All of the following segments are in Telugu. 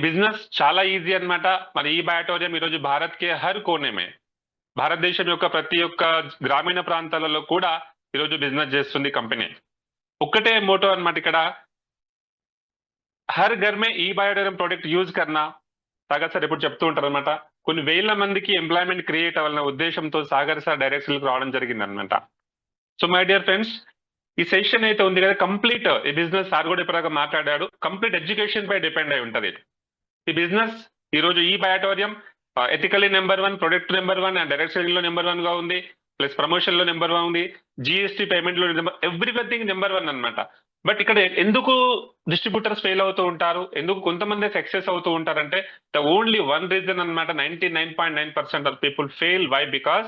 ఈ బిజినెస్ చాలా ఈజీ అన్నమాట. మరి ఈ బయాటోరియం ఈరోజు భారత్ కే హర్ కోనే మే, భారతదేశం యొక్క ప్రతి ఒక్క గ్రామీణ ప్రాంతాలలో కూడా ఈరోజు బిజినెస్ చేస్తుంది కంపెనీ. ఒక్కటే మోటో అన్నమాట ఇక్కడ, హర్ ఘర్ మే ఈ బయోడైరం ప్రోడక్ట్ యూజ్ కర్నా. సాగర్ సార్ ఎప్పుడు చెప్తూ ఉంటారు అనమాట, కొన్ని వేల మందికి ఎంప్లాయ్మెంట్ క్రియేట్ అవ్వాలన్న ఉద్దేశంతో సాగర్ సార్ డైరెక్షన్ రావడం జరిగింది అనమాట. సో మై డియర్ ఫ్రెండ్స్, ఈ సెషన్ అయితే ఉంది కదా, కంప్లీట్ ఈ బిజినెస్ సార్ కూడా ఇప్పటిదాకా మాట్లాడాడు, కంప్లీట్ ఎడ్యుకేషన్ పై డిపెండ్ అయి ఉంటది ఈ బిజినెస్. ఈ రోజు ఈ Biotorium ethically number 1, product number 1 and direct selling లో నెంబర్ 1 గా ఉంది, ప్లస్ ప్రమోషన్ లో నెంబర్ 1 ఉంది, జిఎస్టీ పేమెంట్ లో ఎవ్రీథింగ్ నెంబర్ 1 అన్నమాట. బట్ ఇక్కడ ఎందుకు డిస్ట్రిబ్యూటర్స్ ఫెయిల్ అవుతూ ఉంటారు, ఎందుకు కొంతమంది సక్సెస్ అవుతూ ఉంటారంటే ద ఓన్లీ వన్ రీజన్ అన్నమాట, 99.9% of people fail. Why? Because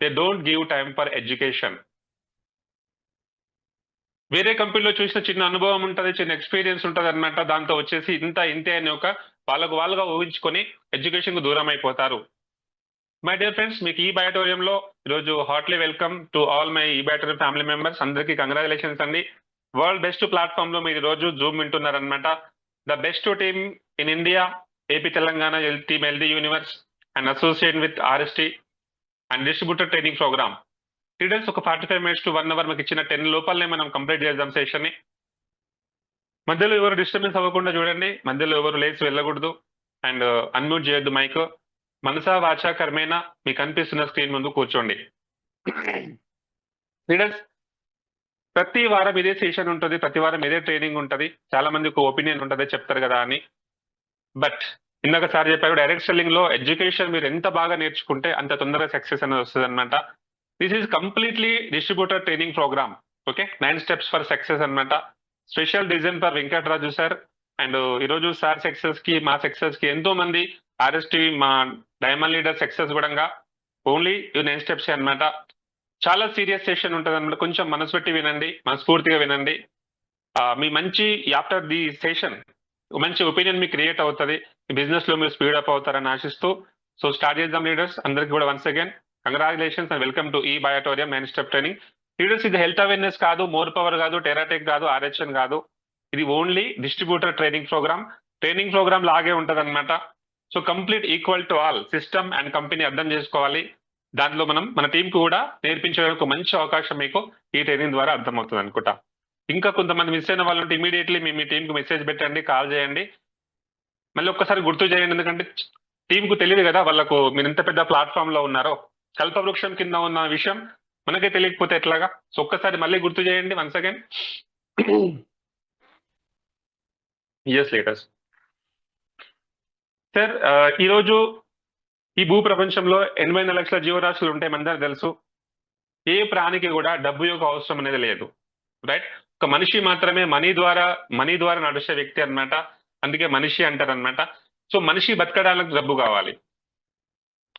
they don't give time for education. వేరే కంపెనీలో చూసిన చిన్న అనుభవం ఉంటుంది, చిన్న ఎక్స్పీరియన్స్ ఉంటుంది అనమాట, దాంతో వచ్చేసి ఇంతే అని ఒక వాళ్ళుగా ఊహించుకొని ఎడ్యుకేషన్ కు దూరం అయిపోతారు. మై డియర్ ఫ్రెండ్స్, మీకు ఈ బయాటోరియంలో ఈరోజు heartly welcome to all my ఈ బయాటోరియం ఫ్యామిలీ మెంబర్స్. అందరికీ కంగ్రాచులేషన్స్ అండి. వరల్డ్ బెస్ట్ ప్లాట్ఫామ్ లో మీరు ఈ రోజు జూమ్ వింటున్నారనమాట. The best team in India, AP Telangana team LD universe and associate with RST and distributor training programme. Students ఒక 45 minutes to 1 hour మీకు ఇచ్చిన 10 లోపలనే మనం కంప్లీట్ చేద్దాం సెషన్ ని. మధ్యలో ఎవరు డిస్టర్బెన్స్ అవ్వకుండా చూడండి, మధ్యలో ఎవరు లేచి వెళ్ళకూడదు అండ్ అన్మ్యూట్ చేయొద్దు మైక్. మనసా వాచా కర్మేనా మీకు అనిపిస్తున్న స్క్రీన్ ముందు కూర్చోండి. స్టూడెంట్స్, ప్రతి వారం ఇదే సెషన్ ఉంటుంది, ప్రతి వారం ఇదే ట్రైనింగ్ ఉంటుంది. చాలా మందికి ఒపీనియన్ ఉంటుంది చెప్తారు కదా అని. బట్ ఇందాక సార్ చెప్పారు, డైరెక్ట్ సెల్లింగ్ లో ఎడ్యుకేషన్ మీరు ఎంత బాగా నేర్చుకుంటే అంత తొందరగా సక్సెస్ అనేది వస్తుంది అనమాట. This is completely distributor training programme. Okay, 9 steps for success అనమాట. Special design for Venkataraju sir. And ఈరోజు సార్ సక్సెస్ కి, మా సక్సెస్ కి ఎంతో మంది ఆర్ఎస్టీ మా డైమండ్ లీడర్ సక్సెస్ కూడా ఓన్లీ ఈ 9 steps అనమాట. చాలా సీరియస్ సెషన్ ఉంటుంది అనమాట, కొంచెం మనసు పెట్టి వినండి, మనస్ఫూర్తిగా వినండి. మీ మంచి ఆఫ్టర్ ది సెషన్ మంచి ఒపీనియన్ మీకు క్రియేట్ అవుతుంది, బిజినెస్ లో మీరు స్పీడ్ అప్ అవుతారని ఆశిస్తూ సో స్టార్ట్ చేద్దాం లీడర్స్. అందరికి కూడా once again congratulations and welcome to ఈ బయాటోరియం 9 step ట్రైనింగ్. లీడర్స్, ఇది హెల్త్ అవేర్నెస్ కాదు, మోర్ పవర్ కాదు, టెరాటెక్ కాదు, ఆర్హెచ్ఎన్ కాదు, ఇది only distributor training programme. Training programme లాగే ఉంటది అనమాట. So complete equal to all, system and company అర్థం చేసుకోవాలి. దాంట్లో మనం మన టీం కు కూడా నేర్పించడానికి ఒక మంచి అవకాశం మీకు ఈ ట్రైనింగ్ ద్వారా అర్థమవుతుంది అనుకుంటా. ఇంకా కొంతమంది మిస్ అయిన వాళ్ళు ఉంటే ఇమీడియట్లీ మీ టీంకి మెసేజ్ పెట్టండి, కాల్ చేయండి, మళ్ళీ ఒక్కసారి గుర్తు చేయండి. ఎందుకంటే టీం కు తెలియదు కదా వాళ్ళకు మీరు ఎంత పెద్ద ప్లాట్ఫామ్ లో ఉన్నారో, కల్పవృక్షం కింద ఉన్న విషయం మనకే తెలియకపోతే ఎట్లాగా. సో ఒక్కసారి మళ్ళీ గుర్తు చేయండి once again. Yes leaders. Sir, ఈరోజు ఈ భూ ప్రపంచంలో 84 లక్షల జీవరాశులు ఉంటాయి, మనందరూ తెలుసు. ఏ ప్రాణికి కూడా డబ్బు యొక్క అవసరం అనేది లేదు, రైట్? ఒక మనిషి మాత్రమే మనీ ద్వారా నడిచే వ్యక్తి అన్నమాట, అందుకే మనిషి అంటారు అనమాట. సో మనిషి బతకడానికి డబ్బు కావాలి,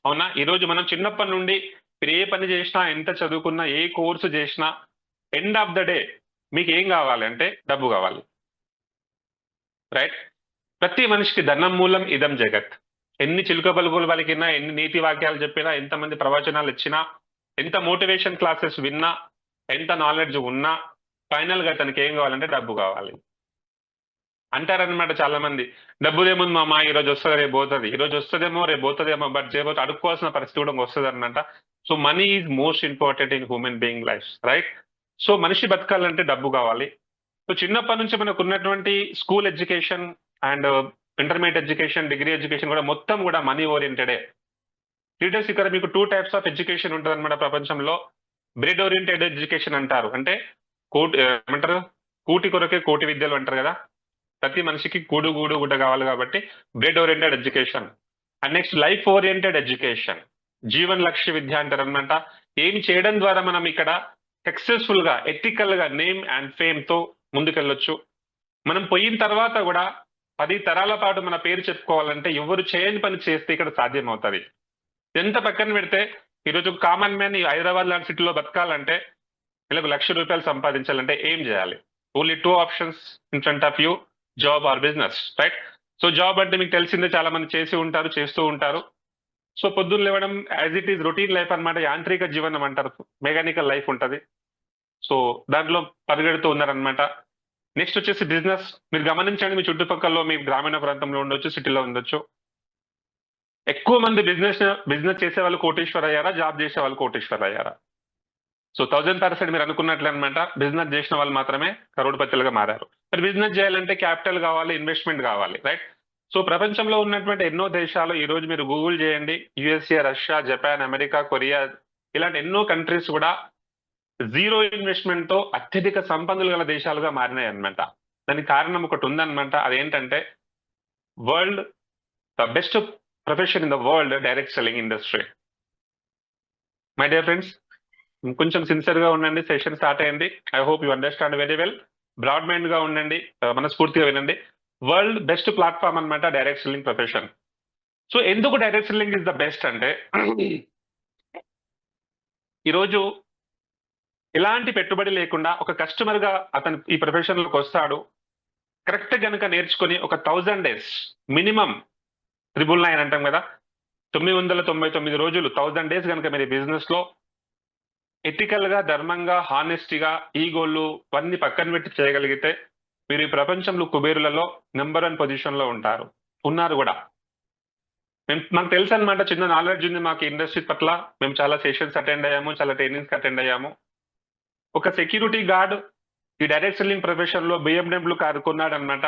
అవునా? ఈరోజు మనం చిన్నప్పటి నుండి మీరు ఏ పని చేసినా, ఎంత చదువుకున్నా, ఏ కోర్సు చేసినా, ఎండ్ ఆఫ్ ద డే మీకు ఏం కావాలి అంటే డబ్బు కావాలి, రైట్? ప్రతి మనిషికి ధనం మూలం ఇదం జగత్. ఎన్ని చిలుక పలుకులు పలికినా, ఎన్ని నీతి వాక్యాలు చెప్పినా, ఎంతమంది ప్రవచనాలు ఇచ్చినా, ఎంత మోటివేషన్ క్లాసెస్ విన్నా, ఎంత నాలెడ్జ్ ఉన్నా, ఫైనల్ గా తనకి ఏం కావాలంటే డబ్బు కావాలి అంటారనమాట చాలా మంది. డబ్బుదేముంది మామ, ఈ రోజు వస్తుంది రేపు పోతుంది, ఈ రోజు వస్తుందేమో రేపు పోతుందేమో, బట్ రేపు అడుక్కోవాల్సిన పరిస్థితి కూడా వస్తుంది అనమాట. So money is most important in human being life, right? So మనిషి బతకాలంటే డబ్బు కావాలి. సో చిన్నప్పటి నుంచి మనకు ఉన్నటువంటి school education and intermediate education, degree education కూడా మొత్తం కూడా మనీ ఓరియంటెడే. లీడర్స్, ఇక్కడ మీకు 2 types ఆఫ్ ఎడ్యుకేషన్ ఉంటుంది అనమాట ప్రపంచంలో. బ్రెడ్ ఓరియంటెడ్ ఎడ్యుకేషన్ అంటారు, అంటే ఏమంటారు, కూటి కొరకే కోటి విద్యలు అంటారు కదా. ప్రతి మనిషికి కూడు గూడు గుడ్డ కావాలి కాబట్టి bread oriented education. And next life oriented education, Jeevan లక్ష్య విద్య అంటారు అనమాట. ఏమి చేయడం ద్వారా మనం ఇక్కడ సక్సెస్ఫుల్ గా, ఎథికల్ గా, నేమ్ అండ్ ఫేమ్ తో ముందుకెళ్ళొచ్చు. మనం పోయిన తర్వాత కూడా 10 తరాల పాటు మన పేరు చెప్పుకోవాలంటే ఎవరు చేయని పని చేస్తే ఇక్కడ సాధ్యం అవుతుంది. ఎంత పక్కన పెడితే ఈరోజు కామన్ మ్యాన్ ఈ హైదరాబాద్ లాంటి సిటీలో బతకాలంటే వీళ్ళకి ₹1,00,000 సంపాదించాలంటే ఏం చేయాలి? Only 2 options in front of you, job or business, right? So job అంటే మీకు తెలిసిందే, చాలా మంది చేస్తూ ఉంటారు. సో పొద్దున్న లేవడం as it is routine life అనమాట, యాంత్రిక జీవనం అంటారు, మెకానికల్ లైఫ్ ఉంటుంది. సో దాంట్లో పరిగెడుతూ ఉన్నారనమాట. నెక్స్ట్ వచ్చేసి బిజినెస్. మీరు గమనించండి, మీ చుట్టుపక్కల మీ గ్రామీణ ప్రాంతంలో ఉండొచ్చు, సిటీలో ఉండొచ్చు, ఎక్కువ మంది బిజినెస్ చేసే వాళ్ళు కోటీశ్వర్ అయ్యారా, జాబ్ చేసే వాళ్ళు కోటీశ్వర్ అయ్యారా? సో 1000% మీరు అనుకున్నట్లు అనమాట, బిజినెస్ చేసిన వాళ్ళు మాత్రమే కరోడ్పతులుగా మారారు. మరి బిజినెస్ చేయాలంటే క్యాపిటల్ కావాలి, ఇన్వెస్ట్మెంట్ కావాలి, రైట్? సో ప్రపంచంలో ఉన్నటువంటి ఎన్నో దేశాలు, ఈ రోజు మీరు గూగుల్ చేయండి, USA, Russia, Japan, America, Korea, ఇలాంటి ఎన్నో కంట్రీస్ కూడా జీరో ఇన్వెస్ట్మెంట్ తో అత్యధిక సంపన్నులు గల దేశాలుగా మారినాయి అనమాట. దానికి కారణం ఒకటి ఉందన్నమాట, అదేంటంటే world the best profession in the world direct selling industry. My dear friends, కొంచెం సిన్సియర్ గా ఉండండి, సెషన్ స్టార్ట్ అయ్యింది. I hope you understand very well. Broad mind గా ఉండండి, మనస్ఫూర్తిగా వినండి. వరల్డ్ బెస్ట్ ప్లాట్ఫామ్ అనమాట డైరెక్ట్ సెల్లింగ్ ప్రొఫెషన్. సో ఎందుకు direct selling is the best అంటే, ఈరోజు ఎలాంటి పెట్టుబడి లేకుండా ఒక కస్టమర్ గా అతను ఈ ప్రొఫెషన్ లోకి వస్తాడు. కరెక్ట్ గనుక నేర్చుకొని ఒక 1000 డేస్ మినిమం 999 అంటాం కదా, 999 రోజులు, 1000 డేస్ కనుక మీరు బిజినెస్ లో ఎథికల్ గా, ధర్మంగా, హానెస్టీగా, ఈగోలు అన్ని పక్కన పెట్టి చేయగలిగితే మీరు ఈ ప్రపంచంలో కుబేరులలో నెంబర్ 1 పొజిషన్ లో ఉంటారు, ఉన్నారు కూడా. మాకు తెలుసు అనమాట, చిన్న నాలెడ్జ్ ఉంది మాకు ఇండస్ట్రీ పట్ల. మేము చాలా సెషన్స్ అటెండ్ అయ్యాము, చాలా ట్రైనింగ్స్ అటెండ్ అయ్యాము. ఒక సెక్యూరిటీ గార్డ్ ఈ డైరెక్ట్ సెల్లింగ్ ప్రొఫెషన్ లో BMW కారు కొన్నాడు అనమాట.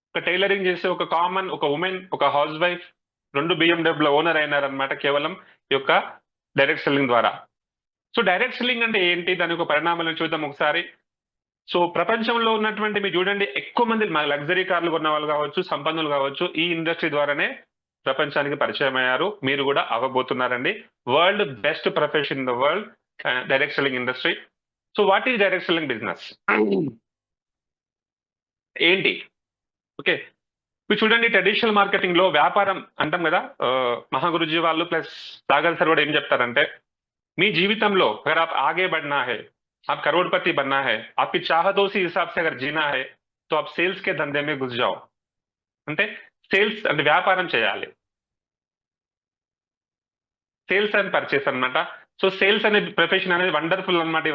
ఒక టైలరింగ్ చేసే ఒక కామన్ ఒక ఉమెన్, ఒక హౌస్ వైఫ్ 2 BMW ఓనర్ అయినారనమాట, కేవలం ఈ యొక్క డైరెక్ట్ సెల్లింగ్ ద్వారా. సో డైరెక్ట్ సెల్లింగ్ అంటే ఏంటి, దాని యొక్క పరిణామాలను చూద్దాం ఒకసారి. సో ప్రపంచంలో ఉన్నటువంటి మీరు చూడండి, ఎక్కువ మంది లగ్జరీ కార్లు కొన్న వాళ్ళు కావచ్చు, సంపన్నులు కావచ్చు, ఈ ఇండస్ట్రీ ద్వారానే ప్రపంచానికి పరిచయం అయ్యారు. మీరు కూడా అవ్వబోతున్నారండి. World best profession in the world direct selling industry. So what is direct selling business ఏంటి? ఓకే, మీరు చూడండి, ట్రెడిషనల్ మార్కెటింగ్ లో వ్యాపారం అంటాం కదా, మహాగురుజీ వాళ్ళు ప్లస్ సాగర్ సార్ కూడా ఏం చెప్తారంటే, మీ జీవితంలో అగర్ आप आगे बढ़ना है, आप करोड़पति बनना है, आपकी चाहतों से हिसाब से अगर जीना है, तो आप సేల్స్ के धंधे में घुस जाओ. అంటే సేల్స్ అంటే వ్యాపారం చేయాలి, సేల్స్ అండ్ పర్చేస్ అన్నమాట. సో సేల్స్ అనే ప్రొఫెషన్ అనేది వండర్ఫుల్ అనమాట ఈ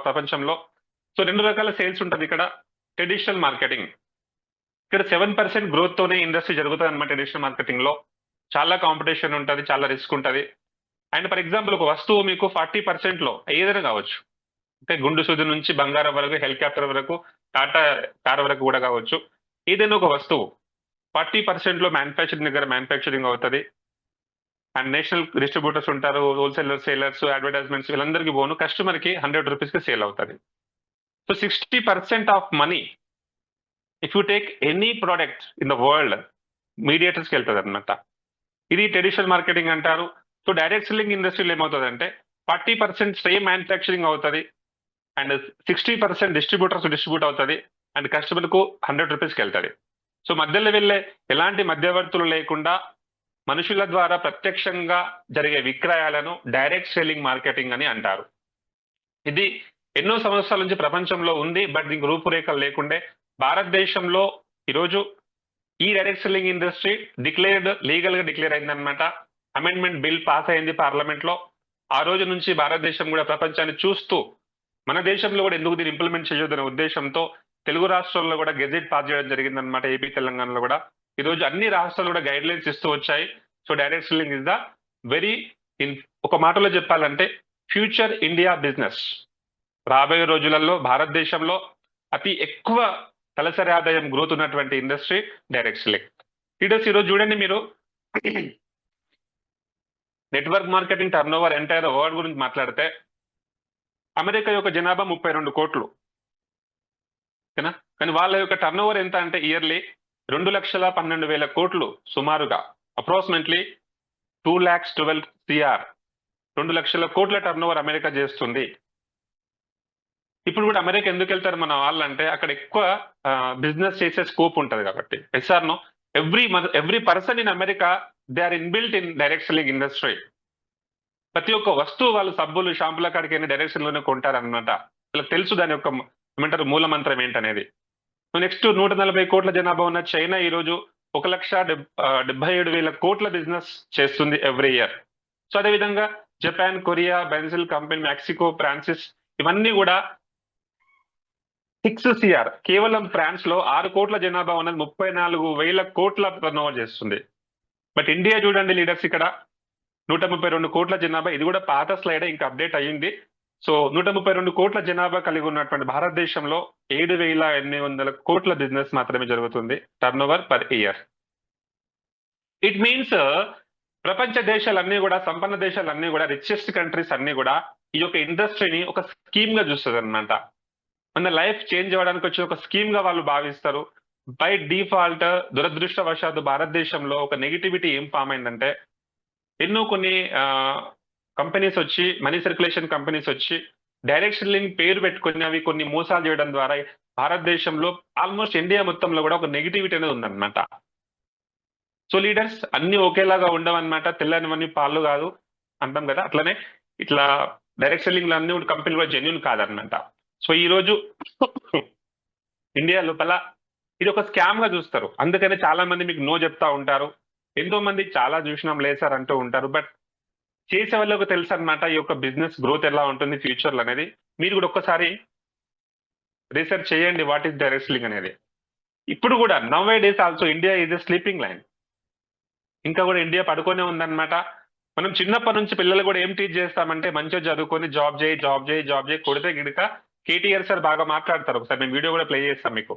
ప్రపంచంలో. సో 2 రకాల సేల్స్ ఉంటుంది ఇక్కడ. ట్రెడిషనల్ మార్కెటింగ్, ఇక్కడ 7% గ్రోత్ తోనే ఇండస్ట్రీ జరుగుతుంది అనమాట. ట్రెడిషనల్ మార్కెటింగ్ లో చాలా కాంపిటీషన్ ఉంటుంది, చాలా రిస్క్ ఉంటుంది. అండ్ ఫర్ ఎగ్జాంపుల్, ఒక వస్తువు మీకు 40% లో ఏదైనా కావచ్చు, అంటే గుండు సూది నుంచి బంగారం వరకు, హెలికాప్టర్ వరకు, టాటా కార్ వరకు కూడా కావచ్చు. ఏదైనా ఒక వస్తువు 40% లో మ్యానుఫ్యాక్చరింగ్ దగ్గర మ్యానుఫ్యాక్చరింగ్ అవుతుంది. అండ్ నేషనల్ డిస్ట్రిబ్యూటర్స్ ఉంటారు, హోల్సేలర్, సేలర్స్, అడ్వర్టైజ్మెంట్స్, వీళ్ళందరికీ పోను కస్టమర్ కి 100 రూపీస్ కి సేల్ అవుతుంది. So 60% of money if you take any product in the world మీడియేటర్స్కి వెళ్తుంది అనమాట. ఇది ట్రెడిషనల్ మార్కెటింగ్ అంటారు. సో డైరెక్ట్ సెల్లింగ్ ఇండస్ట్రీలో ఏమవుతుందంటే 40% సేమ్ మ్యానుఫ్యాక్చరింగ్ అవుతుంది, అండ్ 60% డిస్ట్రిబ్యూటర్స్ డిస్ట్రిబ్యూట్ అవుతుంది, అండ్ కస్టమర్ కు 100 రూపీస్కి వెళ్తుంది. సో మధ్యలో వెళ్ళే ఎలాంటి మధ్యవర్తులు లేకుండా మనుషుల ద్వారా ప్రత్యక్షంగా జరిగే విక్రయాలను డైరెక్ట్ సెల్లింగ్ మార్కెటింగ్ అని అంటారు. ఇది ఎన్నో సంవత్సరాల నుంచి ప్రపంచంలో ఉంది, బట్ దీనికి రూపురేఖలు లేకుండే భారతదేశంలో ఈరోజు ఈ డైరెక్ట్ సెల్లింగ్ ఇండస్ట్రీ లీగల్ గా డిక్లేర్ అయిందనమాట. అమెండ్మెంట్ బిల్ పాస్ అయింది పార్లమెంట్ లో. ఆ రోజు నుంచి భారతదేశం కూడా ప్రపంచాన్ని చూస్తూ మన దేశంలో కూడా ఎందుకు దీన్ని ఇంప్లిమెంట్ చేయొద్దనే ఉద్దేశంతో తెలుగు రాష్ట్రాల్లో కూడా గెజెట్ పాస్ చేయడం జరిగిందనమాట. ఏపీ, తెలంగాణలో కూడా ఈ రోజు అన్ని రాష్ట్రాలు కూడా గైడ్ లైన్స్ ఇస్తూ వచ్చాయి. So direct selling is the very ఒక మాటలో చెప్పాలంటే ఫ్యూచర్ ఇండియా బిజినెస్. రాబోయే రోజులలో భారతదేశంలో అతి ఎక్కువ తలసరి ఆదాయం గ్రోత్ ఉన్నటువంటి ఇండస్ట్రీ డైరెక్ట్ సెల్లింగ్. లీడర్స్, ఈరోజు చూడండి, మీరు network marketing turn over entire world గురించి మాట్లాడితే అమెరికా యొక్క జనాభా 32 కోట్లు, ఓకేనా? కానీ వాళ్ళ యొక్క టర్న్ ఓవర్ ఎంత అంటే ఇయర్లీ 2,12,000 కోట్లు, సుమారుగా అప్రాక్సిమేట్లీ 2,12,000 CR, 2 లక్షల కోట్ల టర్న్ ఓవర్ అమెరికా చేస్తుంది. ఇప్పుడు కూడా అమెరికా ఎందుకు వెళ్తారు మన వాళ్ళంటే, అక్కడ ఎక్కువ బిజినెస్ చేసే స్కోప్ ఉంటుంది కాబట్టి. Yes sir no, every person in America they are inbuilt in direct selling industry. ప్రతి ఒక్క వస్తువు వాళ్ళు సబ్బులు, షాంపుల కాడికి డైరెక్ట్ సెల్లింగ్ లోనే కొంటారనమాట. వీళ్ళకి తెలుసు దాని యొక్క ఏమంటారు మూల మంత్రం ఏంటనేది. నెక్స్ట్ 140 కోట్ల జనాభా ఉన్న చైనా ఈ రోజు 1,77,000 కోట్ల బిజినెస్ చేస్తుంది ఎవ్రీ ఇయర్. సో అదేవిధంగా Japan, Korea, benzil company, Mexico, Francis, ఇవన్నీ కూడా 6 CR కేవలం ఫ్రాన్స్ లో 6 కోట్ల జనాభా ఉన్నది 34,000 కోట్ల టర్న్ ఓవర్ చేస్తుంది. బట్ ఇండియా చూడండి లీడర్స్, ఇక్కడ 132 కోట్ల జనాభా. ఇది కూడా పాత స్లైడ్, ఇంకా అప్డేట్ అయ్యింది. సో 132 కోట్ల జనాభా కలిగి ఉన్నటువంటి భారతదేశంలో 7,800 కోట్ల బిజినెస్ మాత్రమే జరుగుతుంది turn over per year. It means ప్రపంచ దేశాలన్నీ కూడా, సంపన్న దేశాలన్నీ కూడా, రిచెస్ట్ కంట్రీస్ అన్ని కూడా ఈ యొక్క ఇండస్ట్రీని ఒక స్కీమ్ గా చూస్తుంది అనమాట. మన లైఫ్ చేంజ్ అవ్వడానికి వచ్చి ఒక స్కీమ్ గా వాళ్ళు భావిస్తారు. బై డిఫాల్ట్ దురదృష్టవశాత్తు భారతదేశంలో ఒక నెగిటివిటీ ఏం ఫామ్ అయిందంటే, ఎన్నో కొన్ని కంపెనీస్ వచ్చి, మనీ సర్క్యులేషన్ కంపెనీస్ వచ్చి డైరెక్ట్ సెల్లింగ్ పేరు పెట్టుకుని అవి కొన్ని మోసాలు చేయడం ద్వారా భారతదేశంలో, ఆల్మోస్ట్ ఇండియా మొత్తంలో కూడా ఒక నెగిటివిటీ అనేది ఉందన్నమాట. సో లీడర్స్, అన్ని ఒకేలాగా ఉండవన్నమాట. తెల్లనివన్నీ పాలు కాదు అంటాం కదా, అట్లనే ఇట్లా డైరెక్ట్ సెల్లింగ్ అన్ని కంపెనీలు కూడా జెన్యున్ కాదన్నమాట. సో ఈ రోజు ఇండియా లోపల ఇది ఒక స్కామ్ గా చూస్తారు. అందుకనే చాలా మంది మీకు నో చెప్తా ఉంటారు. ఎంతో మంది చాలా చూసినాం లేదు సార్ అంటూ ఉంటారు. బట్ చేసే వాళ్ళకు తెలుసు అనమాట ఈ యొక్క బిజినెస్ గ్రోత్ ఎలా ఉంటుంది ఫ్యూచర్ లో అనేది. మీరు కూడా ఒక్కసారి రీసెర్చ్ చేయండి వాట్ ఈస్ డైరెక్ట్ సెల్లింగ్ అనేది. ఇప్పుడు కూడా now days also India is a sleeping line. ఇంకా కూడా ఇండియా పడుకొనే ఉందన్నమాట. మనం చిన్నప్పటి నుంచి పిల్లలు కూడా ఏం టీచ్ చేస్తామంటే, మంచిగా చదువుకొని జాబ్ చేయి, జాబ్ చేయి, జాబ్ చేయి, కొడితే గిడక కేటీఆర్ సార్ బాగా మాట్లాడతారు. ఒకసారి మేము వీడియో కూడా ప్లే చేస్తాం, మీకు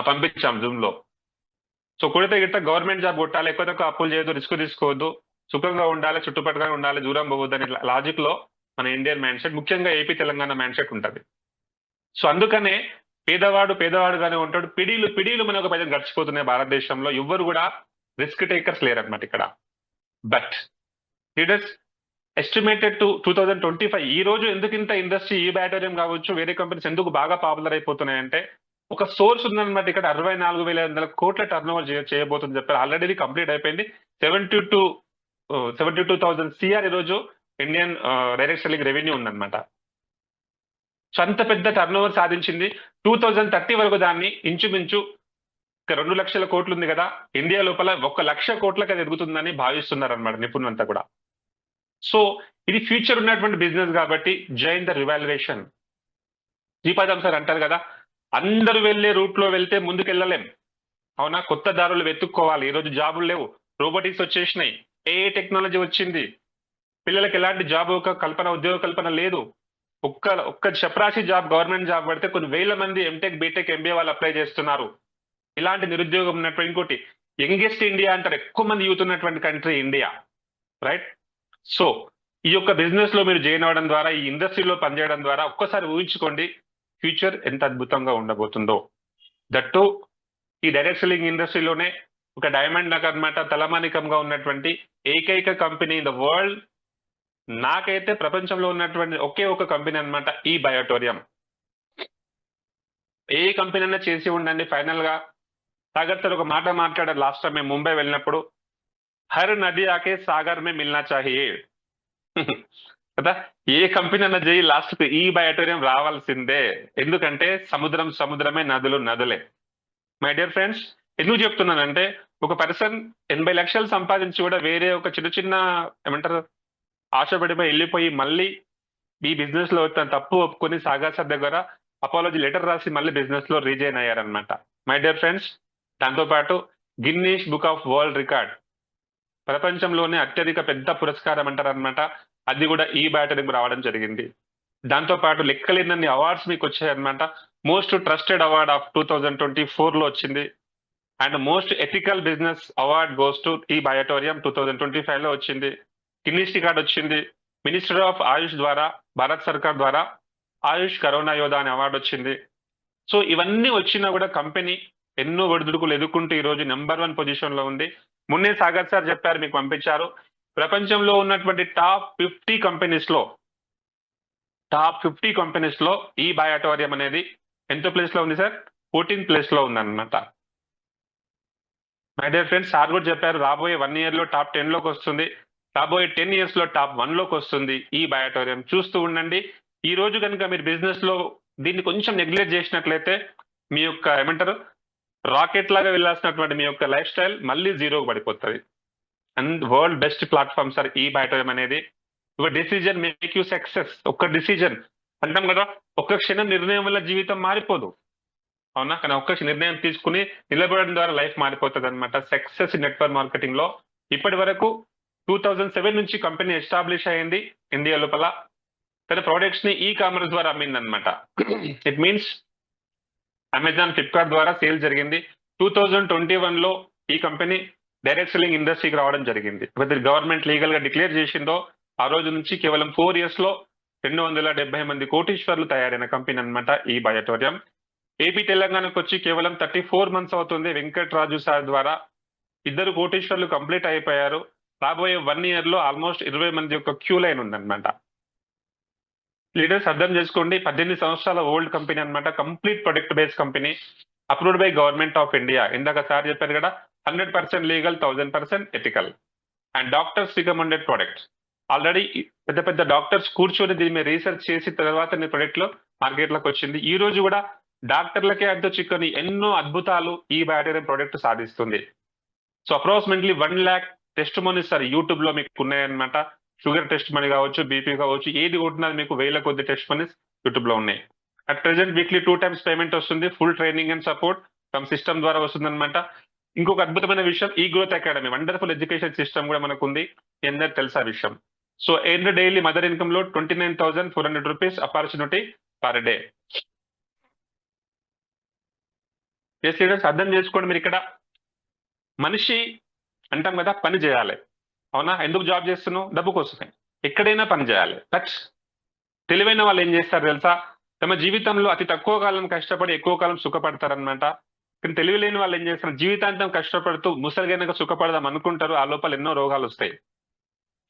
పంపించాం జూమ్ లో. సో కొడితే గిట్ట గవర్నమెంట్ జాబ్ కొట్టాలి, ఎక్కువ తక్కువ అప్పులు చేయొద్దు, రిస్క్ తీసుకోవద్దు, సుఖంగా ఉండాలి, చుట్టుపక్కల ఉండాలి, దూరం పోవద్దు అనే లాజిక్ లో మన ఇండియన్ మైండ్ సెట్, ముఖ్యంగా ఏపీ తెలంగాణ మైండ్ సెట్ ఉంటుంది. సో అందుకనే పేదవాడుగానే ఉంటాడు. పిడీలు మనకు ప్రజలు గడిచిపోతున్నాయి భారతదేశంలో. ఎవ్వరు కూడా రిస్క్ టేకర్స్ లేరన్నమాట ఇక్కడ. బట్ లీడర్స్ ఎస్టిమేటెడ్ టు 2025 ఈ రోజు ఎందుకు ఇంత ఇండస్ట్రీ, ఈ బ్యాటరీయం కావచ్చు, వేరే కంపెనీస్ ఎందుకు బాగా పాపులర్ అయిపోతున్నాయంటే, ఒక సోర్స్ ఉందన్నమాట. ఇక్కడ 64,500 కోట్ల టర్న్ ఓవర్ చేయబోతుంది చెప్పారు. ఆల్రెడీ కంప్లీట్ అయిపోయింది. 72,000 CR ఈ రోజు ఇండియన్ డైరెక్ట్ సెల్లింగ్ రెవెన్యూ ఉందన్నమాట. సో అంత పెద్ద టర్న్ ఓవర్ సాధించింది. 2030 వరకు దాన్ని ఇంచుమించు 2 లక్షల కోట్లు ఉంది కదా, ఇండియా లోపల 1 లక్ష కోట్లకు అది ఎదుగుతుందని భావిస్తున్నారు అనమాట నిపుణులంతా కూడా. సో ఇది ఫ్యూచర్ ఉన్నటువంటి బిజినెస్ కాబట్టి Jain the revaluation. Sripadam sir అంటారు కదా, అందరూ వెళ్ళే రూట్ లో వెళ్తే ముందుకు వెళ్ళలేం, అవునా? కొత్త దారులు వెతుక్కోవాలి. ఈరోజు జాబులు లేవు, రోబోటిక్స్ వచ్చేసినాయి, ఏ టెక్నాలజీ వచ్చింది, పిల్లలకి ఎలాంటి జాబ్ ఉద్యోగ కల్పన లేదు. ఒక్క చపరాశి జాబ్, గవర్నమెంట్ జాబ్ పడితే కొన్ని వేల మంది ఎంటెక్, బీటెక్, ఎంబీఏ వాళ్ళు అప్లై చేస్తున్నారు. ఇలాంటి నిరుద్యోగం ఉన్నటువంటి, ఇంకోటి యంగెస్ట్ ఇండియా అంటారు, ఎక్కువ మంది యూత్ ఉన్నటువంటి కంట్రీ ఇండియా, రైట్? సో ఈ యొక్క బిజినెస్ లో మీరు జాయిన్ అవ్వడం ద్వారా, ఈ ఇండస్ట్రీలో పనిచేయడం ద్వారా ఒక్కసారి ఊహించుకోండి ఫ్యూచర్ ఎంత అద్భుతంగా ఉండబోతుందో. దట్టు ఈ డైరెక్ట్ సెల్లింగ్ ఇండస్ట్రీలోనే ఒక డైమండ్ నాకు అనమాట తలమానికంగా ఉన్నటువంటి ఏకైక కంపెనీ ఇన్ ద వరల్డ్, నాకైతే ప్రపంచంలో ఉన్నటువంటి ఒకే ఒక కంపెనీ అనమాట, ఈ బయోటోరియం. ఏ కంపెనీ అయినా చేసి ఉండండి. ఫైనల్ గా సాగర్ సార్ ఒక మాట మాట్లాడారు లాస్ట్ టైం మేము ముంబై వెళ్ళినప్పుడు, హర్ నది ఆకే సాగర్ మే మిల్నా చాహియే కదా. ఏ కంపెనీ అన్న చేయి లాస్ట్ కు ఈ బయోటోరియం రావాల్సిందే. ఎందుకంటే సముద్రమే, నదులు నదులే. మై డియర్ ఫ్రెండ్స్, ఎందుకు చెప్తున్నానంటే, ఒక పర్సన్ 80 లక్షలు సంపాదించి కూడా వేరే ఒక చిన్న ఏమంటారు ఆశపడిపోయి వెళ్ళిపోయి మళ్ళీ ఈ బిజినెస్ లో తన తప్పు ఒప్పుకొని సాగర్ సార్ దగ్గర అపాలజీ లెటర్ రాసి మళ్ళీ బిజినెస్ లో రీజైన్ అయ్యారనమాట. మై డియర్ ఫ్రెండ్స్, దాంతోపాటు Guinness book of world record, ప్రపంచంలోనే అత్యధిక పెద్ద పురస్కారం అంటారనమాట, అది కూడా ఈ బ్యాటరీకి రావడం జరిగింది. దాంతోపాటు లెక్కలేనన్ని అవార్డ్స్ మీకు వచ్చాయన్నమాట. మోస్ట్ ట్రస్టెడ్ అవార్డ్ ఆఫ్ 2024 లో వచ్చింది. And most ethical business award goes to ఈ బయోటోరియం 2025 లో వచ్చింది. గిన్నీస్ రికార్డ్ వచ్చింది. మినిస్టర్ ఆఫ్ ఆయుష్ ద్వారా, భారత్ సర్కార్ ద్వారా ఆయుష్ కరోనా యోధా అనే అవార్డు వచ్చింది. సో ఇవన్నీ వచ్చినా కూడా కంపెనీ ఎన్నో ఒడిదుడుకులు ఎదుర్కొంటూ ఈ రోజు నెంబర్ 1 పొజిషన్ లో ఉంది. మొన్నే సాగర్ సార్ చెప్పారు, మీకు పంపించారు. ప్రపంచంలో ఉన్నటువంటి టాప్ 50 కంపెనీస్ లో ఈ బయోటోరియం అనేది ఎంతో ప్లేస్ లో ఉంది సార్? 14th ప్లేస్ లో ఉందన్నమాట. మై డియర్ ఫ్రెండ్స్, సార్ కూడా చెప్పారు రాబోయే 1 year లో టాప్ 10 లోకి వస్తుంది, రాబోయే 10 years లో టాప్ 1 లోకి వస్తుంది ఈ బయోటోరియం. చూస్తూ ఉండండి. ఈ రోజు కనుక మీరు బిజినెస్ లో దీన్ని కొంచెం నెగ్లెక్ట్ చేసినట్లయితే మీ యొక్క ఏమంటారు రాకెట్ లాగా వెళ్ళాల్సినటువంటి మీ యొక్క లైఫ్ స్టైల్ మళ్ళీ జీరోకి పడిపోతుంది. And world best platform sir ఈ బయోటోరియం అనేది. ఒక డిసిజన్ మేక్ యూ సక్సెస్. ఒక డిసిజన్ అంటాం కదా, ఒక్క క్షణం నిర్ణయం వల్ల జీవితం మారిపోదు, అవునా? కానీ ఒక్క నిర్ణయం తీసుకుని నిలబడడం ద్వారా లైఫ్ మారిపోతుంది అనమాట. సక్సెస్ నెట్వర్క్ మార్కెటింగ్ లో ఇప్పటి వరకు 2007 నుంచి కంపెనీ ఎస్టాబ్లిష్ అయింది ఇండియా లోపల. తన ప్రొడక్ట్స్ ని ఈ కామర్స్ ద్వారా అమ్మింది అనమాట. ఇట్ మీన్స్ అమెజాన్, ఫ్లిప్కార్ట్ ద్వారా సేల్ జరిగింది. 2021 లో ఈ కంపెనీ డైరెక్ట్ సెల్లింగ్ ఇండస్ట్రీకి రావడం జరిగింది. గవర్నమెంట్ లీగల్ గా డిక్లేర్ చేసిందో ఆ రోజు నుంచి కేవలం 4 years లో 270 మంది కోటీశ్వర్లు తయారైన కంపెనీ అనమాట ఈ బయోటోరియం. ఏపీ తెలంగాణకు వచ్చి కేవలం 34 months అవుతుంది. వెంకట్రాజు సార్ ద్వారా 2 కోటీశ్వర్లు కంప్లీట్ అయిపోయారు. రాబోయే 1 year లో ఆల్మోస్ట్ 20 మంది యొక్క క్యూ లైన్ ఉందన్నమాట. లీడర్స్ అర్థం చేసుకోండి, 18 సంవత్సరాల ఓల్డ్ కంపెనీ అనమాట. Complete product based company, approved by government of India. ఇందాక సార్ చెప్పారు కదా, 100% legal, 1000% ethical, and doctors recommended products. Already పెద్ద పెద్ద డాక్టర్స్ కూర్చొని దీని మీద రీసెర్చ్ చేసి తర్వాత నీ ప్రొడక్ట్ లో మార్కెట్ లోకి వచ్చింది. ఈ రోజు కూడా డాక్టర్లకే అంత చిక్కని ఎన్నో అద్భుతాలు ఈ బయోటోరియం ప్రొడక్ట్ సాధిస్తుంది. So approximately 1 lakh testimonies sir YouTube లో మీకు ఉన్నాయన్నమాట. షుగర్ టెస్ట్ మనీ కావచ్చు, బీపీ కావచ్చు, ఏది కొట్టినా మీకు 1000 కొద్ది టెస్ట్ మనీస్ యూట్యూబ్ లో ఉన్నాయి. At present weekly 2 times payment వస్తుంది. Full training and support from system ద్వారా వస్తుంది అనమాట. ఇంకొక అద్భుతమైన విషయం, ఈ growth academy wonderful education system కూడా మనకు ఉంది. అందరికి తెలుసా విషయం. So earn daily mother income లో 29,400 rupees opportunity per day. Yes leaders అర్థం చేసుకోండి, మీరు ఇక్కడ మనిషి అంటాం కదా పని చేయాలి, అవునా? ఎందుకు జాబ్ చేస్తున్నావు? డబ్బు కోసమే. ఎక్కడైనా పని చేయాలి. బట్ తెలివైన వాళ్ళు ఏం చేస్తారు తెలుసా? తమ జీవితంలో అతి తక్కువ కాలం కష్టపడి ఎక్కువ కాలం సుఖపడతారనమాట. కానీ తెలివి లేని వాళ్ళు ఏం చేస్తారు? జీవితాంతం కష్టపడుతూ ముసలిగైనాక సుఖపడదాం అనుకుంటారు. ఆ లోపల ఎన్నో రోగాలు వస్తాయి.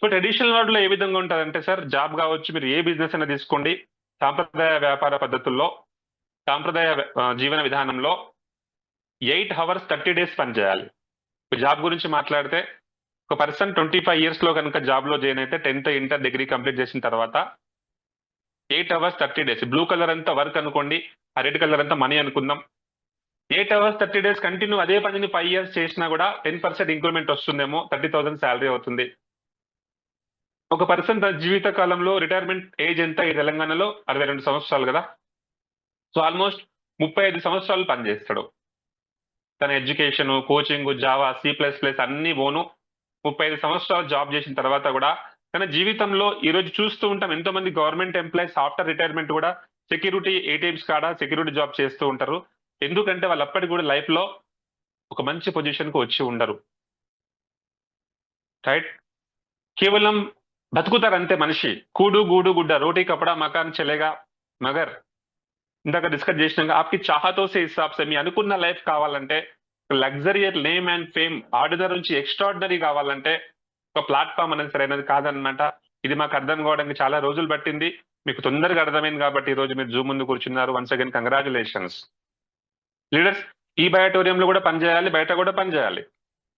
సో ట్రెడిషనల్ వరల్డ్ లో ఏ విధంగా ఉంటుందంటే సార్, జాబ్ కావచ్చు, మీరు ఏ బిజినెస్ అయినా తీసుకోండి, సాంప్రదాయ వ్యాపార పద్ధతుల్లో, సాంప్రదాయ జీవన విధానంలో 8 hours 30 days పని చేయాలి. జాబ్ గురించి మాట్లాడితే ఒక పర్సన్ 25 years లో కనుక జాబ్ లో జాయిన్ అయితే 10th ఇంటర్ డిగ్రీ కంప్లీట్ చేసిన తర్వాత 8 hours 30 days, బ్లూ కలర్ అంతా వర్క్ అనుకోండి, ఆ రెడ్ కలర్ అంతా మనీ అనుకుందాం. 8 hours 30 days కంటిన్యూ అదే పనిని 5 years చేసినా కూడా 10% ఇంక్రిమెంట్ వస్తుందేమో, 30,000 శాలరీ అవుతుంది. ఒక పర్సన్ తన జీవిత కాలంలో రిటైర్మెంట్ ఏజ్ ఎంత ఈ తెలంగాణలో? 62 సంవత్సరాలు కదా. సో ఆల్మోస్ట్ 35 సంవత్సరాలు పనిచేస్తాడు. తన ఎడ్యుకేషన్, కోచింగ్, జావా, C++ అన్ని పోను 35 సంవత్సరాలు జాబ్ చేసిన తర్వాత కూడా తన జీవితంలో ఈ రోజు చూస్తూ ఉంటాం, ఎంతో మంది గవర్నమెంట్ ఎంప్లాయీస్ ఆఫ్టర్ రిటైర్మెంట్ కూడా సెక్యూరిటీ ATMs కాడ సెక్యూరిటీ జాబ్ చేస్తూ ఉంటారు. ఎందుకంటే వాళ్ళు అప్పటికి కూడా లైఫ్ లో ఒక మంచి పొజిషన్ కు వచ్చి ఉండరు. రైట్? కేవలం బతుకుతారు అంతే మనిషి. కూడు గూడు గుడ్డ, రోటీ కపడా మకాన్ చెలేగా మగర్. ఇందాక డిస్కస్ చేసినాక ఆప్కి చాహతో సే హిసాబ్ సే, మీ అనుకున్న లైఫ్ కావాలంటే, లగ్జరియర్ నేమ్ అండ్ ఫేమ్, ఆర్డినరీ నుంచి ఎక్స్ట్రాడినరీ కావాలంటే ఒక ప్లాట్ఫామ్ అనేది సరైనది కాదనమాట. ఇది మాకు అర్థం కావడానికి చాలా రోజులు పట్టింది. మీకు తొందరగా అర్థమైంది కాబట్టి ఈ రోజు మీరు జూమ్ ముందు కూర్చున్నారు. Once again congratulations leaders. ఈ బయోటోరియంలో కూడా పనిచేయాలి, బయట కూడా పనిచేయాలి.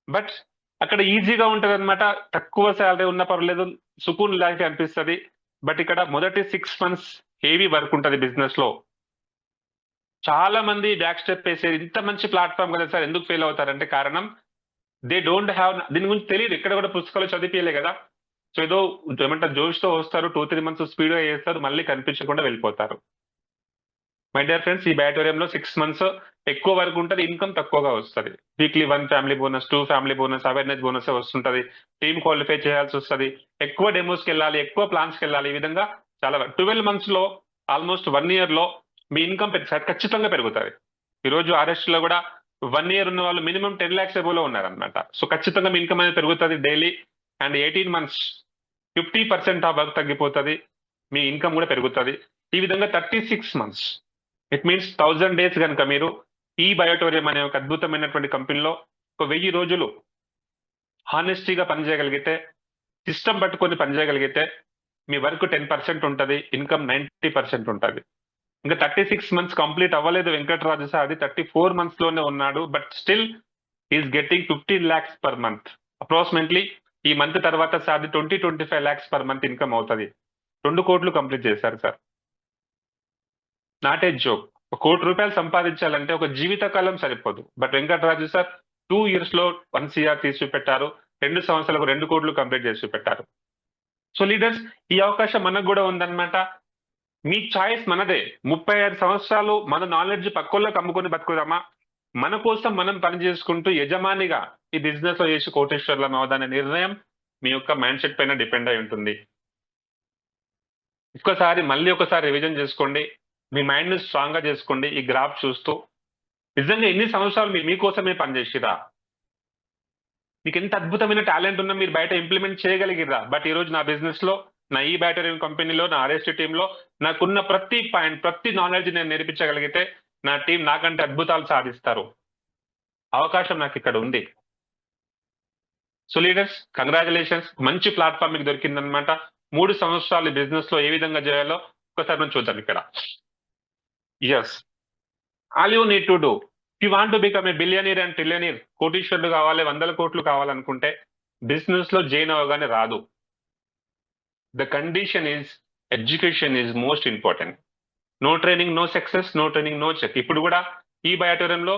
బట్ అక్కడ ఈజీగా ఉంటది అనమాట. తక్కువ శాలరీ ఉన్న పర్లేదు, సుకూన్ లైఫ్ అనిపిస్తుంది. బట్ ఇక్కడ మొదటి 6 months హెవీ వర్క్ ఉంటుంది బిజినెస్ లో. చాలా మంది బ్యాక్ స్టెప్ వేసేది, ఇంత మంచి ప్లాట్ఫామ్ కదా సార్, ఎందుకు ఫెయిల్ అవుతారంటే కారణం దే డోంట్ హ్యావ్, దీని గురించి తెలియదు. ఇక్కడ కూడా పుస్తకాలు చదివిపోయలే కదా. సో ఏదో ఏమంటారు, జోష్తో వస్తారు, 2-3 months స్పీడ్ గా చేస్తారు, మళ్ళీ కనిపించకుండా వెళ్ళిపోతారు. మై డియర్ ఫ్రెండ్స్, ఈ బయోటోరియంలో 6 months ఎక్కువ వరకు ఉంటుంది, ఇన్కమ్ తక్కువగా వస్తుంది. Weekly 1 family bonus, 2 family bonus, awareness bonus వస్తుంటది. టీమ్ క్వాలిఫై చేయాల్సి వస్తుంది, ఎక్కువ డెమోస్కి వెళ్ళాలి, ఎక్కువ ప్లాన్స్కి వెళ్ళాలి. ఈ విధంగా చాలా 12 months లో ఆల్మోస్ట్ 1 year లో మీ ఇన్కమ్ ఖచ్చితంగా పెరుగుతుంది. ఈరోజు RST లో కూడా 1 year ఉన్న వాళ్ళు మినిమం 10 lakhs ఎబోలో ఉన్నారనమాట. సో ఖచ్చితంగా మీ ఇన్కమ్ అనేది పెరుగుతుంది డైలీ. అండ్ 18 months 50% ఆ వర్క్ తగ్గిపోతుంది, మీ ఇన్కమ్ కూడా పెరుగుతుంది. ఈ విధంగా 36 months, ఇట్ మీన్స్ 1000 days కనుక మీరు ఈ బయోటోరియం అనే ఒక అద్భుతమైనటువంటి కంపెనీలో ఒక 1000 రోజులు హానెస్టీగా పనిచేయగలిగితే, సిస్టమ్ పట్టుకొని పనిచేయగలిగితే మీ వర్క్ 10% ఉంటుంది, ఇన్కమ్ 90% ఉంటుంది. ఇంకా 36 months కంప్లీట్ అవ్వలేదు వెంకటరాజు సార్, అది 34 months లోనే ఉన్నాడు. But still is getting 15 lakhs per month. Approximately ఈ మంత్ తర్వాత sir 20-25 lakhs per month income అవుతుంది. 2 కోట్లు కంప్లీట్ చేశారు సార్. Not a joke. 1 కోటి రూపాయలు సంపాదించాలంటే ఒక జీవితకాలం సరిపోదు. బట్ వెంకటరాజు సార్ 2 years లో 1 CR తీసి పెట్టారు, 2 సంవత్సరాలకు 2 కోట్లు కంప్లీట్ చేసి పెట్టారు. సో లీడర్స్, ఈ అవకాశం మనకు కూడా ఉందన్నమాట. మీ చాయిస్ మనదే. 35 సంవత్సరాలు మన నాలెడ్జ్ పక్కోళ్ళకి అమ్ముకొని బతుకుదామా, మన కోసం మనం పని చేసుకుంటూ యజమానిగా ఈ బిజినెస్ లో చేసి కోటేశ్వర్లం అవదనే నిర్ణయం మీ యొక్క మైండ్ సెట్ పైన డిపెండ్ అయి ఉంటుంది. మళ్ళీ ఒకసారి రివిజన్ చేసుకోండి. మీ మైండ్ ని స్ట్రాంగ్ గా చేసుకోండి. ఈ గ్రాఫ్ చూస్తూ నిజంగా ఎన్ని సంవత్సరాలు మీరు మీకోసమే పనిచేసిరా? మీకు ఎంత అద్భుతమైన టాలెంట్ ఉన్నా మీరు బయట ఇంప్లిమెంట్ చేయగలిగిరా? బట్ ఈ రోజు నా బిజినెస్ లో, నా ఈ బ్యాటరీ కంపెనీలో, నా ఆర్ఎస్టీ టీమ్ లో నాకున్న ప్రతి పాయింట్, ప్రతి నాలెడ్జ్ నేను నేర్పించగలిగితే నా టీం నాకంటే అద్భుతాలు సాధిస్తారు. అవకాశం నాకు ఇక్కడ ఉంది. సో లీడర్స్, కంగ్రాచులేషన్స్, మంచి ప్లాట్ఫామ్ మీకు దొరికిందనమాట. 3 సంవత్సరాలు బిజినెస్ లో ఏ విధంగా చేయాలో ఒకసారి మనం చూద్దాం ఇక్కడ. Yes, all you need to do, you want to become a billionaire and trillionaire, కోటీశ్వరుడు కావాలి, 100 కోట్లు కావాలనుకుంటే బిజినెస్ లో జాయిన్ అవగానే రాదు. The condition is education is most important. No training no success, no training no check. ఇప్పుడు కూడా ఈ బయాటోరియంలో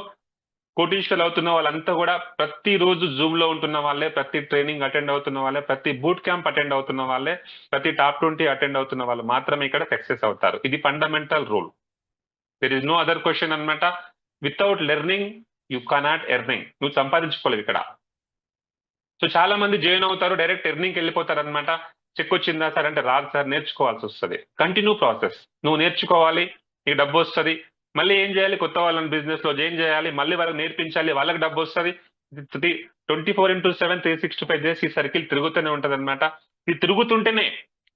కోటీశ్వరులు అవుతున్న వాళ్ళంతా కూడా ప్రతిరోజు జూమ్ లో ఉంటున్న వాళ్ళే, ప్రతి ట్రైనింగ్ అటెండ్ అవుతున్న వాళ్ళే, ప్రతి బూట్ క్యాంప్ అటెండ్ అవుతున్న వాళ్ళే, ప్రతి టాప్ 20 అటెండ్ అవుతున్న వాళ్ళు మాత్రమే ఇక్కడ సక్సెస్ అవుతారు. ఇది fundamental rule. There is no other question అనమాట. Without learning you cannot earning. నువ్వు సంపాదించుకోలేవు ఇక్కడ. సో చాలా మంది జాయిన్ అవుతారు, డైరెక్ట్ ఎర్నింగ్కి వెళ్ళిపోతారు అనమాట. చెక్ వచ్చిందా సార్ అంటే రాదు సార్, నేర్చుకోవాల్సి వస్తుంది. Continue process. నువ్వు నేర్చుకోవాలి, నీకు డబ్బు వస్తుంది. మళ్ళీ ఏం చేయాలి, కొత్త వాళ్ళని బిజినెస్ లో జాయిన్ చేయాలి, మళ్ళీ వాళ్ళకి నేర్పించాలి, వాళ్ళకి డబ్బు వస్తుంది. 24/7 365 డేస్ ఈ సర్కిల్ తిరుగుతూనే ఉంటది అనమాట. ఇది తిరుగుతుంటేనే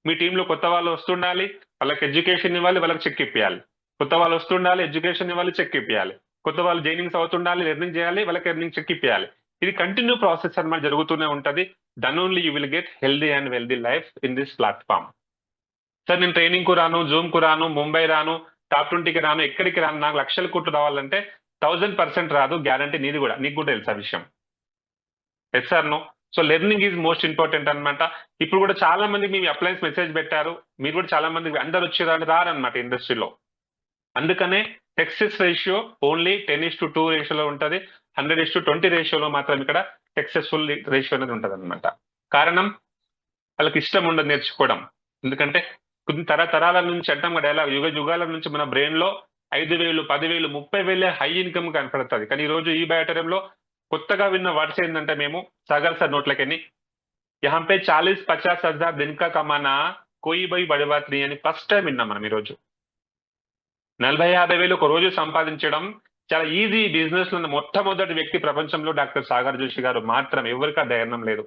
మీ టీంలో కొత్త వాళ్ళు వస్తుండాలి, వాళ్ళకి ఎడ్యుకేషన్ ఇవ్వాలి, వాళ్ళకి చెక్ ఇప్పియాలి. కొత్త వాళ్ళు వస్తుండాలి, ఎడ్యుకేషన్ ఇవ్వాలి, చెక్ ఇప్పియాలి. కొత్త వాళ్ళు జైనింగ్స్ అవుతుండాలి, లెర్నింగ్ చేయాలి, వాళ్ళకి ఎర్నింగ్ చెక్ ఇప్పియాలి. ఇది కంటిన్యూ ప్రాసెస్ అన్నమాట, జరుగుతూనే ఉంటది. Then only you will get healthy and wealthy life in this platform. Sir నేను ట్రైనింగ్ కు రాను, జూమ్ కు రాను, ముంబై రాను, టాప్ 20కి రాను, ఎక్కడికి రాను, నాకు లక్షల కోట్లు రావాలంటే 1000% రాదు. గ్యారంటీ నీది కూడా, నీకు కూడా తెలుసు ఆ విషయం. Yes sir no? So learning is most important అనమాట. ఇప్పుడు కూడా చాలా మంది మీ అప్లయన్స్ మెసేజ్ పెట్టారు, మీరు కూడా చాలా మంది అందరు వచ్చేదాన్ని రారనమాట ఇండస్ట్రీలో. అందుకనే సక్సెస్ రేషియో ఓన్లీ 10:2 రేషియోలో ఉంటుంది. 100:20 రేషియోలో మాత్రం ఇక్కడ సక్సెస్ఫుల్ రేషియో అనేది ఉంటుంది అనమాట. కారణం వాళ్ళకి ఇష్టం ఉండదు నేర్చుకోవడం. ఎందుకంటే కొన్ని తరతరాల నుంచి అంటాం కదా, ఎలా యుగ యుగాల నుంచి మన బ్రెయిన్ లో 5,000, 10,000, 30,000 హై ఇన్కమ్ కనపడుతుంది. కానీ ఈ రోజు ఈ బ్యాటరీలో కొత్తగా విన్న వర్డ్స్ ఏంటంటే మేము సాగర్ సార్ నోట్లకని यहाँ पे 40-50 हजार दिन का कमाना कोई भी बड़ी बात नहीं అని ఫస్ట్ టైం విన్నాం మనం. ఈరోజు 40-50 వేలు ఒక రోజు సంపాదించడం చాలా ఈజీ. బిజినెస్ లో మొట్టమొదటి వ్యక్తి ప్రపంచంలో డాక్టర్ సాగర్ జోషి గారు మాత్రం. ఎవరికి ఆ ధైర్యం లేదు.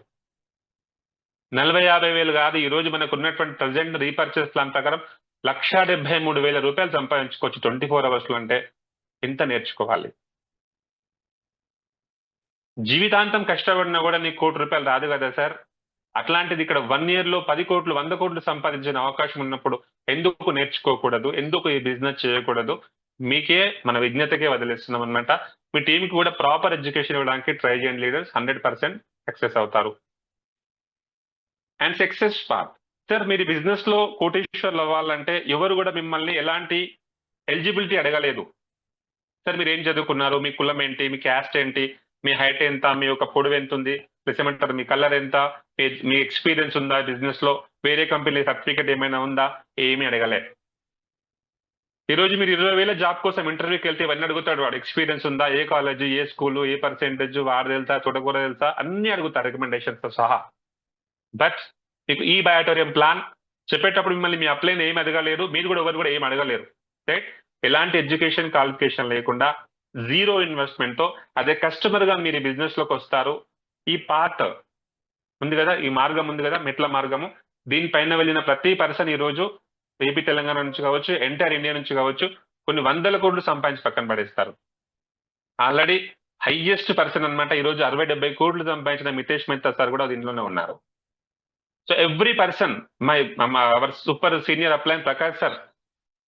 40-50 వేలు కాదు, ఈ రోజు మనకు ఉన్నటువంటి ప్రజెంట్ రీపర్చేస్ ప్లాన్ ప్రకారం 1,73,000 రూపాయలు సంపాదించుకోవచ్చు 24 అవర్స్ లో. అంటే ఎంత నేర్చుకోవాలి? జీవితాంతం కష్టపడినా కూడా నీకు ₹1,00,00,000 రాదు కదా సార్. అట్లాంటిది ఇక్కడ 1 year లో 10 కోట్లు, 100 కోట్లు సంపాదించిన అవకాశం ఉన్నప్పుడు ఎందుకు నేర్చుకోకూడదు? ఎందుకు ఈ బిజినెస్ చేయకూడదు? మీకే, మన విజ్ఞతకే వదిలేస్తున్నాం అనమాట. మీ టీంకి కూడా ప్రాపర్ ఎడ్యుకేషన్ ఇవ్వడానికి ట్రై చేయండి లీడర్స్. 100% సక్సెస్ అవుతారు. And success path. సార్ మీరు బిజినెస్ లో కోటీశ్వర్లు అవ్వాలంటే ఎవరు కూడా మిమ్మల్ని ఎలాంటి ఎలిజిబిలిటీ అడగలేదు. సార్ మీరు ఏం చదువుకున్నారు, మీ కులం ఏంటి, మీ క్యాస్ట్ ఏంటి, మీ హైట్ ఎంత, మీ యొక్క పొడవు ఎంత ఉంది, ప్లస్ ఏమంటారు మీ కలర్ ఎంత, మీ ఎక్స్పీరియన్స్ ఉందా బిజినెస్ లో, వేరే కంపెనీ సర్టిఫికేట్ ఏమైనా ఉందా, ఏమీ అడగలే. ఈ రోజు మీరు 20,000 జాబ్ కోసం ఇంటర్వ్యూకి వెళ్తే ఇవన్నీ అడుగుతాడు. వాడు ఎక్స్పీరియన్స్ ఉందా, ఏ కాలేజ్, ఏ స్కూల్, ఏ పర్సెంటేజ్, వాడు తెలుసా, చుడకూర తెలుసా, అన్ని అడుగుతారు రికమెండేషన్స్ తో సహా. బట్ మీకు ఈ బయాటోరియం ప్లాన్ చెప్పేటప్పుడు మిమ్మల్ని మీ అప్లైన్ ఏమి అడగలేరు, మీరు కూడా ఎవరు కూడా ఏమి అడగలేరు. రైట్? ఎలాంటి ఎడ్యుకేషన్ క్వాలిఫికేషన్ లేకుండా జీరో ఇన్వెస్ట్మెంట్ తో అదే కస్టమర్ గా మీరు బిజినెస్ లోకి వస్తారు. ఈ పార్ట్ ఉంది కదా, ఈ మార్గం ఉంది కదా, మెట్ల మార్గము, దీనిపైన వెళ్ళిన ప్రతి పర్సన్ ఈ రోజు ఏపీ తెలంగాణ నుంచి కావచ్చు, ఎంటైర్ ఇండియా నుంచి కావచ్చు, కొన్ని 100 కోట్లు సంపాదించి పక్కన పడేస్తారు. ఆల్రెడీ హైయెస్ట్ పర్సన్ అనమాట. ఈ రోజు 60-70 కోట్లు సంపాదించిన మితేష్ మెహతా సార్ కూడా దీనిలోనే ఉన్నారు. So every person, our super senior upline Prakash sir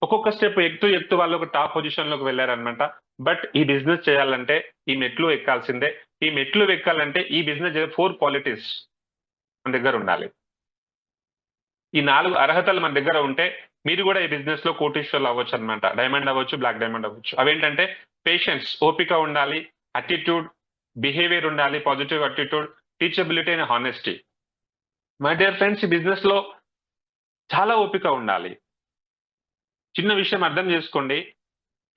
ఒక్కొక్క స్టెప్ ఎక్కుతూ వాళ్ళు ఒక టాప్ పొజిషన్ లోకి వెళ్ళారనమాట. బట్ ఈ బిజినెస్ చేయాలంటే ఈ మెట్లు ఎక్కాల్సిందే. ఈ మెట్లు ఎక్కాలంటే ఈ బిజినెస్ 4 క్వాలిటీస్ మన దగ్గర ఉండాలి. ఈ 4 అర్హతలు మన దగ్గర ఉంటే మీరు కూడా ఈ బిజినెస్ లో కోటీశ్వర్లు అవ్వచ్చు అనమాట. డైమండ్ అవ్వచ్చు, బ్లాక్ డైమండ్ అవ్వచ్చు. అవేంటంటే పేషెన్స్, ఓపిక ఉండాలి, అటిట్యూడ్, బిహేవియర్ ఉండాలి, positive attitude, teachability and honesty. My dear friends, ఈ బిజినెస్ లో చాలా ఓపిక ఉండాలి. చిన్న విషయం అర్థం చేసుకోండి.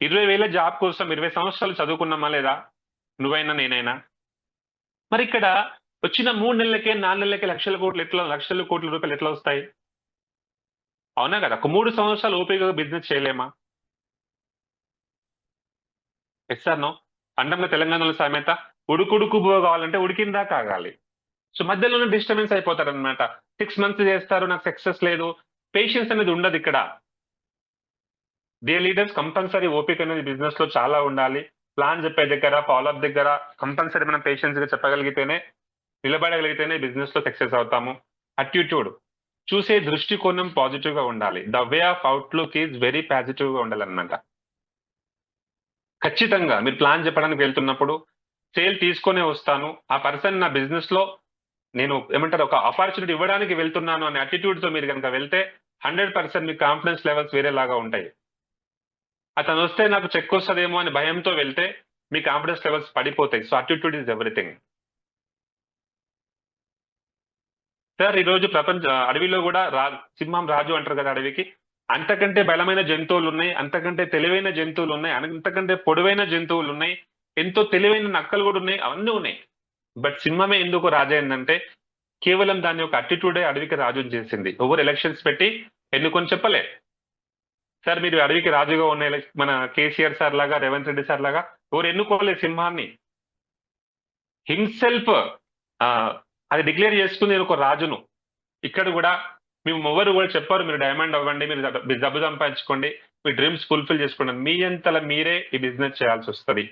20,000 జాబ్ కోసం 20 సంవత్సరాలు చదువుకున్నామా లేదా? నువ్వైనా నేనైనా. మరి ఇక్కడ వచ్చిన 3 నెలలకే 4 నెలలకే లక్షల కోట్ల రూపాయలు ఎట్లా వస్తాయి? అవునా కదా? ఒక 3 సంవత్సరాలు ఓపికగా బిజినెస్ చేయలేమా? Yes or no? అంటాంగా తెలంగాణలో సామెత, ఉడుకుడుకు కావాలంటే ఉడికిందాకా ఆగాలి. సో మధ్యలోనే డిస్టర్బెన్స్ అయిపోతారనమాట. 6 మంత్స్ చేస్తారు, నాకు సక్సెస్ లేదు. పేషెన్స్ అనేది ఉండదు ఇక్కడ. డియర్ లీడర్స్, కంపల్సరీ ఓపిక అనేది బిజినెస్ లో చాలా ఉండాలి. ప్లాన్ చెప్పే దగ్గర, ఫాలో అప్ దగ్గర కంపల్సరీ మనం పేషెన్స్ గా చెప్పగలిగితేనే, నిలబడగలిగితేనే బిజినెస్ లో సక్సెస్ అవుతాము. అట్టిట్యూడ్, చూసే దృష్టికోణం పాజిటివ్ గా ఉండాలి. The way of outlook is very positive గా ఉండాలన్నమాట. ఖచ్చితంగా మీరు ప్లాన్ చెప్పడానికి వెళ్తున్నప్పుడు సేల్ తీసుకొనే వస్తాను, ఆ పర్సన్ నా బిజినెస్ లో నేను ఏమంటారు ఒక ఆపర్చునిటీ ఇవ్వడానికి వెళ్తున్నాను అనే అటిట్యూడ్ తో మీరు కనుక వెళ్తే 100% మీ కాన్ఫిడెన్స్ లెవెల్స్ వేరేలాగా ఉంటాయి. అతను వస్తే నాకు చెక్ వస్తుందేమో అని భయంతో వెళ్తే మీ కాన్ఫిడెన్స్ లెవెల్స్ పడిపోతాయి. So attitude is everything. Sir ఈరోజు అడవిలో కూడా సింహం రాజు అంటారు కదా అడవికి. అంతకంటే బలమైన జంతువులు ఉన్నాయి, అంతకంటే తెలివైన జంతువులు ఉన్నాయి, అంతకంటే పొడవైన జంతువులు ఉన్నాయి, ఎంతో తెలివైన నక్కలు కూడా ఉన్నాయి, అవన్నీ ఉన్నాయి. బట్ సింహమే ఎందుకు రాజైందంటే కేవలం దాని యొక్క అటిట్యూడే అడవికి రాజుని చేసింది. ఎవరు ఎలక్షన్స్ పెట్టి ఎన్నుకొని చెప్పలే. సార్ మీరు అడవికి రాజుగా ఉన్న మన కేసీఆర్ సార్ లాగా, రేవంత్ రెడ్డి సార్ లాగా ఎవరు ఎన్నుకోలేదు సింహాన్ని. హిమ్సెల్ఫ్ అది డిక్లేర్ చేసుకుని నేను ఒక రాజును. ఇక్కడ కూడా మేము ఎవరు కూడా చెప్పారు మీరు డైమండ్ అవ్వండి, మీరు డబ్బు సంపాదించుకోండి, మీ డ్రీమ్స్ ఫుల్ఫిల్ చేసుకోండి. మీ అంతలా మీరే ఈ బిజినెస్ చేయాల్సి వస్తుంది.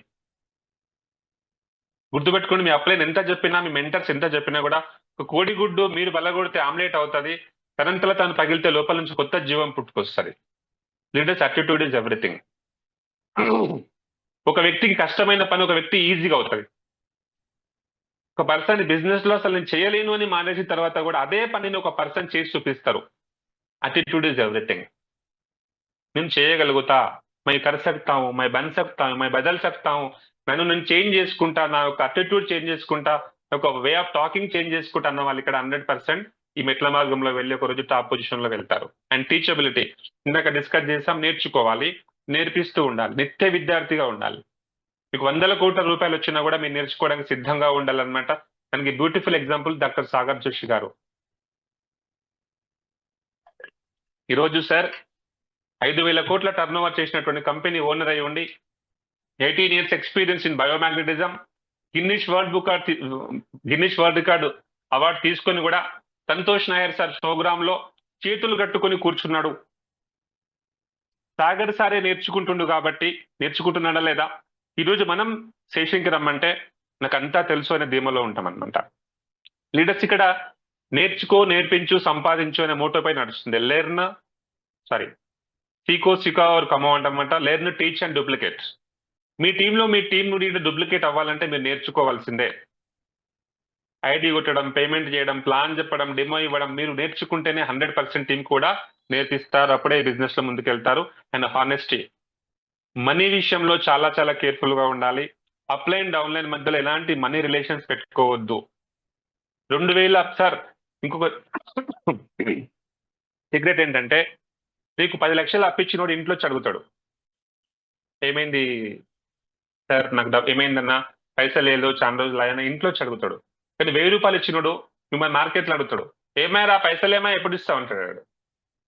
గుర్తుపెట్టుకోండి, మీ అప్లైన్ ఎంత చెప్పినా, మీ మెంటర్స్ ఎంత చెప్పినా కూడా ఒక కోడిగుడ్డు మీరు బలగొడితే ఆమ్లెట్ అవుతుంది, తనంతలా తాను పగిలితే లోపల నుంచి కొత్త జీవం పుట్టుకొస్తుంది. Leaders attitude is everything. ఒక వ్యక్తికి కష్టమైన పని ఒక వ్యక్తి ఈజీగా అవుతుంది. ఒక పర్సన్ బిజినెస్ లో అసలు నేను చేయలేను అని మానేసిన తర్వాత కూడా అదే పనిని ఒక పర్సన్ చేసి చూపిస్తారు. Attitude is everything. నేను చేయగలుగుతా, మై కర్ సక్తా హూ, మై బన్ సక్తా హూ, మై బదల్ సక్తా హూ, నన్ను నేను చేంజ్ చేసుకుంటా, నా యొక్క అటిట్యూడ్ చేంజ్ చేసుకుంటా, ఒక వే ఆఫ్ టాకింగ్ చేంజ్ చేసుకుంటా అన్న వాళ్ళు ఇక్కడ 100% ఈ మెట్ల మార్గంలో వెళ్ళి ఒక రోజు టాప్ పొజిషన్ లో వెళ్తారు. అండ్ టీచబిలిటీ, ఇందాక డిస్కస్ చేసాం, నేర్చుకోవాలి, నేర్పిస్తూ ఉండాలి, నిత్య విద్యార్థిగా ఉండాలి. మీకు 100 కోట్ల రూపాయలు వచ్చినా కూడా మీరు నేర్చుకోవడానికి సిద్ధంగా ఉండాలన్నమాట. దానికి beautiful example doctor Sagar Joshi గారు. ఈరోజు సార్ 5,000 కోట్ల టర్న్ ఓవర్ చేసినటువంటి కంపెనీ ఓనర్ అయి ఉండి 18 years experience in biomagnetism, Guinness world record award తీసుకొని కూడా సంతోష్ నాయర్ సార్ ప్రోగ్రామ్ లో చేతులు కట్టుకొని కూర్చున్నాడు. సాగర్ సారే నేర్చుకుంటుండు కాబట్టి నేర్చుకుంటున్నాడా లేదా? ఈరోజు మనం సెషన్కి రమ్మంటే నాకు అంతా తెలుసు అనే ధీమలో ఉంటాం అనమాట. లీడర్స్ ఇక్కడ నేర్చుకో, నేర్పించు, సంపాదించు అనే మోటో పై నడుస్తుంది. సీకో సికా ఆర్ కమో అంటమాట. Learn, teach and duplicate. మీ టీంలో మీ టీం నుండి డూప్లికేట్ అవ్వాలంటే మీరు నేర్చుకోవాల్సిందే. ఐడి కొట్టడం, పేమెంట్ చేయడం, ప్లాన్ చెప్పడం, డెమో ఇవ్వడం, మీరు నేర్చుకుంటేనే 100% టీం కూడా నేర్పిస్తారు. అప్పుడే బిజినెస్ లో ముందుకెళ్తారు. అండ్ హానెస్టీ, మనీ విషయంలో చాలా చాలా కేర్ఫుల్ గా ఉండాలి. అప్లైన్ డౌన్లైన్ మధ్యలో ఎలాంటి మనీ రిలేషన్స్ పెట్టుకోవద్దు. 2,000 సార్ ఇంకొక సీక్రెట్ ఏంటంటే, నీకు 10 లక్షలు అప్పించినోడు ఇంట్లో అడుగుతాడు, ఏమైంది సార్ నాకు ఏమైందన్నా, పైసలు లేదు, చాలా రోజులు ఆయన ఇంట్లో అడుగుతాడు. కానీ 1000 రూపాయలు ఇచ్చినోడు మిమ్మల్ని మార్కెట్లో అడుగుతాడు, ఏమైనా పైసలేమా, ఎప్పుడు ఇస్తా ఉంటాడు.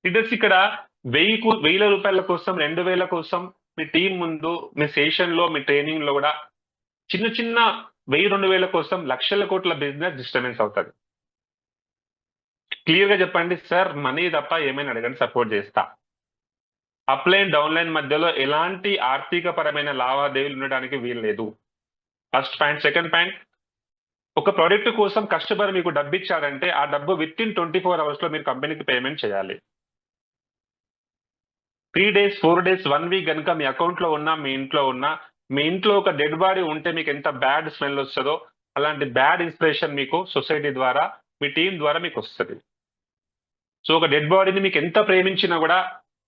లీడర్స్ ఇక్కడ 1,000 రూపాయల కోసం, 2,000 కోసం మీ టీం ముందు, మీ సెషన్ లో, మీ ట్రైనింగ్ లో కూడా చిన్న చిన్న 1,000-2,000 కోసం లక్షల కోట్ల బిజినెస్ డిస్టర్బెన్స్ అవుతుంది. క్లియర్ గా చెప్పండి సార్, మనీ తప్ప ఏమైనా అడగండి, సపోర్ట్ చేస్తా. అప్లైన్ డౌన్లైన్ మధ్యలో ఎలాంటి ఆర్థిక పరమైన లావాదేవీలు ఉండడానికి వీలు లేదు. First point. సెకండ్ పాయింట్, ఒక ప్రోడక్ట్ కోసం కస్టమర్ మీకు డబ్బు ఇచ్చాడంటే ఆ డబ్బు విత్ ఇన్ 24 hours లో మీరు కంపెనీకి పేమెంట్ చేయాలి. 3 days, 4 days, 1 week కనుక మీ అకౌంట్ లో ఉన్నా, మీ ఇంట్లో ఉన్నా, మీ ఇంట్లో ఒక డెడ్ బాడీ ఉంటే మీకు ఎంత బ్యాడ్ స్మెల్ వస్తుందో అలాంటి బ్యాడ్ ఇన్స్పిరేషన్ మీకు సొసైటీ ద్వారా, మీ టీం ద్వారా మీకు వస్తుంది. సో ఒక డెడ్ బాడీని మీకు ఎంత ప్రేమించినా కూడా,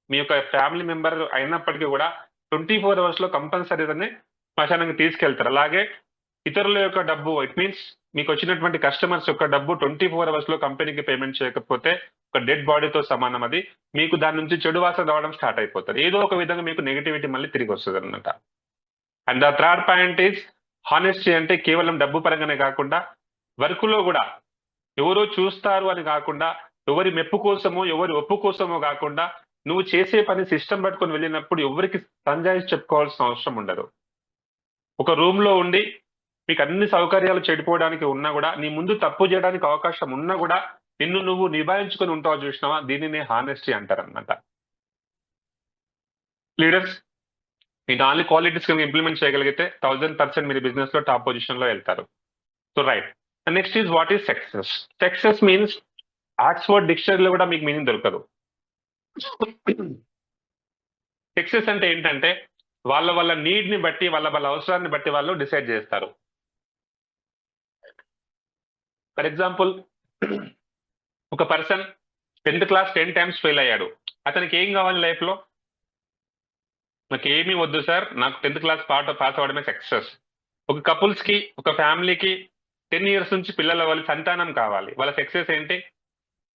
మీ యొక్క ఫ్యామిలీ మెంబర్ అయినప్పటికీ కూడా 24 hours లో కంపల్సరీ శ్మశానానికి తీసుకెళ్తారు. అలాగే ఇతరుల యొక్క డబ్బు, ఇట్ మీన్స్ మీకు వచ్చినటువంటి కస్టమర్స్ యొక్క డబ్బు 24 hours లో కంపెనీకి పేమెంట్ చేయకపోతే ఒక డెడ్ బాడీతో సమానం. అది మీకు దాని నుంచి చెడు వాసన రావడం స్టార్ట్ అయిపోతుంది. ఏదో ఒక విధంగా మీకు నెగిటివిటీ మళ్ళీ తిరిగి వస్తుంది అనమాట. And the third point is honesty. అంటే కేవలం డబ్బు పరంగానే కాకుండా వర్క్లో కూడా ఎవరో చూస్తారు అని కాకుండా, ఎవరి మెప్పు కోసమో ఎవరి ఒప్పు కోసమో కాకుండా నువ్వు చేసే పని సిస్టమ్ పట్టుకొని వెళ్ళినప్పుడు ఎవరికి సంజాయిషి చెప్పుకోవాల్సిన అవసరం ఉండదు. ఒక రూమ్ లో ఉండి మీకు అన్ని సౌకర్యాలు చెడిపోవడానికి ఉన్నా కూడా, నీ ముందు తప్పు చేయడానికి అవకాశం ఉన్నా కూడా నిన్ను నువ్వు నిభాయించుకొని ఉంటావు చూసినావా, దీనినే హానెస్టీ అంటారనమాట. లీడర్స్ ఈ 4 క్వాలిటీస్ కనుక ఇంప్లిమెంట్ చేయగలిగితే 1000% మీరు బిజినెస్ లో టాప్ పొజిషన్ లో వెళ్తారు. So right, next is what is success. Success means Oxford డిక్షనరీలో కూడా మీకు మీనింగ్ దొరకదు. సక్సెస్ అంటే ఏంటంటే వాళ్ళ నీడ్ ని బట్టి, వాళ్ళ అవసరాన్ని బట్టి వాళ్ళు డిసైడ్ చేస్తారు. ఫర్ ఎగ్జాంపుల్, ఒక person 10th class 10 times fail అయ్యాడు. అతనికి ఏం కావాలి లైఫ్ లో? నాకు ఏమీ వద్దు సార్, నాకు 10th క్లాస్ పాస్ అవడమే సక్సెస్. ఒక కపుల్స్ కి, ఒక ఫ్యామిలీకి 10 years నుంచి పిల్లల వాళ్ళ సంతానం కావాలి. వాళ్ళ సక్సెస్ ఏంటి?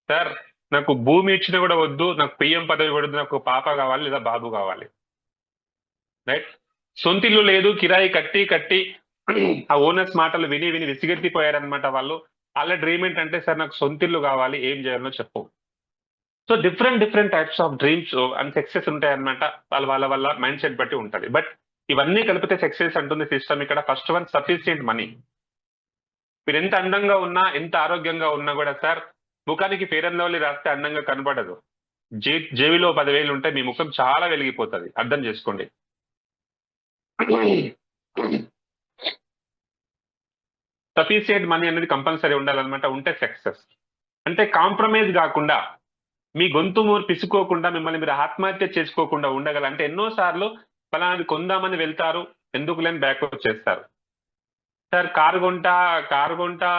సార్ నాకు భూమి ఇచ్చినా కూడా వద్దు, నాకు పిఎం పదవి కూడా వద్దు, నాకు పాప కావాలి లేదా బాబు కావాలి. రైట్? సొంతిల్లు లేదు, కిరాయి కట్టి ఆ ఓనర్స్ మాటలు విని విసిగెత్తిపోయారనమాట వాళ్ళు. వాళ్ళ డ్రీమ్ ఏంటంటే సార్ నాకు సొంతిల్లు కావాలి, ఏం చేయాలో చెప్పు. So different types of dreams and success ఉంటాయన్నమాట. వాళ్ళ మైండ్ సెట్ బట్టి ఉంటుంది. బట్ ఇవన్నీ కలిపితే సక్సెస్ అంటుంది సిస్టమ్ ఇక్కడ. First one, sufficient money. మీరు ఎంత అందంగా ఉన్నా, ఎంత ఆరోగ్యంగా ఉన్నా కూడా సార్, ముఖానికి ఫెయిర్ అండ్ లవ్లీ రాస్తే అందంగా కనబడదు. జేబులో 10,000 ఉంటే మీ ముఖం చాలా వెలిగిపోతుంది. అర్థం చేసుకోండి. సఫిషియంట్ మనీ అనేది కంపల్సరీ ఉండాలన్నమాట. ఉంటే సక్సెస్. అంటే కాంప్రమైజ్ కాకుండా, మీ గొంతు పిసుకోకుండా, మిమ్మల్ని మీరు ఆత్మహత్య చేసుకోకుండా ఉండగల. అంటే ఎన్నోసార్లు ఫలానాది కొందామని వెళ్తారు, ఎందుకు లేని బ్యాక్ వచ్చేస్తారు. సార్ కారు కొంటా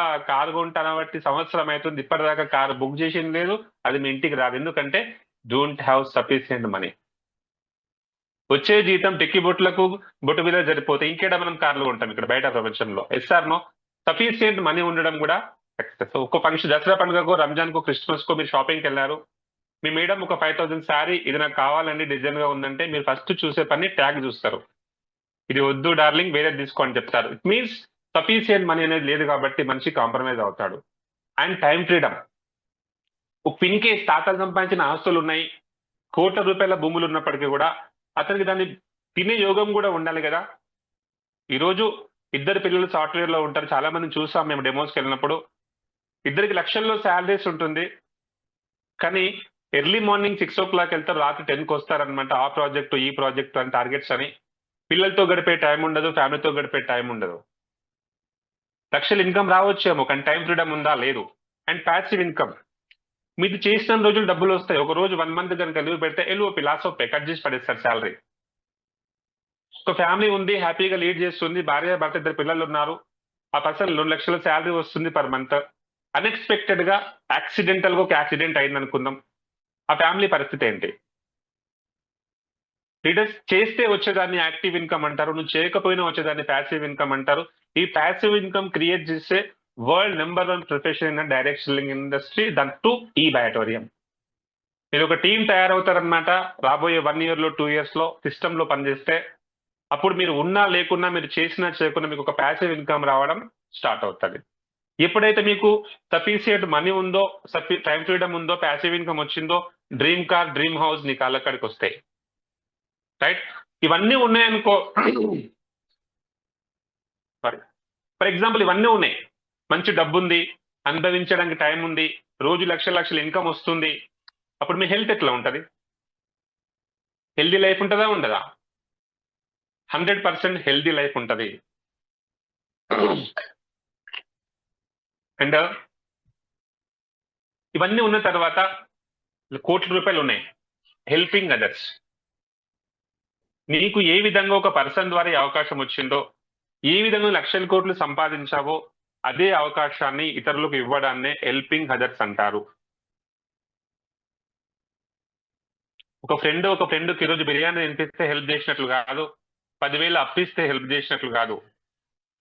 అనబట్టి సంవత్సరం అవుతుంది, ఇప్పటిదాకా కారు బుక్ చేసింది లేదు, అది మీ ఇంటికి రాదు. ఎందుకంటే డోంట్ హ్యావ్ సఫిషియంట్ మనీ. వచ్చే జీతం టిక్కి బొట్టు మీద సరిపోతే ఇంకేడా మనం కార్లు కొంటాం ఇక్కడ బయట ప్రపంచంలో. SR no? సఫిషియంట్ మనీ ఉండడం కూడా సక్సెస్. ఒక ఫంక్షన్, దసరా పండుగకో, రంజాన్కో, క్రిస్మస్కో మీరు షాపింగ్కి వెళ్ళారు, మీ మేడం ఒక 5,000 శారీ ఇది నాకు కావాలండి, డిజైన్ గా ఉందంటే మీరు ఫస్ట్ చూసే పని ట్యాగ్ చూస్తారు. ఇది వద్దు డార్లింగ్, వేరే తీసుకో అని చెప్తారు. ఇట్ మీన్స్ సఫిషియంట్ మనీ అనేది లేదు కాబట్టి మనిషి కాంప్రమైజ్ అవుతాడు. And time freedom. In case తాతలు సంపాదించిన ఆస్తులు ఉన్నాయి, కోట్ల రూపాయల భూములు ఉన్నప్పటికీ కూడా అతనికి దాన్ని తినే యోగం కూడా ఉండాలి కదా. ఈరోజు 2 పిల్లలు సాఫ్ట్వేర్ లో ఉంటారు, చాలా మందిని చూసాం మేము డెమోస్కి వెళ్ళినప్పుడు. 2 లక్షల్లో శాలరీస్ ఉంటుంది, కానీ ఎర్లీ మార్నింగ్ 6 o'clock వెళ్తారు, రాత్రి 10కి వస్తారనమాట. ఆ ప్రాజెక్టు ఈ ప్రాజెక్టు అని టార్గెట్స్ అని. పిల్లలతో గడిపే టైం ఉండదు, ఫ్యామిలీతో గడిపే టైం ఉండదు. లక్షలు ఇన్కమ్ రావచ్చేమో, కానీ టైం ఫ్రీడమ్ ఉందా? లేదు. And passive income. మీరు చేసిన రోజులు డబ్బులు వస్తాయి. ఒక రోజు 1 month కనుక లీవ్ పెడితే LOP, loss of pay, cut చేసి పడేస్తారు శాలరీ. ఒక ఫ్యామిలీ ఉంది, హ్యాపీగా లీడ్ చేస్తుంది, భార్య భర్త 2 పిల్లలు ఉన్నారు, ఆ పర్సన్ 2 లక్షల శాలరీ వస్తుంది పర్ మంత్. అన్ఎక్స్పెక్టెడ్ గా యాక్సిడెంటల్ గా ఒక యాక్సిడెంట్ అయింది అనుకుందాం, ఆ ఫ్యామిలీ పరిస్థితి ఏంటి? లీడర్స్, చేస్తే వచ్చేదాన్ని యాక్టివ్ ఇన్కమ్ అంటారు, నువ్వు చేయకపోయినా వచ్చేదాన్ని ప్యాసివ్ ఇన్కమ్ అంటారు. ఈ ప్యాసివ్ ఇన్కమ్ క్రియేట్ చేసే world number 1 profession in direct selling industry, that to ఈ బయాటోరియం. మీరు ఒక టీం తయారవుతారనమాట. రాబోయే 1 year లో 2 years లో సిస్టమ్ లో పనిచేస్తే, అప్పుడు మీరు ఉన్నా లేకున్నా, మీరు చేసినా చేయకుండా మీకు ఒక ప్యాసివ్ ఇన్కమ్ రావడం స్టార్ట్ అవుతుంది. ఎప్పుడైతే మీకు సఫిషియంట్ మనీ ఉందో, టైం ఫ్రీడమ్ ఉందో, ప్యాసివ్ ఇన్కమ్ వచ్చిందో, డ్రీమ్ కార్, డ్రీమ్ హౌస్ నీ కాళ్ళక్కడికి వస్తాయి. రైట్? ఇవన్నీ ఉన్నాయనుకో, సారీ, ఫర్ ఎగ్జాంపుల్ ఇవన్నీ ఉన్నాయి, మంచి డబ్బు ఉంది, అనుభవించడానికి టైం ఉంది, రోజు లక్షల ఇన్కమ్ వస్తుంది, అప్పుడు మీ హెల్త్ ఎట్లా ఉంటుంది? హెల్దీ లైఫ్ ఉంటుందా ఉండదా? 100% హెల్దీ లైఫ్ ఉంటుంది. అండ్ ఇవన్నీ ఉన్న తర్వాత కోట్ల రూపాయలు ఉన్నాయి, హెల్పింగ్ అదర్స్. నీకు ఏ విధంగా ఒక పర్సన్ ద్వారా ఈ అవకాశం వచ్చిందో, ఏ విధంగా లక్షల కోట్లు సంపాదించావో, అదే అవకాశాన్ని ఇతరులకు ఇవ్వడాన్నే హెల్పింగ్ అదర్స్ అంటారు. ఒక ఫ్రెండ్కి ఈరోజు బిర్యానీ తినిపిస్తే హెల్ప్ చేసినట్లు కాదు, 10,000 అప్పిస్తే హెల్ప్ చేసినట్లు కాదు.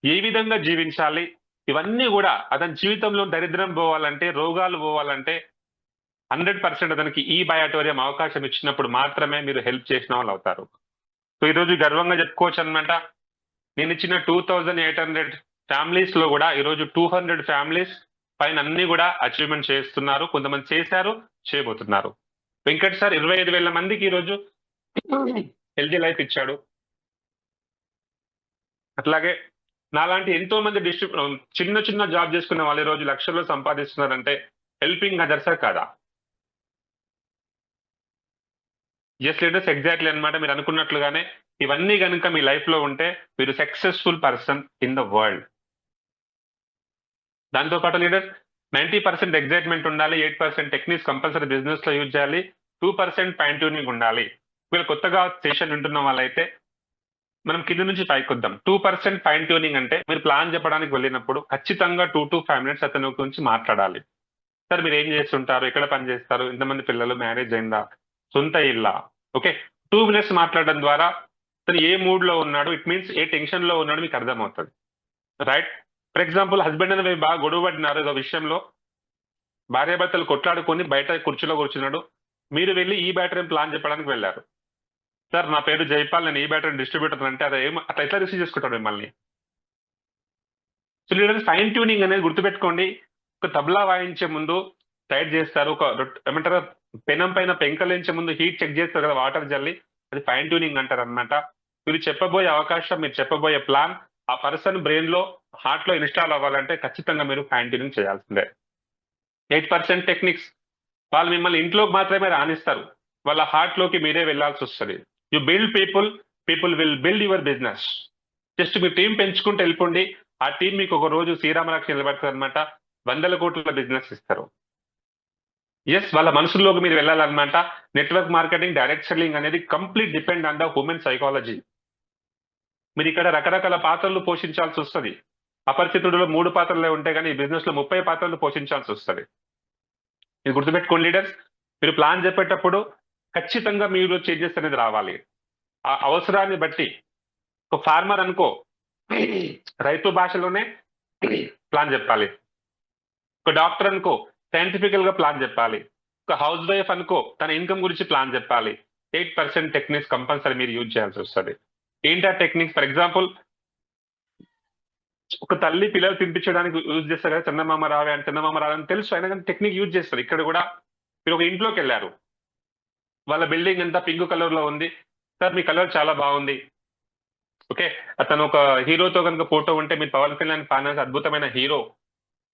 ఏ విధంగా జీవించాలి, ఇవన్నీ కూడా అతని జీవితంలో దరిద్రం పోవాలంటే, రోగాలు పోవాలంటే 100% అతనికి ఈ బయాటోరియం అవకాశం ఇచ్చినప్పుడు మాత్రమే మీరు హెల్ప్ చేసిన వాళ్ళు అవుతారు. సో ఈరోజు గర్వంగా చెప్పుకోవచ్చు అనమాట. నేను ఇచ్చిన 2800 ఫ్యామిలీస్ లో కూడా ఈరోజు 200 ఫ్యామిలీస్ పైన అన్ని కూడా అచీవ్మెంట్ చేస్తున్నారు. కొంతమంది చేశారు, చేయబోతున్నారు. వెంకట్ సార్ 25,000 మందికి ఈరోజు హెల్తీ లైఫ్ ఇచ్చాడు. అట్లాగే నాలాంటి ఎంతో మంది చిన్న చిన్న జాబ్ చేసుకున్న వాళ్ళు ఈ రోజు లక్షల్లో సంపాదిస్తున్నారంటే హెల్పింగ్ అదర్సా కాదా? ఎస్ లీడర్స్, ఎగ్జాక్ట్లీ అన్నమాట. మీరు అనుకున్నట్లుగానే ఇవన్నీ కనుక మీ లైఫ్ లో ఉంటే మీరు successful person in the world. దాంతో పాటు లీడర్స్ 90% ఎగ్జైట్మెంట్ ఉండాలి, 8% టెక్నిక్స్ కంపల్సరీ బిజినెస్ లో యూజ్ చేయాలి, 2% ఫైన్ ట్యూనింగ్ ఉండాలి. మీరు కొత్తగా సెషన్ వింటున్న వాళ్ళైతే మనం కింద నుంచి పైకి వద్దాం. 2% ఫైన్ ట్యూనింగ్ అంటే మీరు ప్లాన్ చెప్పడానికి వెళ్ళినప్పుడు ఖచ్చితంగా 2 to 5 minutes అతని గురించి మాట్లాడాలి. సార్ మీరు ఏం చేస్తుంటారు, ఎక్కడ పని చేస్తారు, ఇంతమంది పిల్లలు, మ్యారేజ్ అయిందా, సొంత ఇల్లా? ఓకే, 2 minutes మాట్లాడడం ద్వారా అతను ఏ మూడ్ లో ఉన్నాడు, ఇట్ మీన్స్ ఏ టెన్షన్ లో ఉన్నాడు మీకు అర్థమవుతుంది. రైట్? ఫర్ ఎగ్జాంపుల్ హస్బెండ్ అని బాగా గొడవ పడినారు ఏదో విషయంలో, భార్యాభర్తలు కొట్లాడుకొని బయట కుర్చీలో కూర్చున్నాడు, మీరు వెళ్ళి ఈ బ్యాటరీ ప్లాన్ చెప్పడానికి వెళ్ళారు. సార్ నా పేరు జైపాల్, నేను ఈ బ్యాటరీ డిస్ట్రిబ్యూటర్ అంటే అది అట్లా ఎట్లా రిసీవ్ చేసుకుంటాడు మిమ్మల్ని? సో లీడర్, ఫైన్ ట్యూనింగ్ అనేది గుర్తుపెట్టుకోండి. ఒక తబలా వాయించే ముందు టైట్ చేస్తారు, ఒక ఏమంటారు పెనం పైన పెంకలించే ముందు హీట్ చెక్ చేస్తారు కదా వాటర్ జల్లి, అది ఫైన్ ట్యూనింగ్ అంటారు అనమాట. మీరు చెప్పబోయే అవకాశం, మీరు చెప్పబోయే ప్లాన్ ఆ పర్సన్ బ్రెయిన్ లో, హార్ట్ లో ఇన్స్టాల్ అవ్వాలంటే ఖచ్చితంగా మీరు ఫైన్ ట్యూనింగ్ చేయాల్సిందే. 8% టెక్నిక్స్, వాళ్ళు మిమ్మల్ని ఇంట్లోకి మాత్రమే రాణిస్తారు, వాళ్ళ హార్ట్ లోకి మీరే వెళ్లాల్సి వస్తుంది. You build people, people will build your business. Just me team పెంచుకుంటూ వెళ్ళిపోండి, ఆ టీం మీకు ఒక రోజు శ్రీరామరక్ష నిలబడుతుంది అనమాట, 100 కోట్ల బిజినెస్ ఇస్తారు. ఎస్, వాళ్ళ మనసుల్లోకి మీరు వెళ్ళాలన్నమాట. నెట్వర్క్ మార్కెటింగ్, డైరెక్ట్ సెల్లింగ్ అనేది complete depend on the human psychology. మీరు ఇక్కడ రకరకాల పాత్రలు పోషించాల్సి వస్తుంది. అపరిచితుడిలో 3 పాత్రలే ఉంటాయి, కానీ ఈ బిజినెస్ లో 30 పాత్రలు పోషించాల్సి వస్తుంది. ఇది గుర్తుపెట్టుకోండి లీడర్స్. మీరు ప్లాన్ చెప్పేటప్పుడు ఖచ్చితంగా మీరు చేంజెస్ అనేది రావాలి. ఆ అవసరాన్ని బట్టి, ఒక ఫార్మర్ అనుకో రైతు భాషలోనే ప్లాన్ చెప్పాలి, ఒక డాక్టర్ అనుకో సైంటిఫికల్ గా ప్లాన్ చెప్పాలి, ఒక హౌస్ వైఫ్ అనుకో తన ఇన్కమ్ గురించి ప్లాన్ చెప్పాలి. 8% టెక్నిక్స్ కంపల్సరీ మీరు యూజ్ చేయాల్సి వస్తుంది. ఏంటా టెక్నిక్స్? ఫర్ ఎగ్జాంపుల్ ఒక తల్లి పిల్లలు తినిపించడానికి యూజ్ చేస్తారు కదా, చందమామ రావే అని, చందమామ రావే అని తెలుసు, అయినా కానీ టెక్నిక్ యూజ్ చేస్తారు. ఇక్కడ కూడా మీరు ఒక ఇంట్లోకి వెళ్ళారు, వాళ్ళ బిల్డింగ్ అంతా పింక్ కలర్ లో ఉంది, సార్ మీ కలర్ చాలా బాగుంది. ఓకే, అతను ఒక హీరోతో కనుక ఫోటో ఉంటే మీరు పవన్ కళ్యాణ్ ఫ్యాన్, అద్భుతమైన హీరో.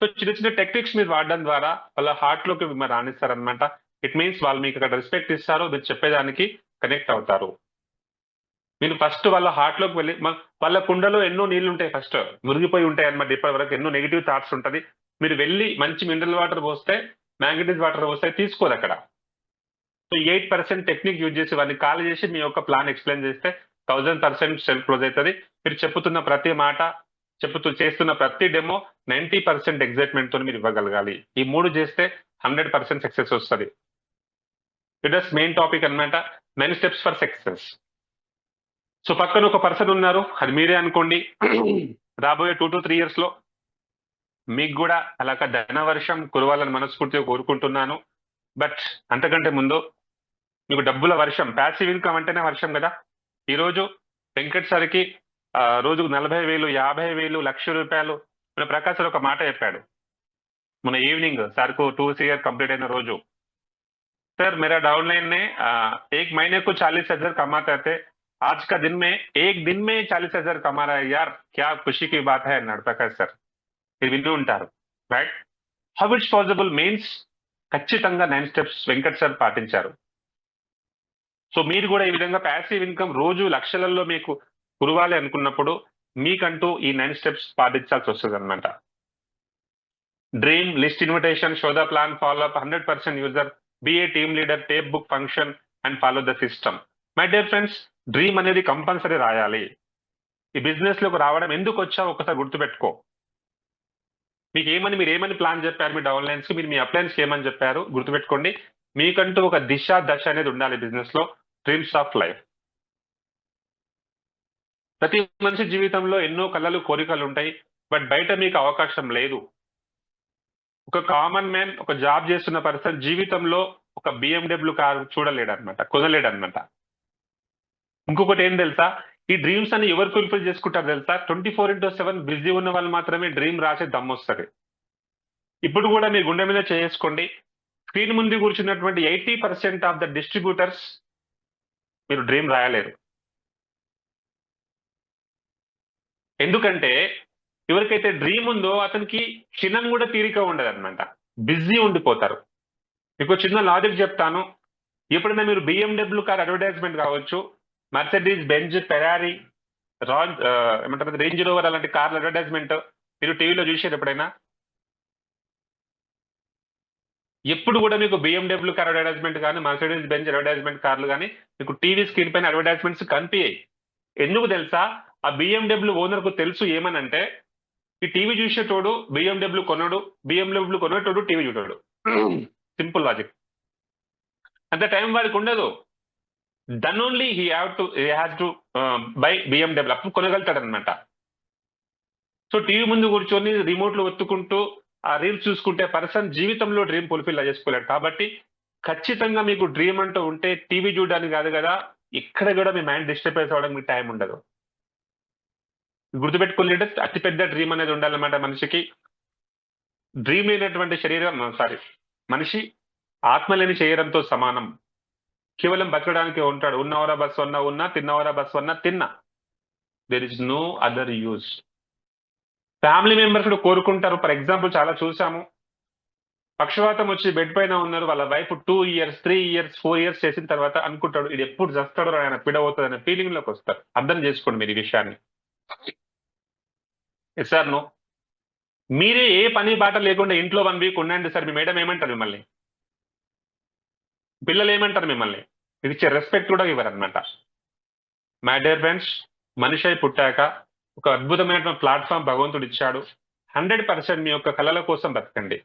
సో చిన్న చిన్న టెక్నిక్స్ మీరు వాడడం ద్వారా వాళ్ళ హార్ట్ లోకి మీరు రాణిస్తారనమాట. ఇట్ మీన్స్ వాళ్ళు మీకు అక్కడ రెస్పెక్ట్ ఇస్తారు, మీరు చెప్పేదానికి కనెక్ట్ అవుతారు. మీరు ఫస్ట్ వాళ్ళ హార్ట్ లోకి వెళ్ళి, వాళ్ళ కుండలో ఎన్నో నీళ్లు ఉంటాయి, ఫస్ట్ మురిగిపోయి ఉంటాయి అనమాట, ఇప్పటి వరకు ఎన్నో నెగిటివ్ థాట్స్ ఉంటది. మీరు వెళ్ళి మంచి మినరల్ వాటర్ పోస్తే, మ్యాంగనీస్ వాటర్ పోస్తే తీసుకోదు అక్కడ. సో 8% టెక్నిక్ యూజ్ చేసి వారిని కాల్ చేసి మీ యొక్క ప్లాన్ ఎక్స్ప్లెయిన్ చేస్తే 1000% సెల్ఫ్ క్లోజ్ అవుతుంది. మీరు చెప్పుతున్న ప్రతి మాట, చేస్తున్న ప్రతి డెమో 90% ఎగ్జైట్మెంట్ తో మీరు ఇవ్వగలగాలి. ఈ 3 చేస్తే 100% సక్సెస్ వస్తుంది. ఇట్ మెయిన్ టాపిక్ అన్నమాట, 9 స్టెప్స్ ఫర్ సక్సెస్. సో పక్కన ఒక పర్సన్ ఉన్నారు, అది మీరే అనుకోండి. రాబోయే 2 to 3 years లో మీకు కూడా అలాగ ధన వర్షం కురవాలని మనస్ఫూర్తిగా కోరుకుంటున్నాను. బట్ అంతకంటే ముందు మీకు డబ్బుల వర్షం, ప్యాసివ్ ఇన్కమ్ అంటేనే వర్షం కదా. ఈరోజు వెంకట్ సార్కి రోజుకు 40,000, 50,000, ₹1,00,000. మన ప్రకాశ్ సార్ ఒక మాట చెప్పాడు మన ఈవినింగ్, సార్కు 2 years కంప్లీట్ అయిన రోజు. सर मेरा डाउनलाइन ने 1 महीने को 40,000 कमाते थे, आज का दिन में 1 दिन में 40,000 कमा रहा है यार, क्या खुशी की बात है అన్నాడు ప్రకాష్ సార్. మీరు విని ఉంటారు right. How it's possible means ఖచ్చితంగా 9 స్టెప్స్ వెంకట్ సార్ పాటించారు. సో మీరు కూడా ఈ విధంగా ప్యాసివ్ ఇన్కమ్ రోజు లక్షలలో మీకు కురవాలి అనుకున్నప్పుడు మీకంటూ ఈ 9 స్టెప్స్ పాటించాల్సి వస్తుంది అనమాట. Dream, list invitation, show the plan, follow up, 100% user, be a team leader, tape book function and follow the system. My dear friends, dream అనేది కంపల్సరీ రాయాలి. ఈ బిజినెస్ లోకి రావడం ఎందుకు వచ్చావు ఒకసారి గుర్తుపెట్టుకో. మీరు ఏమని ప్లాన్ చెప్పారు మీ డౌన్లైన్స్ కి, మీరు మీ అప్లైన్స్ కి ఏమని చెప్పారు గుర్తుపెట్టుకోండి. మీకంటూ ఒక దశ అనేది ఉండాలి బిజినెస్ లో. Dreams of life. ప్రతి మనిషి జీవితంలో ఎన్నో కలలు కోరికలు ఉంటాయి, బట్ బయట మీకు అవకాశం లేదు. ఒక కామన్ మ్యాన్, ఒక జాబ్ చేస్తున్న పర్సన్ జీవితంలో ఒక బిఎండబ్ల్యూ కార్ చూడలేడన్నమాట, కొనలేడన్నమాట. ఇంకొకటి ఏం తెలుసా, ఈ డ్రీమ్స్ అని ఎవరు ఫుల్ఫిల్ చేసుకుంటారు తెలుసా? 24/7 బిజీ ఉన్న వాళ్ళు మాత్రమే డ్రీమ్ రాసే దమ్మొస్తుంది. ఇప్పుడు కూడా మీ గుండె మీద చేసుకోండి, స్క్రీన్ ముందు కూర్చున్నటువంటి 80% ఆఫ్ ద డిస్ట్రిబ్యూటర్స్ మీరు డ్రీమ్ రాయలేరు. ఎందుకంటే ఎవరికైతే డ్రీమ్ ఉందో అతనికి క్షణం కూడా తీరిక ఉండదన్నమాట, బిజీ ఉండిపోతారు. మీకు చిన్న లాజిక్ చెప్తాను. ఎప్పుడైనా మీరు బిఎండబ్ల్యూ కార్ అడ్వర్టైజ్మెంట్ కావచ్చు, మర్సిడీస్ బెంజ్, ఫెరారీ, ఏమంటారు రేంజ్ రోవర్ అలాంటి కార్ల అడ్వర్టైజ్మెంట్ మీరు టీవీలో చూసారు ఎప్పుడైనా? ఎప్పుడు కూడా మీకు బిఎండబ్ల్యూ కార్ అడ్వర్టైజ్మెంట్ కానీ, మర్సిడీస్ బెంజ్ అడ్వర్టైజ్మెంట్ కార్లు కానీ మీకు టీవీ స్క్రీన్ పైన అడ్వర్టైజ్మెంట్స్ కనిపించాయి. ఎందుకు తెలుసా? ఆ బిఎండబ్ల్యూ ఓనర్ కు తెలుసు ఏమనంటే, ఈ టీవీ చూసేటోడు బిఎండబ్ల్యూ కొనడు, బిఎండబ్ల్యూ కొనేటోడు టీవీ చూడడు. Simple logic. అంత టైం వాడికి ఉండదు. Then only he has to buy BMW, అప్పుడు కొనగలుగుతాడు అనమాట. సో టీవీ ముందు కూర్చొని రిమోట్లు ఒత్తుకుంటూ ఆ రీల్స్ చూసుకుంటే పర్సన్ జీవితంలో డ్రీమ్ ఫుల్ఫిల్ చేసుకోలేడు. కాబట్టి ఖచ్చితంగా మీకు డ్రీమ్ అంటూ ఉంటే టీవీ చూడడానికి కాదు కదా, ఇక్కడ కూడా మీ మైండ్ డిస్టర్బెన్స్ అవ్వడానికి మీకు టైం ఉండదు. గుర్తుపెట్టుకోలేంటే అతిపెద్ద డ్రీమ్ అనేది ఉండాలన్నమాట మనిషికి. డ్రీమ్ లేనటువంటి శరీరం, మనిషి ఆత్మ లేని శరీరంతో సమానం. కేవలం బతకడానికి ఉంటాడు. ఉన్నవరా బస్ వన్నా ఉన్నా, తిన్నవరా బస్ వన్నా తిన్నా. There is no other use. Family members కూడా కోరుకుంటారు. ఫర్ ఎగ్జాంపుల్ చాలా చూసాము, పక్షవాతం వచ్చి బెడ్ పైన ఉన్నారు, వాళ్ళ వైఫ్ 2 years 3 years 4 years చేసిన తర్వాత అనుకుంటాడు ఇది ఎప్పుడు చస్తాడో ఆయన పిడవుతుంది అనే ఫీలింగ్ లోకి వస్తారు. అర్థం చేసుకోండి మీరు ఈ విషయాన్ని. Yes sir no? మీరే ఏ పని బాట లేకుండా ఇంట్లో 1 week ఉండండి సార్, మీ మేడం ఏమంటారు మిమ్మల్ని? పిల్లలు ఏమంటారు మిమ్మల్ని? మీకు ఇచ్చే రెస్పెక్ట్ కూడా ఇవ్వరన్నమాట. మై డియర్ ఫ్రెండ్స్, మనిషి అయి పుట్టాక ఒక అద్భుతమైనటువంటి ప్లాట్ఫామ్ భగవంతుడు ఇచ్చాడు. 100% మీ యొక్క కళల కోసం బతకండి.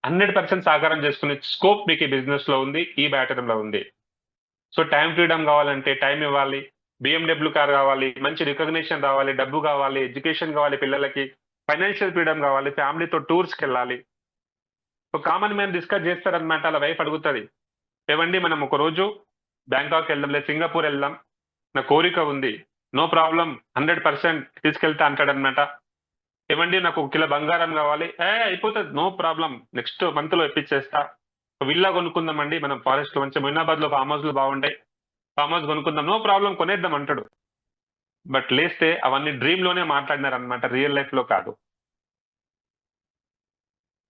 100% సాకారం చేసుకునే స్కోప్ మీకు ఈ బిజినెస్ లో ఉంది, ఈ బ్యాటరీలో ఉంది. సో టైం ఫ్రీడమ్ కావాలంటే టైం ఇవ్వాలి, బిఎండబ్ల్యూ కార్ కావాలి, మంచి రికగ్నిషన్ రావాలి, డబ్బు కావాలి, ఎడ్యుకేషన్ కావాలి, పిల్లలకి ఫైనాన్షియల్ ఫ్రీడమ్ కావాలి, ఫ్యామిలీతో టూర్స్కి వెళ్ళాలి. ఒక కామన్ మ్యాన్ డిస్కస్ చేస్తారనమాట, అలా వైఫ్ అడుగుతుంది, ఏవండి మనం ఒక రోజు బ్యాంకాక్ వెళ్దాం, లేదా సింగపూర్ వెళ్దాం, నా కోరిక ఉంది, నో ప్రాబ్లం 100% తీసుకెళ్తా అంటాడనమాట. ఏమండి నాకు 1 కిలో బంగారం కావాలి, అయిపోతుంది, నో ప్రాబ్లం, నెక్స్ట్ మంత్ లో ఇప్పించేస్తా. విల్లా కొనుక్కుందామండి మనం ఫారెస్ట్ లో, మంచి మొయినాబాద్ లో ఫామ్ హౌస్ లో బాగుంటాయి, ఫామ్ హౌస్ కొనుక్కుందాం, నో ప్రాబ్లం కొనేద్దాం అంటాడు. బట్ లేస్తే అవన్నీ డ్రీమ్ లోనే మాట్లాడినారనమాట, రియల్ లైఫ్ లో కాదు.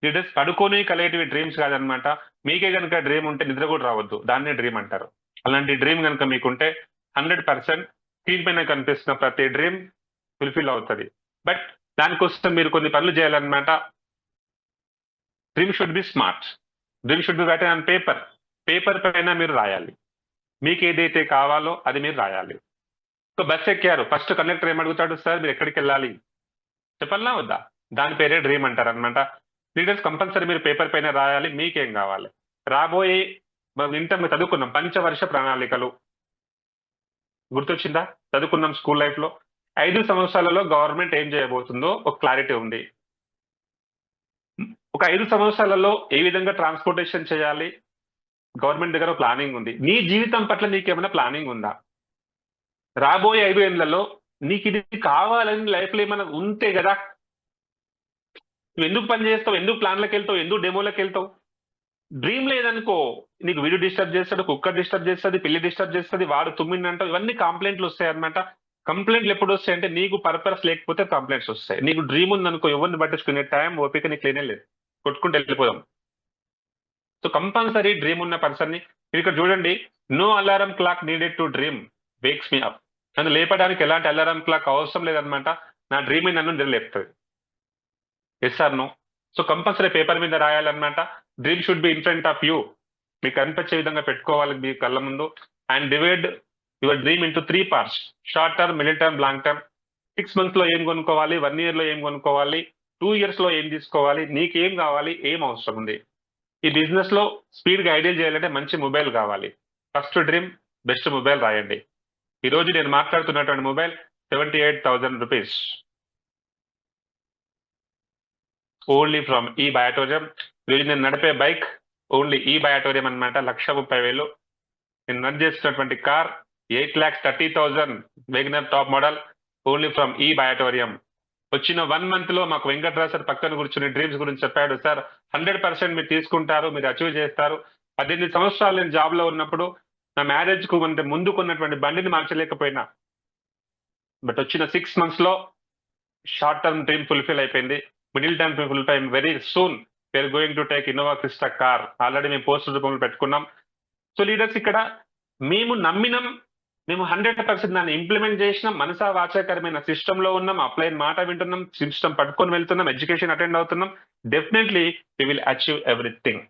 ఇట్ ఇస్ పడుకొని కలిగేటివి డ్రీమ్స్ కాదనమాట. మీకే కనుక డ్రీమ్ ఉంటే నిద్ర కూడా రావద్దు, దాన్నే డ్రీమ్ అంటారు. అలాంటి డ్రీమ్ కనుక మీకుంటే 100% స్క్రీన్ పైన కనిపిస్తున్న ప్రతి డ్రీమ్ ఫుల్ఫిల్ అవుతుంది. బట్ దానికోసం మీరు కొన్ని పనులు చేయాలన్నమాట. Dream should B smart, dream should B rated on paper. Paper పైన మీరు రాయాలి, మీకు ఏదైతే కావాలో అది మీరు రాయాలి. ఒక బస్ ఎక్కారు, ఫస్ట్ కండక్టర్ ఏమడుగుతాడు, సార్ మీరు ఎక్కడికి వెళ్ళాలి చెప్పాలా వద్దా? దాని పేరే డ్రీమ్ అంటారు అనమాట. లీడర్స్ కంపల్సరీ మీరు పేపర్ పైన రాయాలి మీకేం కావాలి. రాబోయే ఇంటర్ చదువుకున్నాం పంచవర్ష ప్రణాళికలు, గుర్తొచ్చిందా? చదువుకున్నాం స్కూల్ లైఫ్ లో. 5 సంవత్సరాలలో గవర్నమెంట్ ఏం చేయబోతుందో ఒక క్లారిటీ ఉంది. ఒక 5 సంవత్సరాలలో ఏ విధంగా ట్రాన్స్పోర్టేషన్ చేయాలి, గవర్నమెంట్ దగ్గర ప్లానింగ్ ఉంది. నీ జీవితం పట్ల నీకేమైనా ప్లానింగ్ ఉందా? రాబోయే 5 ఏళ్లలో నీకు ఇది కావాలని లైఫ్ లో ఏమైనా ఉంటే కదా నువ్వు ఎందుకు పని చేస్తావు, ఎందుకు ప్లాన్లకు వెళ్తావు, ఎందుకు డెమోలకు వెళ్తావు? డ్రీమ్ లేదనుకో, నీకు వీడు డిస్టర్బ్ చేస్తాడు, కుక్క డిస్టర్బ్ చేస్తుంది, పిల్లి డిస్టర్బ్ చేస్తుంది, వాడు తుమ్మిందంటావు, ఇవన్నీ కంప్లైంట్లు వస్తాయి అనమాట. కంప్లైంట్లు ఎప్పుడు వస్తాయంటే నీకు పర్పస్ లేకపోతే కంప్లైంట్స్ వస్తాయి. నీకు డ్రీమ్ ఉందనుకో, ఎవరిని పట్టించుకునే టైం ఓపిక నీకు లేనే లేదు, కొట్టుకుంటూ వెళ్ళిపోదాం. సో కంపల్సరీ డ్రీమ్ ఉన్న పర్సన్ ని మీరు ఇక్కడ చూడండి, no alarm clock needed to dream wakes me up. నన్ను లేపడానికి ఎలాంటి అలారం క్లాక్ అవసరం లేదనమాట, నా డ్రీమ్ నన్ను నిద్రలేపుతుంది. Yes or no? So compulsory paper మీద రాయాలన్నమాట. Dream should be in front of you, మీకు కనిపించే విధంగా పెట్టుకోవాలి మీ కళ్ళ ముందు. And divide your dream into 3 parts, short term, middle term, long term. 6 months లో ఏం కొనుక్కోవాలి, 1 year లో ఏం కొనుక్కోవాలి, 2 years లో ఏం తీసుకోవాలి, నీకేం కావాలి, ఏం అవసరం ఉంది. ఈ బిజినెస్ లో స్పీడ్ గా ఐడియా చేయాలంటే మంచి మొబైల్ కావాలి. ఫస్ట్ డ్రీమ్ బెస్ట్ మొబైల్ రాయండి. ఈ రోజు నేను మాట్లాడుతున్నటువంటి మొబైల్ 78,000 రూపీస్ ఓన్లీ ఫ్రమ్ ఈ బయాటోరియం. ఈరోజు నేను నడిపే బైక్ ఓన్లీ ఈ బయాటోరియం అనమాట, 1,30,000. నేను రన్ చేస్తున్నటువంటి car 8,30,000 WagonR top model only from ఈ బయాటోరియం. వచ్చిన 1 month లో మాకు వెంకట్రావు సార్ పక్కన కూర్చుని డ్రీమ్స్ గురించి చెప్పాడు. సార్ 100% మీరు తీసుకుంటారు, మీరు అచీవ్ చేస్తారు. 18 సంవత్సరాలు నేను జాబ్ లో ఉన్నప్పుడు నా మ్యారేజ్ కు ముందుకున్నటువంటి బండిని మార్చలేకపోయినా, బట్ వచ్చిన 6 months లో షార్ట్ టర్మ్ డ్రీమ్ ఫుల్ఫిల్ అయిపోయింది. మిడిల్ టర్మ్ డ్రీమ్ ఫుల్ఫిల్ అయిపోయింది. Very soon we are going to take Innova Crysta car. Already మేము పోస్టర్ రూపంలో పెట్టుకున్నాం. సో లీడర్స్ ఇక్కడ మేము నమ్మినాం, మేము 100% దాన్ని ఇంప్లిమెంట్ చేసినాం, మనసా వాచాకరమైన సిస్టమ్ లో ఉన్నాం, అప్లైన్ మాట వింటున్నాం, సిస్టమ్ పట్టుకొని వెళ్తున్నాం, ఎడ్యుకేషన్ అటెండ్ అవుతున్నాం. Definitely we will achieve everything.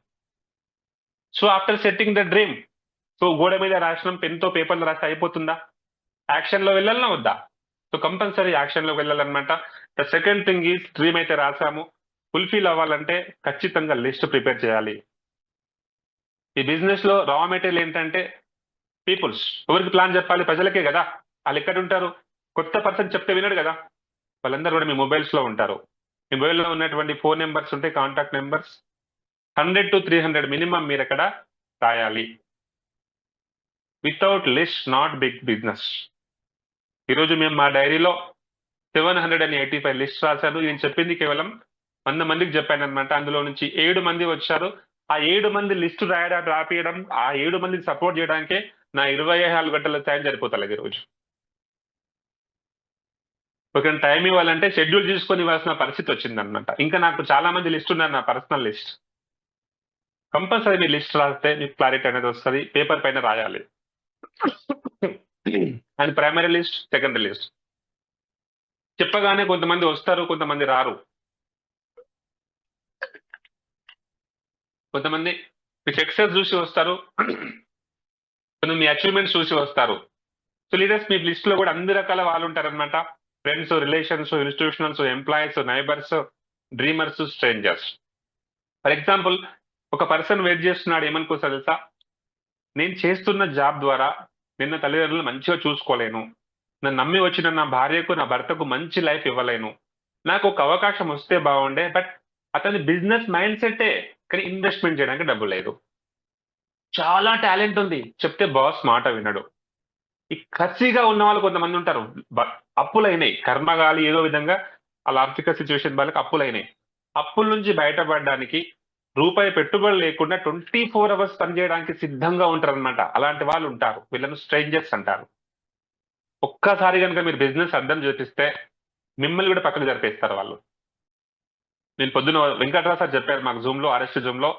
So after setting the dream, so గోడ మీద రాసినాం, పెన్ తో పేపర్లు రాసి అయిపోతుందా? యాక్షన్ లో వెళ్ళాలన్నా వద్దా? సో కంపల్సరీ యాక్షన్ లోకి వెళ్ళాలన్నమాట. The second thing is, dream అయితే రాసాము, ఫుల్ఫిల్ అవ్వాలంటే ఖచ్చితంగా లిస్ట్ ప్రిపేర్ చేయాలి. ఈ బిజినెస్ లో రా మెటీరియల్ ఏంటంటే పీపుల్స్. ఎవరికి ప్లాన్ చెప్పాలి? ప్రజలకే కదా. వాళ్ళు ఎక్కడ ఉంటారు? కొత్త పర్సన్ చెప్తే వినడు కదా. వాళ్ళందరూ కూడా మీ మొబైల్స్ లో ఉంటారు. మీ మొబైల్లో ఉన్నటువంటి ఫోన్ నెంబర్స్ ఉంటాయి, కాంటాక్ట్ నెంబర్స్. 100 to 300 మినిమం మీరు అక్కడ రాయాలి. Without list not big business. ఈరోజు మేము మా డైరీలో 785 లిస్ట్ రాశాను. నేను చెప్పింది కేవలం 100 మందికి చెప్పాను అనమాట. అందులో నుంచి 7 మంది వచ్చారు. ఆ 7 మంది లిస్టు రాపియడం, ఆ 7 మందిని సపోర్ట్ చేయడానికే నా 24 గంటల టైం సరిపోతలేదు ఈరోజు. ఒక టైం ఇవ్వాలంటే షెడ్యూల్ తీసుకొని ఇవ్వాల్సిన పరిస్థితి వచ్చిందనమాట. ఇంకా నాకు చాలా మంది లిస్ట్ ఉన్నారు, నా పర్సనల్ లిస్ట్. కంపల్సరీ మీరు లిస్ట్ రాస్తే మీకు క్లారిటీ అనేది వస్తుంది. పేపర్ పైన రాయాలి. And primary list, secondary list. చెప్పగానే కొంతమంది వస్తారు, కొంతమంది రారు. కొంతమంది మీ సక్సెస్ చూసి వస్తారు, కొంతమంది మీ అచీవ్మెంట్స్ చూసి వస్తారు. సో లీడర్స్, మీ లిస్ట్ లో కూడా అన్ని రకాల వాళ్ళు ఉంటారనమాట. Friends, relations, institutionals, employees, neighbours, dreamers, strangers. For example, ఒక పర్సన్ వెయిట్ చేస్తున్నాడు, ఏమనుకో తెలుసా? నేను చేస్తున్న జాబ్ ద్వారా నిన్న తల్లిదండ్రులు మంచిగా చూసుకోలేను, నన్ను నమ్మి వచ్చిన నా భార్యకు, నా భర్తకు మంచి లైఫ్ ఇవ్వలేను, నాకు ఒక అవకాశం వస్తే బాగుండే. బట్ అతని బిజినెస్ మైండ్ సెట్టే, కానీ ఇన్వెస్ట్మెంట్ చేయడానికి డబ్బు లేదు. చాలా టాలెంట్ ఉంది, చెప్తే బాస్ మాట వినడు. ఈ కసిగా ఉన్న వాళ్ళు కొంతమంది ఉంటారు. అప్పులైనాయి, కర్మగాలి ఏదో విధంగా వాళ్ళ ఆర్థిక సిచ్యువేషన్ వాళ్ళకి అప్పులైనాయి. అప్పుల నుంచి బయటపడడానికి రూపాయి పెట్టుబడి లేకుండా 24 hours పనిచేయడానికి సిద్ధంగా ఉంటారు అనమాట. అలాంటి వాళ్ళు ఉంటారు, వీళ్ళను స్ట్రేంజర్స్ అంటారు. ఒక్కసారి కనుక మీరు బిజినెస్ అర్థం చూపిస్తే మిమ్మల్ని కూడా పక్కన జరిపేస్తారు వాళ్ళు. నేను పొద్దున వెంకట్రావు సార్ చెప్పారు మాకు జూమ్ లో, ఆర్ఎస్ జూమ్ లో,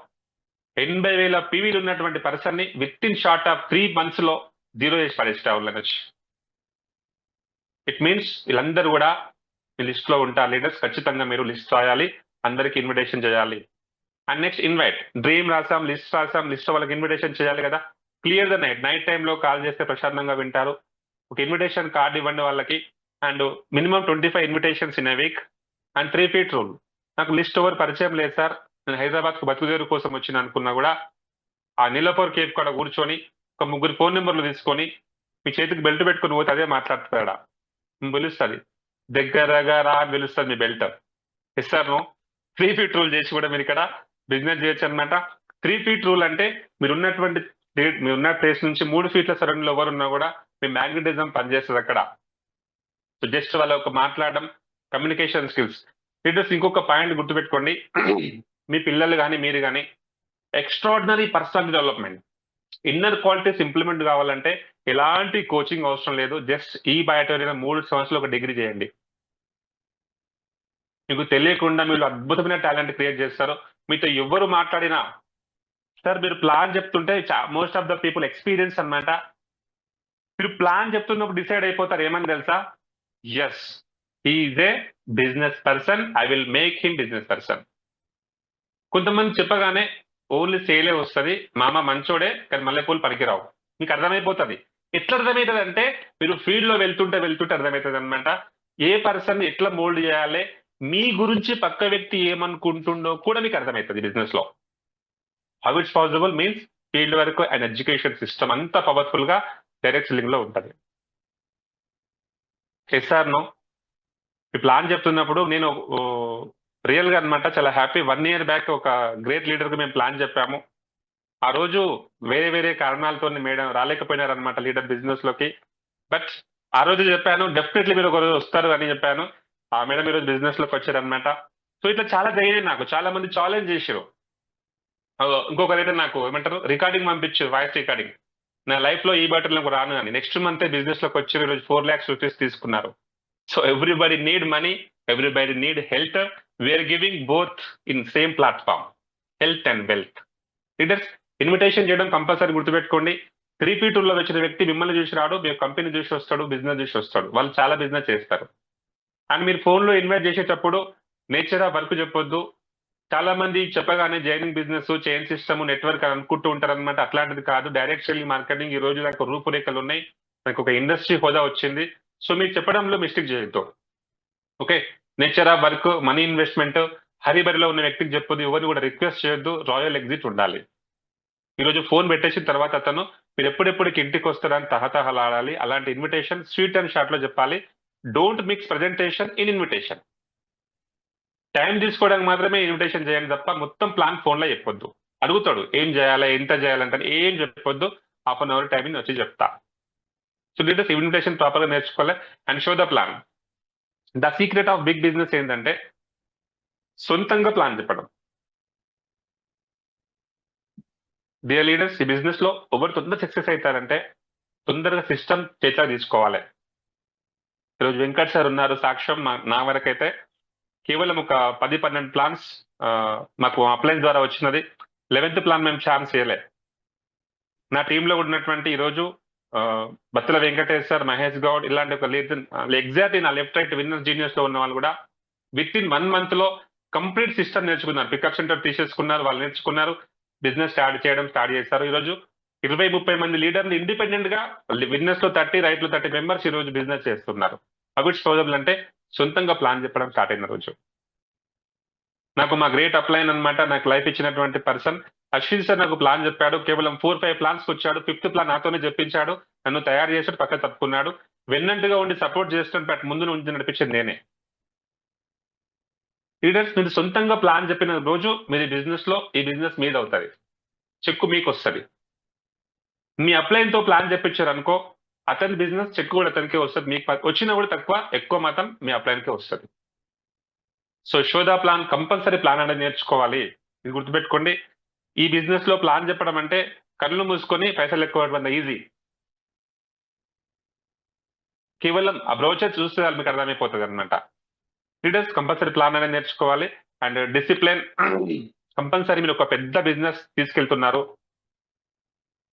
80,000 పీవీలు ఉన్నటువంటి పర్సన్ ని with in short of 3 months లో 0 చేసి పడేస్తా వచ్చి. ఇట్ మీన్స్ వీళ్ళందరూ కూడా మీ లిస్ట్ లో ఉంటారు. లీడర్స్ ఖచ్చితంగా మీరు లిస్ట్ రాయాలి, అందరికి ఇన్విటేషన్ చేయాలి. And next invite. డ్రీమ్ రాసాం, లిస్ట్ రాసాం, లిస్ట్ వాళ్ళకి ఇన్విటేషన్ చేయాలి కదా. క్లియర్ ద నైట్ టైంలో కాల్ చేస్తే ప్రశాంతంగా వింటారు. ఒక ఇన్విటేషన్ కార్డ్ ఇవ్వండి వాళ్ళకి. And minimum 25 invitations in a week. And 3 feet rule. నాకు లిస్ట్ ఎవరు పరిచయం లేదు సార్, నేను హైదరాబాద్కు బతుకుదేరు కోసం వచ్చిన అనుకున్నా కూడా ఆ నీలపూర్ కేఫ్ కాడ కూర్చొని ఒక 3 ఫోన్ నెంబర్లు తీసుకొని మీ చేతికి బెల్ట్ పెట్టుకొని పోతే అదే మాట్లాడుతాడా, పిలుస్తుంది దగ్గరగా రా అని పిలుస్తుంది మీ బెల్ట్. ఇస్తాను 3 feet రూల్ చేసి కూడా మీరు ఇక్కడ బిజినెస్ చేయొచ్చు అనమాట. 3 feet రూల్ అంటే మీరున్న ప్లేస్ నుంచి 3 feet సరౌండింగ్ లో ఎవరున్నా కూడా మీ మ్యాగ్నెటిజం పనిచేస్తుంది అక్కడ. సో జస్ట్ వాళ్ళ ఒక మాట్లాడడం, కమ్యూనికేషన్ స్కిల్స్. లీడర్స్ ఇంకొక పాయింట్ గుర్తుపెట్టుకోండి, మీ పిల్లలు కానీ మీరు కానీ extraordinary personality development, inner qualities implement కావాలంటే ఎలాంటి కోచింగ్ అవసరం లేదు. జస్ట్ ఈ బయాటోరియం 3 సంవత్సరాలు ఒక డిగ్రీ చేయండి. మీకు తెలియకుండా మీరు అద్భుతమైన టాలెంట్ క్రియేట్ చేస్తారు. మీతో ఎవరు మాట్లాడినా, సార్ మీరు ప్లాన్ చెప్తుంటే most of the people experience అన్నమాట. మీరు ప్లాన్ చెప్తున్నప్పుడు డిసైడ్ అయిపోతారు ఏమని తెలుసా? Yes, he is a business person, I will make him business person. కొంతమంది చెప్పగానే ఓన్లీ సేలే వస్తుంది, మామ మంచోడే కానీ మల్లెపూలు పనికిరావు. మీకు అర్థమైపోతుంది. ఎట్లా అర్థమవుతుంది అంటే మీరు ఫీల్డ్ లో వెళ్తుంటే అర్థమవుతుంది అనమాట. ఏ పర్సన్ ఎట్లా మోల్డ్ చేయాలి, మీ గురించి పక్క వ్యక్తి ఏమనుకుంటుండో కూడా మీకు అర్థమవుతుంది బిజినెస్ లో. How it's possible means field వరకు అండ్ ఎడ్యుకేషన్ సిస్టమ్ అంతా పవర్ఫుల్ గా డైరెక్ట్ సెల్లింగ్ లో ఉంటుంది. ఎస్ఆర్ నో ఈ ప్లాన్ చెప్తున్నప్పుడు నేను రియల్ గా అనమాట చాలా హ్యాపీ. 1 year బ్యాక్ ఒక గ్రేట్ లీడర్ కి మేము ప్లాన్ చెప్పాము. ఆ రోజు వేరే వేరే కారణాలతో మేడం రాలేకపోయినారనమాట లీడర్ బిజినెస్ లోకి. బట్ ఆ రోజు చెప్పాను డెఫినెట్లీ మీరు ఒక రోజు వస్తారు అని చెప్పాను. ఆ మేడం ఈరోజు బిజినెస్ లోకి వచ్చారనమాట. సో ఇట్లా చాలా జరిగాయి. నాకు చాలా మంది ఛాలెంజ్ చేశారు. ఇంకొకరైతే నాకు ఏమంటారు రికార్డింగ్ పంపించారు, వాయిస్ రికార్డింగ్. నా లైఫ్ లో ఈ బటన్లకు రాను అని. నెక్స్ట్ మంత్ బిజినెస్ లోకి వచ్చి ఈరోజు 4 lakhs రూపీస్ తీసుకున్నారు. So everybody need money, everybody need health. We are giving both in same platform, health and wealth. Leaders invitation చేయడం కంపల్సరీ గుర్తుపెట్టుకోండి. 3P2 లో వచ్చిన వ్యక్తి మిమ్మల్ని చూసి రాడు, మీ కంపెనీ చూసి వస్తాడు, బిజినెస్ చూసి వస్తాడు. వాళ్ళు చాలా బిజినెస్ చేస్తారు. అండ్ మీరు ఫోన్ లో ఇన్వైట్ చేసేటప్పుడు నేచర్ ఆఫ్ వర్క్ చెప్పొద్దు. చాలా మంది చెప్పగానే joining business, chain system, network అని అనుకుంటూ ఉంటారు అనమాట. అట్లాంటిది కాదు. డైరెక్ట్ సెల్లింగ్ మార్కెటింగ్ ఈ రోజు నాకు రూపురేఖలు ఉన్నాయి. నాకు ఒక ఇండస్ట్రీ హోదా వచ్చింది. సో మీరు చెప్పడంలో మిస్టేక్ చేయొద్దు. Okay, nature of work, money investment, హరిబరిలో ఉన్న వ్యక్తికి చెప్పొద్దు. ఎవరిని కూడా రిక్వెస్ట్ చేయొద్దు. రాయల్ ఎగ్జిట్ ఉండాలి. ఈరోజు ఫోన్ పెట్టేసిన తర్వాత అతను మీరు ఎప్పుడెప్పటికి ఇంటికి వస్తారని తహతహలాడాలి. అలాంటి ఇన్విటేషన్ స్వీట్ అండ్ షార్ట్ లో చెప్పాలి. Don't mix presentation in invitation. Time తీసుకోవడానికి మాత్రమే ఇన్విటేషన్ చేయండి తప్ప మొత్తం ప్లాన్ ఫోన్ లో చెప్పొద్దు. అడుగుతాడు ఏం చేయాలి, ఎంత చేయాలంటే ఏం చెప్పొద్దు. 1/2 hour టైం వచ్చి చెప్తా. సో లీడర్స్ ఇన్విటేషన్ ప్రాపర్ గా నేర్చుకోవాలి and show the plan. The secret of big business ఏంటంటే సొంతంగా ప్లాన్ చెప్పడం. డియర్ లీడర్స్, ఈ బిజినెస్ లో ఎవరు తొందరగా సక్సెస్ అవుతారంటే తొందరగా సిస్టమ్ చేతిలో తీసుకోవాలి. ఈరోజు వెంకట్ సార్ ఉన్నారు సాక్ష్యం. నా వరకైతే కేవలం ఒక 10-12 ప్లాన్స్ మాకు అప్లైన్ ద్వారా వచ్చినది. 11th ప్లాన్ మేము ఛాన్స్ చేయలే. నా టీంలో ఉన్నటువంటి ఈరోజు బత్తుల వెంకటేష్ సార్, మహేష్ గౌడ్ ఇలాంటి ఒక ఎగ్జాక్ట్ నా లెఫ్ట్ రైట్ విన్నర్ జీనియస్ లో ఉన్న వాళ్ళు కూడా విత్ ఇన్ 1 month లో కంప్లీట్ సిస్టమ్ నేర్చుకున్నారు. పికప్ సెంటర్ తీసేసుకున్నారు, వాళ్ళు నేర్చుకున్నారు, బిజినెస్ స్టార్ట్ చేశారు. ఈరోజు 20-30 మంది లీడర్లు ఇండిపెండెంట్ గా బిజినెస్ లో 30, రైట్ లో 30 మెంబర్స్ ఈ రోజు బిజినెస్ చేస్తున్నారు. అవిట్ సోదరులు అంటే సొంతంగా ప్లాన్ చెప్పడం స్టార్ట్ అయిన రోజు. నాకు మా గ్రేట్ అప్లైన్ అనమాట, నాకు లైఫ్ ఇచ్చినటువంటి పర్సన్ అశ్విన్ సార్ నాకు ప్లాన్ చెప్పాడు. కేవలం 4-5 ప్లాన్స్ వచ్చాడు. 5th ప్లాన్ నాతోనే చెప్పించాడు. నన్ను తయారు చేసాడు, పక్క తప్పుకున్నాడు. వెన్నంటుగా ఉండి సపోర్ట్ చేస్తున్నట్టు ముందు నుంచి నడిపించింది నేనే. లీడర్స్ మీరు సొంతంగా ప్లాన్ చెప్పిన రోజు మీరు బిజినెస్ లో ఈ బిజినెస్ మీద అవుతుంది, చెక్కు మీకు వస్తుంది. మీ అప్లైన్ తో ప్లాన్ చెప్పించారు అనుకో, అతని బిజినెస్ చెక్ కూడా అతనికే వస్తుంది. మీకు వచ్చినా కూడా తక్కువ, ఎక్కువ మాత్రం మీ అప్లైన్కే వస్తుంది. సో షోదా ప్లాన్ కంపల్సరీ ప్లాన్ అనేది నేర్చుకోవాలి. ఇది గుర్తుపెట్టుకోండి. ఈ బిజినెస్ లో ప్లాన్ చెప్పడం అంటే కళ్ళు మూసుకొని పైసలు ఎక్కువ ఈజీ. కేవలం ఆ బ్రౌచర్ చూస్తే మీకు అర్థమైపోతుంది అనమాట. లీడర్స్ కంపల్సరీ ప్లాన్ అనేది నేర్చుకోవాలి. And discipline compulsory. మీరు ఒక పెద్ద బిజినెస్ తీసుకెళ్తున్నారు,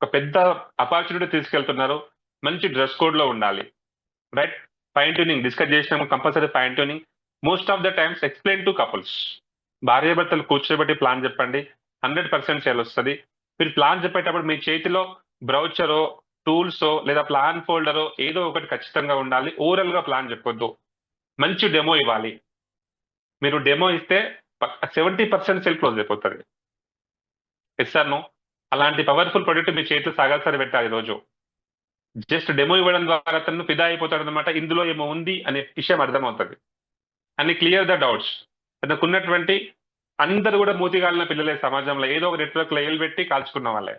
ఒక పెద్ద ఆపర్చునిటీ తీసుకెళ్తున్నారు, మంచి డ్రెస్ కోడ్ లో ఉండాలి. రైట్, ఫైన్ ట్యూనింగ్ డిస్కస్ చేసినాము. Compulsory fine tuning. Most of the times explain to couples. భార్యాభర్తలు కూర్చోబెట్టి ప్లాన్ చెప్పండి, 100% సేల్ వస్తుంది. మీరు ప్లాన్ చెప్పేటప్పుడు మీ చేతిలో బ్రౌచరో, టూల్సో లేదా ప్లాన్ ఫోల్డరో ఏదో ఒకటి ఖచ్చితంగా ఉండాలి. ఓవరాల్ గా ప్లాన్ చెప్పొద్దు. మంచి డెమో ఇవ్వాలి. మీరు డెమో ఇస్తే 70% సేల్ క్లోజ్ అయిపోతుంది. Yes sir no? అలాంటి పవర్ఫుల్ ప్రొడక్ట్ మీ చేతిలో సాగాల్సరి పెట్టాలి. రోజు జస్ట్ డెమో ఇవ్వడం ద్వారా తను ఫిదా అయిపోతాడు అనమాట. ఇందులో ఏమో ఉంది అనే విషయం అర్థమవుతుంది. అని క్లియర్ ద డౌట్స్. తనకున్నటువంటి అందరూ కూడా మూతిగాలిన పిల్లలే సమాజంలో. ఏదో ఒక నెట్వర్క్ లో ఏలు పెట్టి కాల్చుకున్న వాళ్ళే.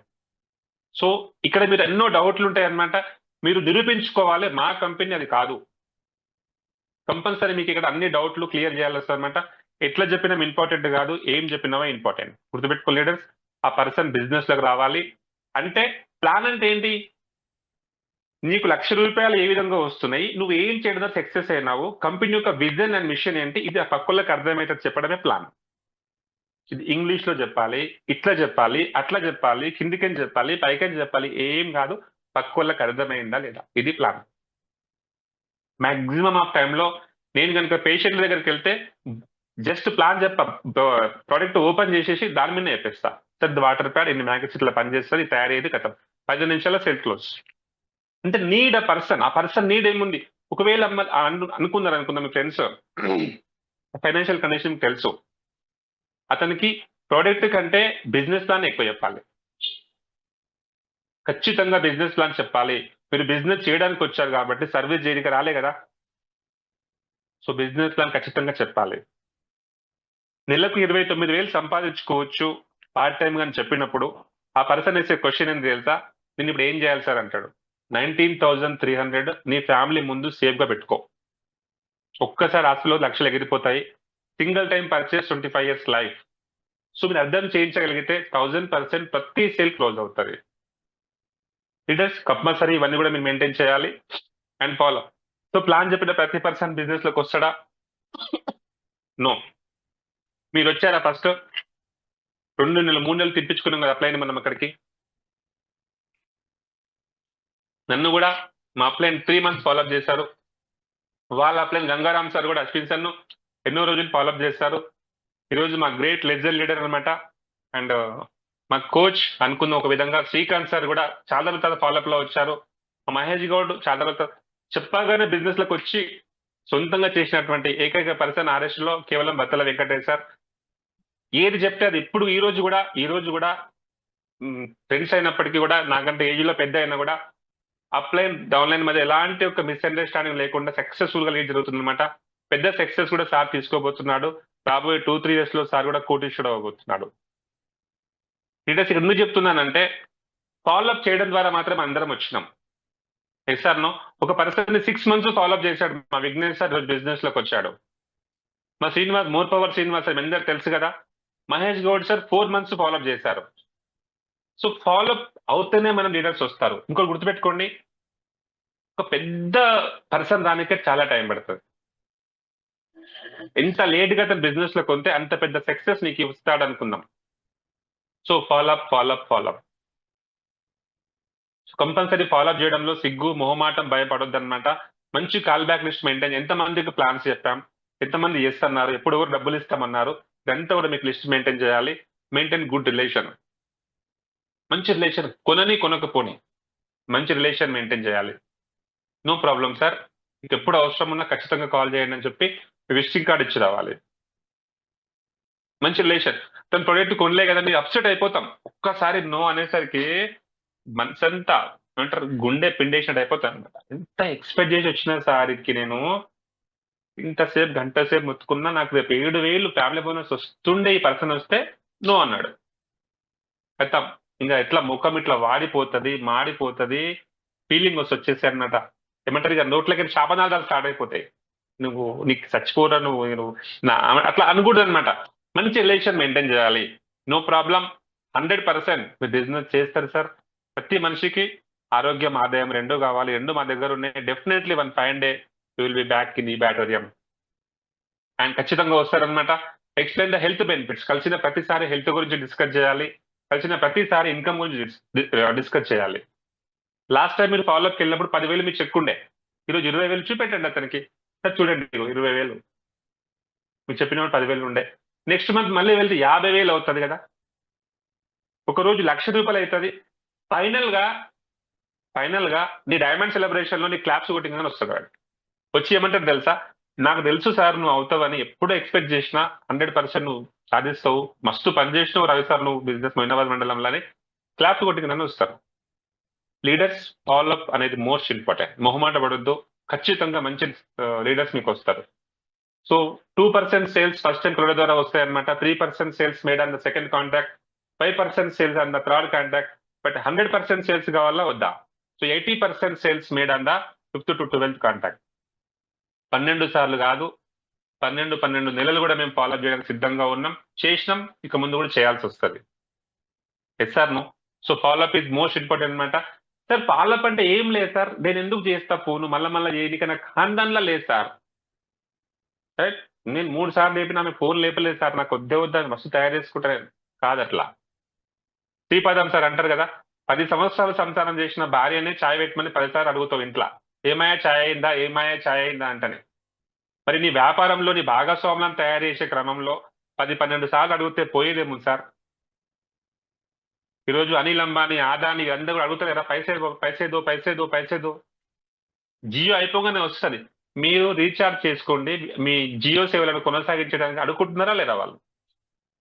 సో ఇక్కడ మీరు ఎన్నో డౌట్లు ఉంటాయి అన్నమాట. మీరు నిరూపించుకోవాలి మా కంపెనీ అది కాదు. కంపల్సరీ మీకు ఇక్కడ అన్ని డౌట్లు క్లియర్ చేయాలి అనమాట. ఎట్లా చెప్పినా ఇంపార్టెంట్ కాదు, ఏం చెప్పినావా ఇంపార్టెంట్. గుర్తుపెట్టుకో లీడర్స్. ఆ పర్సన్ బిజినెస్ లోకి రావాలి అంటే ప్లాన్ అంటే ఏంటి? నీకు ₹1,00,000 ఏ విధంగా వస్తున్నాయి, నువ్వు ఏం చేయడం సక్సెస్ అయినావు, కంపెనీ యొక్క విజన్ అండ్ మిషన్ ఏంటి, ఇది ఆ పక్కలకు అర్థమయ్యేటట్టు చెప్పడమే ప్లాన్. ఇది ఇంగ్లీష్ లో చెప్పాలి, ఇట్లా చెప్పాలి, అట్లా చెప్పాలి, కిందికని చెప్పాలి, పైకని చెప్పాలి, ఏం కాదు. పక్కలకు అర్థమైందా లేదా, ఇది ప్లాన్. మాక్సిమం ఆఫ్ టైంలో నేను కనుక పేషెంట్ దగ్గరికి వెళ్తే జస్ట్ ప్లాన్ ప్రోడక్ట్ ఓపెన్ చేసేసి దాని మీద చెప్పేస్తా. సార్ వాటర్ ప్యాడ్ ఇన్ని మ్యాగట్స్ ఇట్లా పనిచేస్తుంది, తయారయ్యేది కథం 10 నిమిషాల్లో సెల్ క్లోజ్. అంటే నీడ్ ఆ పర్సన్ నీడ్ ఏముంది. ఒకవేళ అనుకుందాం మీ ఫ్రెండ్స్ ఫైనాన్షియల్ కండిషన్ తెలుసు, అతనికి ప్రోడక్ట్ కంటే బిజినెస్ ప్లాన్ ఎక్కువ చెప్పాలి. ఖచ్చితంగా బిజినెస్ ప్లాన్ చెప్పాలి. మీరు బిజినెస్ చేయడానికి వచ్చారు కాబట్టి సర్వీస్ చేయడానికి రాలే కదా. సో బిజినెస్ ప్లాన్ ఖచ్చితంగా చెప్పాలి. నెలకు 29,000 సంపాదించుకోవచ్చు పార్ట్ టైం అని చెప్పినప్పుడు ఆ పర్సన్ వేసే క్వశ్చన్ ఏంటి తెలుసా? నేను ఇప్పుడు ఏం చేయాలి సార్ అంటాడు. 19,300 నీ ఫ్యామిలీ ముందు సేఫ్ గా పెట్టుకో. ఒక్కసారి ఆస్తిలో లక్షలు ఎగిరిపోతాయి. Single time purchase 25 years life. So మీరు అర్థం చేయించగలిగితే 1000% ప్రతి సేల్ క్లోజ్ అవుతుంది. లీడర్స్ కంపల్సరీ ఇవన్నీ కూడా మీరు మెయింటైన్ చేయాలి అండ్ ఫాలో. సో ప్లాన్ చెప్పిన ప్రతి పర్సన్ బిజినెస్ లోకి వస్తాడా? నో. మీరు వచ్చారా ఫస్ట్ 2 నెలలు 3 నెలలు తిప్పించుకున్నాం కదా అప్లైన్ మనం అక్కడికి. నన్ను కూడా మా అప్లైన్ 3 months ఫాలోఅప్ చేశారు. వాళ్ళ అప్లైన్ గంగారాం సార్ కూడా అశ్విన్ సార్ ఎన్నో రోజులు ఫాలోఅప్ చేశారు. ఈరోజు మా గ్రేట్ లెజెండ్ లీడర్ అనమాట. అండ్ మా కోచ్ అనుకున్న ఒక విధంగా శ్రీకాంత్ సార్ కూడా చాలా తర్వాత ఫాలోఅప్ లో వచ్చారు. మా మహేష్ గౌడ్ చాలా తర్వాత చెప్పగానే బిజినెస్ లకు వచ్చి సొంతంగా చేసినటువంటి ఏకైక పర్సన్ ఆర్ఎస్ లో కేవలం బత్తల వెంకటేష్ సార్. ఏది చెప్తే అది ఇప్పుడు ఈ రోజు కూడా ఫ్రెండ్స్ అయినప్పటికీ కూడా నాకంటే ఏజ్ లో పెద్ద అయినా కూడా అప్లైన్ డౌన్లైన్ మధ్య ఎలాంటి ఒక మిస్అండర్స్టాండింగ్ లేకుండా సక్సెస్ఫుల్ గా లీడ్ జరుగుతుంది అనమాట. పెద్ద సక్సెస్ కూడా సార్ తీసుకోబోతున్నాడు. రాబోయే 2-3 years లో సార్ కూడా కోటీశ్వరుడు అవ్వబోతున్నాడు. లీడర్స్ ఇక్కడ ఎందుకు చెప్తున్నానంటే ఫాలోఅప్ చేయడం ద్వారా మాత్రం అందరం వచ్చినాం. Yes sir no. ఒక పర్సన్ 6 months ఫాలోఅప్ చేశాడు. మా విఘ్నేష్ సార్ రోజు బిజినెస్ లోకి వచ్చాడు. మా Srinivas more power Srinivas sir అందరు తెలుసు కదా. Mahesh Goud sir 4 months follow up చేశారు. సో ఫాలోఅప్ అవుతేనే మనం లీడర్స్ వస్తారు. ఇంకోటి గుర్తుపెట్టుకోండి, ఒక పెద్ద పర్సన్ రానికే చాలా టైం పడుతుంది. ఎంత లేట్ గా తన బిజినెస్ లో కొంటే అంత పెద్ద సక్సెస్ నీకు ఇస్తాడు అనుకుందాం. సో ఫాలోఅప్ కంపల్సరీ ఫాలోఅప్ చేయడంలో సిగ్గు మొహమాటం భయపడొద్దు అనమాట. మంచి కాల్ బ్యాక్ లిస్ట్ మెయింటైన్. ఎంతమందికి ప్లాన్స్ చెప్పాం, ఎంతమంది ఎస్ అన్నారు, ఎప్పుడు ఎవరు డబ్బులు ఇస్తామన్నారు, ఇదంతా కూడా మీకు లిస్ట్ మెయింటైన్ చేయాలి. Maintain good relation. మంచి రిలేషన్, కొనకపోని మంచి రిలేషన్ మెయింటైన్ చేయాలి. నో ప్రాబ్లం సార్, మీకు ఎప్పుడు అవసరం ఉన్నా ఖచ్చితంగా కాల్ చేయండి అని చెప్పి విజిటింగ్ కార్డ్ ఇచ్చి రావాలి. మంచి రిలేషన్. తన ప్రొడక్ట్ కొనలే కదా మీరు అప్సెట్ అయిపోతాం. ఒక్కసారి నో అనేసరికి మనసంతా అంటారు గుండె పిండేసినట్టు అయిపోతాను అనమాట. ఎంత ఎక్స్పెక్ట్ చేసి వచ్చిన సారికి నేను ఇంతసేపు గంట సేపు ముత్తుకున్నా నాకు రేపు 7,000 ఫ్యామిలీ బోనస్ వస్తుండే ఈ పర్సన్ వస్తే నో అన్నాడు. అయితే ఇంకా ఎట్లా ముఖం ఇట్లా వాడిపోతుంది మాడిపోతుంది, ఫీలింగ్ వచ్చేసి అన్నట. ఏమంటారు ఇక నోట్లకి శాపనాదాలు స్టార్ట్ అయిపోతాయి. నీకు చచ్చిపోరా నువ్వు అట్లా అనకూడదు అనమాట. మంచి రిలేషన్ మెయింటైన్ చేయాలి. No problem. 100% మీరు బిజినెస్ చేస్తారు సార్. ప్రతి మనిషికి ఆరోగ్యం ఆదాయం రెండు కావాలి. రెండు మా దగ్గర ఉన్నాయి. Definitely 1 fine day you will be back in ఈ బ్యాటోరియం. అండ్ ఖచ్చితంగా వస్తారనమాట. Explain the health benefits. కలిసిన ప్రతిసారి హెల్త్ గురించి డిస్కస్ చేయాలి. కలిసిన ప్రతిసారి ఇన్కమ్ గురించి డిస్కస్ చేయాలి. లాస్ట్ టైం మీరు ఫాలోఅప్కి వెళ్ళినప్పుడు 10,000 మీకు చెక్ ఉండే. ఈరోజు 20,000 చూపెట్టండి అతనికి. సార్ చూడండి 20,000 మీకు చెప్పిన 10,000 ఉండే. నెక్స్ట్ మంత్ మళ్ళీ వెళ్తే 50,000 అవుతుంది కదా. ఒక రోజు ₹1,00,000 అవుతుంది. ఫైనల్ గా నీ డైమండ్ సెలబ్రేషన్ లో నీ క్లాప్స్ కొట్టింగ్ అని వస్తుంది. వచ్చి ఏమంటారు తెలుసా, నాకు తెలుసు సార్ నువ్వు అవుతావని ఎప్పుడు ఎక్స్పెక్ట్ చేసినా 100% నువ్వు సాధిస్తావు, మస్తు పని చేసినావు రవి సార్ నువ్వు బిజినెస్ మొయినాబాద్ మండలంలోని క్లాప్స్ కొట్టింగ్ అని వస్తారు. లీడర్స్ ఫాలోఅప్ అనేది మోస్ట్ ఇంపార్టెంట్. మొహమాట పడొద్దు. ఖచ్చితంగా మంచి లీడర్స్ మీకు వస్తారు. So 2% sales first time credit ద్వారా వస్తాయన్నమాట. 3% sales made on the second contract, 5% sales on the third contract. But 100% sales కావాలా వద్దా? So 80% sales made on the 5th to 12th contract. 12 సార్లు కాదు, 12 నెలలు కూడా మేము ఫాలోఅప్ చేయడానికి సిద్ధంగా ఉన్నాం. చేసినాం, ఇక ముందు కూడా చేయాల్సి వస్తుంది. Yes sir no. So follow up is most important అనమాట. సార్ ఫాలోఅప్ అంటే ఏం లేదు సార్, నేను ఎందుకు చేస్తా ఫోను మళ్ళా చేయనికన్నా ఖండన్లా లేదు సార్. రైట్, నేను 3 సార్లు లేపినా ఆమె ఫోన్ లేపలేదు సార్, నాకు వద్దే మస్తు తయారు చేసుకుంటాను కాదట్లా. శ్రీపాదం సార్ అంటారు కదా, 10 సంవత్సరాలు సంసారం చేసిన భార్యనే ఛాయ్ పెట్టమని 10 సార్లు అడుగుతావు ఇంట్లో. ఏమాయా ఛాయ్ అయిందా అంటని. మరి నీ వ్యాపారంలో నీ భాగస్వామ్యం తయారు చేసే క్రమంలో 10-12 సార్లు అడిగితే పోయేదేమో సార్. ఈరోజు అనిల్ అంబానీ, ఆదాని అందరూ కూడా అడుగుతారు కదా, పైసేదో. జియో అయిపోగానే వస్తుంది. మీరు రీఛార్జ్ చేసుకోండి. మీ జియో సేవలను కొనసాగించడానికి అడుగుతున్నారా లేదా? వాళ్ళు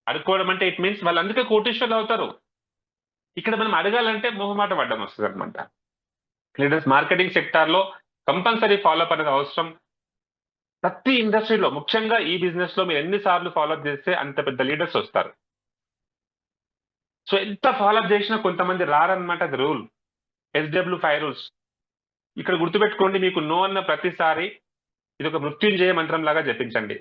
అడుక్కోవడం అంటే ఇట్ మీన్స్ వాళ్ళు అందుకే కోటీశ్వర్లు అవుతారు. ఇక్కడ మనం అడగాలంటే మొహమాట పడ్డం వస్తుంది అనమాట. లీడర్స్ మార్కెటింగ్ సెక్టార్ లో కంపల్సరీ ఫాలోఅప్ అనేది అవసరం. ప్రతి ఇండస్ట్రీలో ముఖ్యంగా ఈ బిజినెస్ లో మీరు ఎన్నిసార్లు ఫాలోఅప్ చేస్తే అంత పెద్ద లీడర్స్ వస్తారు. సో ఎంత ఫాలోఅప్ చేసినా కొంతమంది రారన్నమాట. అది రూల్. SW5 rules. ఇక్కడ గుర్తుపెట్టుకోండి, మీకు నో అన్న ప్రతిసారి ఇది ఒక మృత్యుంజయ మంత్రం లాగా జపించండి.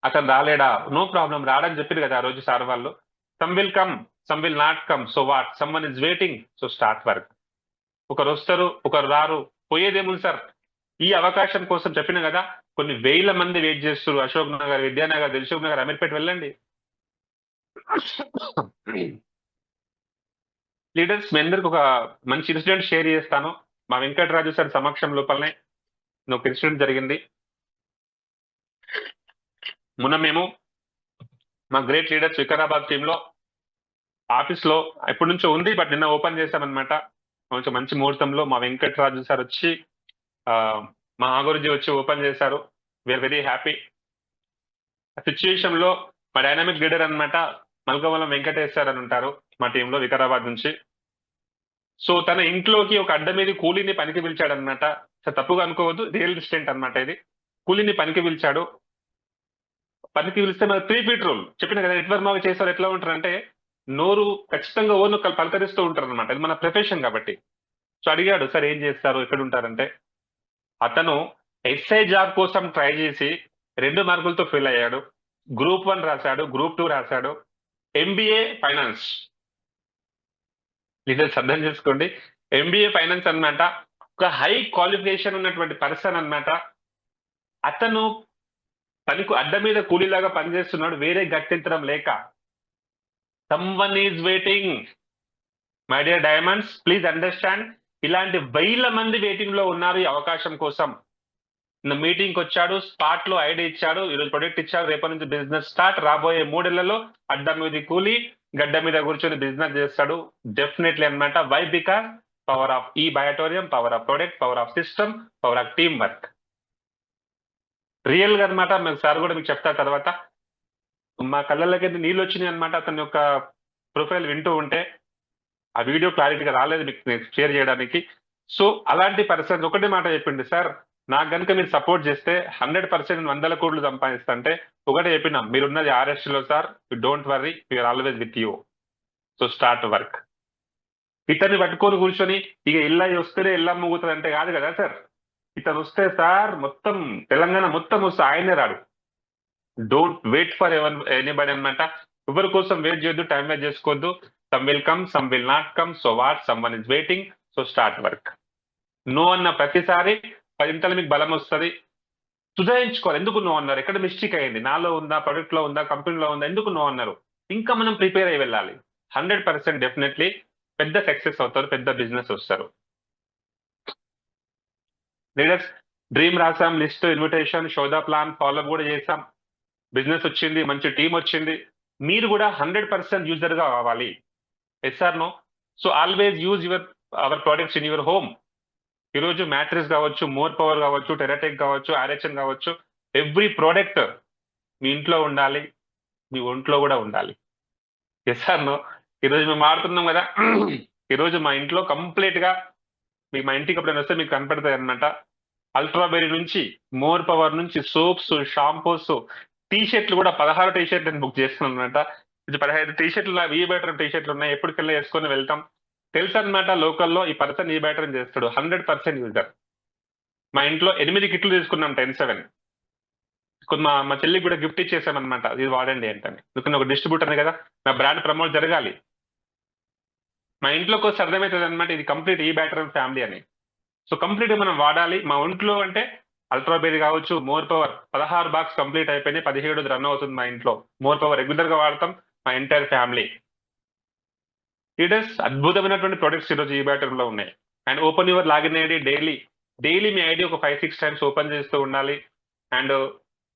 అతను రాలేడా, నో ప్రాబ్లం, రాడని చెప్పారు కదా ఆ రోజు సార్ వాళ్ళు. Some will come, some will not come, so what, someone is waiting, so start work. ఒకరు వస్తారు, ఒకరు రారు, పోయేదేముంది సార్. ఈ అవకాశం కోసం చెప్పిన కదా, కొన్ని వేల మంది వెయిట్ చేస్తారు. అశోక్ నగర్, విద్యానగర్, దిల్సుఖ్ నగర్, అమీర్పేట వెళ్ళండి. లీడర్స్, మీ అందరికి ఒక మంచి ఇన్సిడెంట్ షేర్ చేస్తాను. మా వెంకటరాజు సార్ సమక్షం లోపలనే ఒక ఇన్సిడెంట్ జరిగింది. మొన్న మేము మా గ్రేట్ లీడర్స్ వికారాబాద్ టీమ్ లో ఆఫీస్ లో ఎప్పటి నుంచో ఉంది, బట్ నిన్న ఓపెన్ చేశామన్నమాట. కొంచెం మంచి ముహూర్తంలో మా వెంకటరాజు సార్ వచ్చి మా ఆగురుజీ వచ్చి ఓపెన్ చేశారు. We are very happy. సిచ్యుయేషన్ లో మా డైనామిక్ లీడర్ అన్నమాట మల్కవరం వెంకటేష్ సార్ అని ఉంటారు మా టీంలో వికారాబాద్ నుంచి. సో తన ఇంట్లోకి ఒక అడ్డ మీద కూలీని పనికి పిలిచాడు అనమాట. తప్పుగా అనుకోవద్దు, రియల్ ఎస్టేట్ అనమాట ఇది. కూలీని పనికి పిలిచాడు. పనికి పిలిస్తే మన 3 ఫీట్ రూల్ చెప్పిన కదా, నెట్వర్క్ మాకు చేశారు. ఎట్లా ఉంటారంటే నోరు ఖచ్చితంగా ఓను పలకరిస్తూ ఉంటారు అనమాట. ఇది మన ప్రొఫెషన్ కాబట్టి. సో అడిగాడు, సార్ ఏం చేస్తారు, ఎక్కడ ఉంటారంటే, అతను ఎస్ఐ జాబ్ కోసం ట్రై చేసి 2 మార్కులతో ఫెయిల్ అయ్యాడు. గ్రూప్ 1 రాశాడు, గ్రూప్ 2 రాశాడు, MBA ఫైనాన్స్. లీడర్స్ అర్థం చేసుకోండి, MBA ఫైనాన్స్ అన్నమాట. ఒక హై క్వాలిఫికేషన్ ఉన్నటువంటి పర్సన్ అన్నమాట. అతను పనికి అడ్డ మీద కూలీలాగా పనిచేస్తున్నాడు, వేరే గట్టెంతరం లేక. Someone is waiting. My dear diamonds, please understand, ఇలాంటి వేల మంది వెయిటింగ్ లో ఉన్నారు ఈ అవకాశం కోసం. మీటింగ్ వచ్చాడు, స్పాట్ లో ఐడియా ఇచ్చాడు, ఈరోజు ప్రొడక్ట్ ఇచ్చాడు, రేపటి నుంచి బిజినెస్ స్టార్ట్. రాబోయే 3 ఏళ్లలో అడ్డ మీద కూలి, గడ్డ మీద కూర్చొని బిజినెస్ చేస్తాడు డెఫినెట్లీ అన్నమాట. వై? బికాస్ పవర్ ఆఫ్ ఈ Biotorium, power of product, power of system, power of team work. Real గా అనమాట. మీకు సార్ కూడా మీకు చెప్తా తర్వాత. మా కళ్ళకి నీళ్ళు వచ్చినాయి అనమాట అతని యొక్క ప్రొఫైల్ వింటూ ఉంటే. ఆ వీడియో క్లారిటీగా రాలేదు మీకు షేర్ చేయడానికి. సో అలాంటి పర్సన్ ఒకటే మాట చెప్పింది, సార్ నాకు కనుక మీరు సపోర్ట్ చేస్తే 100% 100 కోట్లు సంపాదిస్తా అంటే ఒకటే చెప్పినా, మీరున్నది RS లో sir, you don't worry, we are always with you, so start work. ఇతన్ని పట్టుకొని కూర్చొని ఇక ఇల్లా వస్తేనే ఇల్లా ముగుతుంది అంటే కాదు కదా సార్. ఇతను వస్తే సార్ మొత్తం తెలంగాణ మొత్తం వస్తే ఆయనే రాడు. డోంట్ వెయిట్ ఫర్ ఎనీబడి అన్నమాట. ఎవరి కోసం వెయిట్ చేయొద్దు, టైం వేస్ట్ చేసుకోవద్దు. Some will come, some will not come, so what, someone is waiting, so start work. No అన్న ప్రతిసారి 10 ఇంతలు మీకు బలం వస్తుంది. సుధాయించుకోవాలి, ఎందుకు నో అన్నారు, ఎక్కడ మిస్టేక్ అయ్యింది, నాలో ఉందా, ప్రొడక్ట్ లో ఉందా, కంపెనీలో ఉందా, ఎందుకు నో అన్నారు, ఇంకా మనం ప్రిపేర్ అయ్యి వెళ్ళాలి. 100% డెఫినెట్లీ పెద్ద సక్సెస్ అవుతారు, పెద్ద బిజినెస్ వస్తారు. లీడర్స్, డ్రీమ్ రాసాం, లిస్ట్, ఇన్విటేషన్, షోదా ప్లాన్ ఫాలో కూడా చేసాం. బిజినెస్ వచ్చింది, మంచి టీం వచ్చింది. మీరు కూడా 100% యూజర్ గా కావాలి. Yes sir no? So always use our products in your home. ఈరోజు మ్యాట్రిక్స్ కావచ్చు, మోర్ పవర్ కావచ్చు, టెరాటెక్ కావచ్చు, RHN కావచ్చు, ఎవ్రీ ప్రోడక్ట్ మీ ఇంట్లో ఉండాలి, మీ ఒంట్లో కూడా ఉండాలి. Yes sir no? ఈరోజు మేము ఆడుతున్నాం కదా, ఈరోజు మా ఇంట్లో కంప్లీట్ గా మా ఇంటికి ఎప్పుడైనా వస్తే మీకు కనపడతాయి అనమాట. అల్ట్రాబెరీ నుంచి, మోర్ పవర్ నుంచి, సోప్స్, షాంపూస్, టీ-షర్ట్లు కూడా 16 టీ-షర్ట్ నేను బుక్ చేస్తున్నాను అనమాట. 15 టీ-షర్ట్లు, ఈ బెటర్ టీ-షర్ట్లు ఉన్నాయి, ఎప్పటికెళ్ళి వేసుకొని వెళ్తాం. తెలుసు అనమాట లోకల్లో ఈ పర్సన్ ఈ బ్యాటర్ చేస్తాడు. 100% యూజర్. మా ఇంట్లో 8 కిట్లు తీసుకున్నాం 10/7. మా చెల్లికి కూడా గిఫ్ట్ ఇచ్చేసామన్నమాట, ఇది వాడండి ఏంటని. ఎందుకంటే ఒక డిస్ట్రిబ్యూటర్ కదా, నా బ్రాండ్ ప్రమోట్ జరగాలి. మా ఇంట్లోకి వస్తే అర్థమవుతుంది అనమాట, ఇది కంప్లీట్ ఈ బ్యాటర్ ఫ్యామిలీ అని. సో కంప్లీట్ మనం వాడాలి. మా ఒంట్లో అంటే అల్ట్రాబెరీ కావచ్చు, మోర్ పవర్ 16 బాక్స్ కంప్లీట్ అయిపోయినాయి, 17 రన్ అవుతుంది మా ఇంట్లో. మోర్ పవర్ రెగ్యులర్ గా వాడతాం మా ఎంటైర్ ఫ్యామిలీ. లీడర్స్, అద్భుతమైనటువంటి ప్రొడక్ట్స్ ఈరోజు ఈ బ్యాటర్ లో ఉన్నాయి. And open your login ID daily మీ ఐడి ఒక 5-6 టైమ్స్ ఓపెన్ చేస్తూ ఉండాలి. And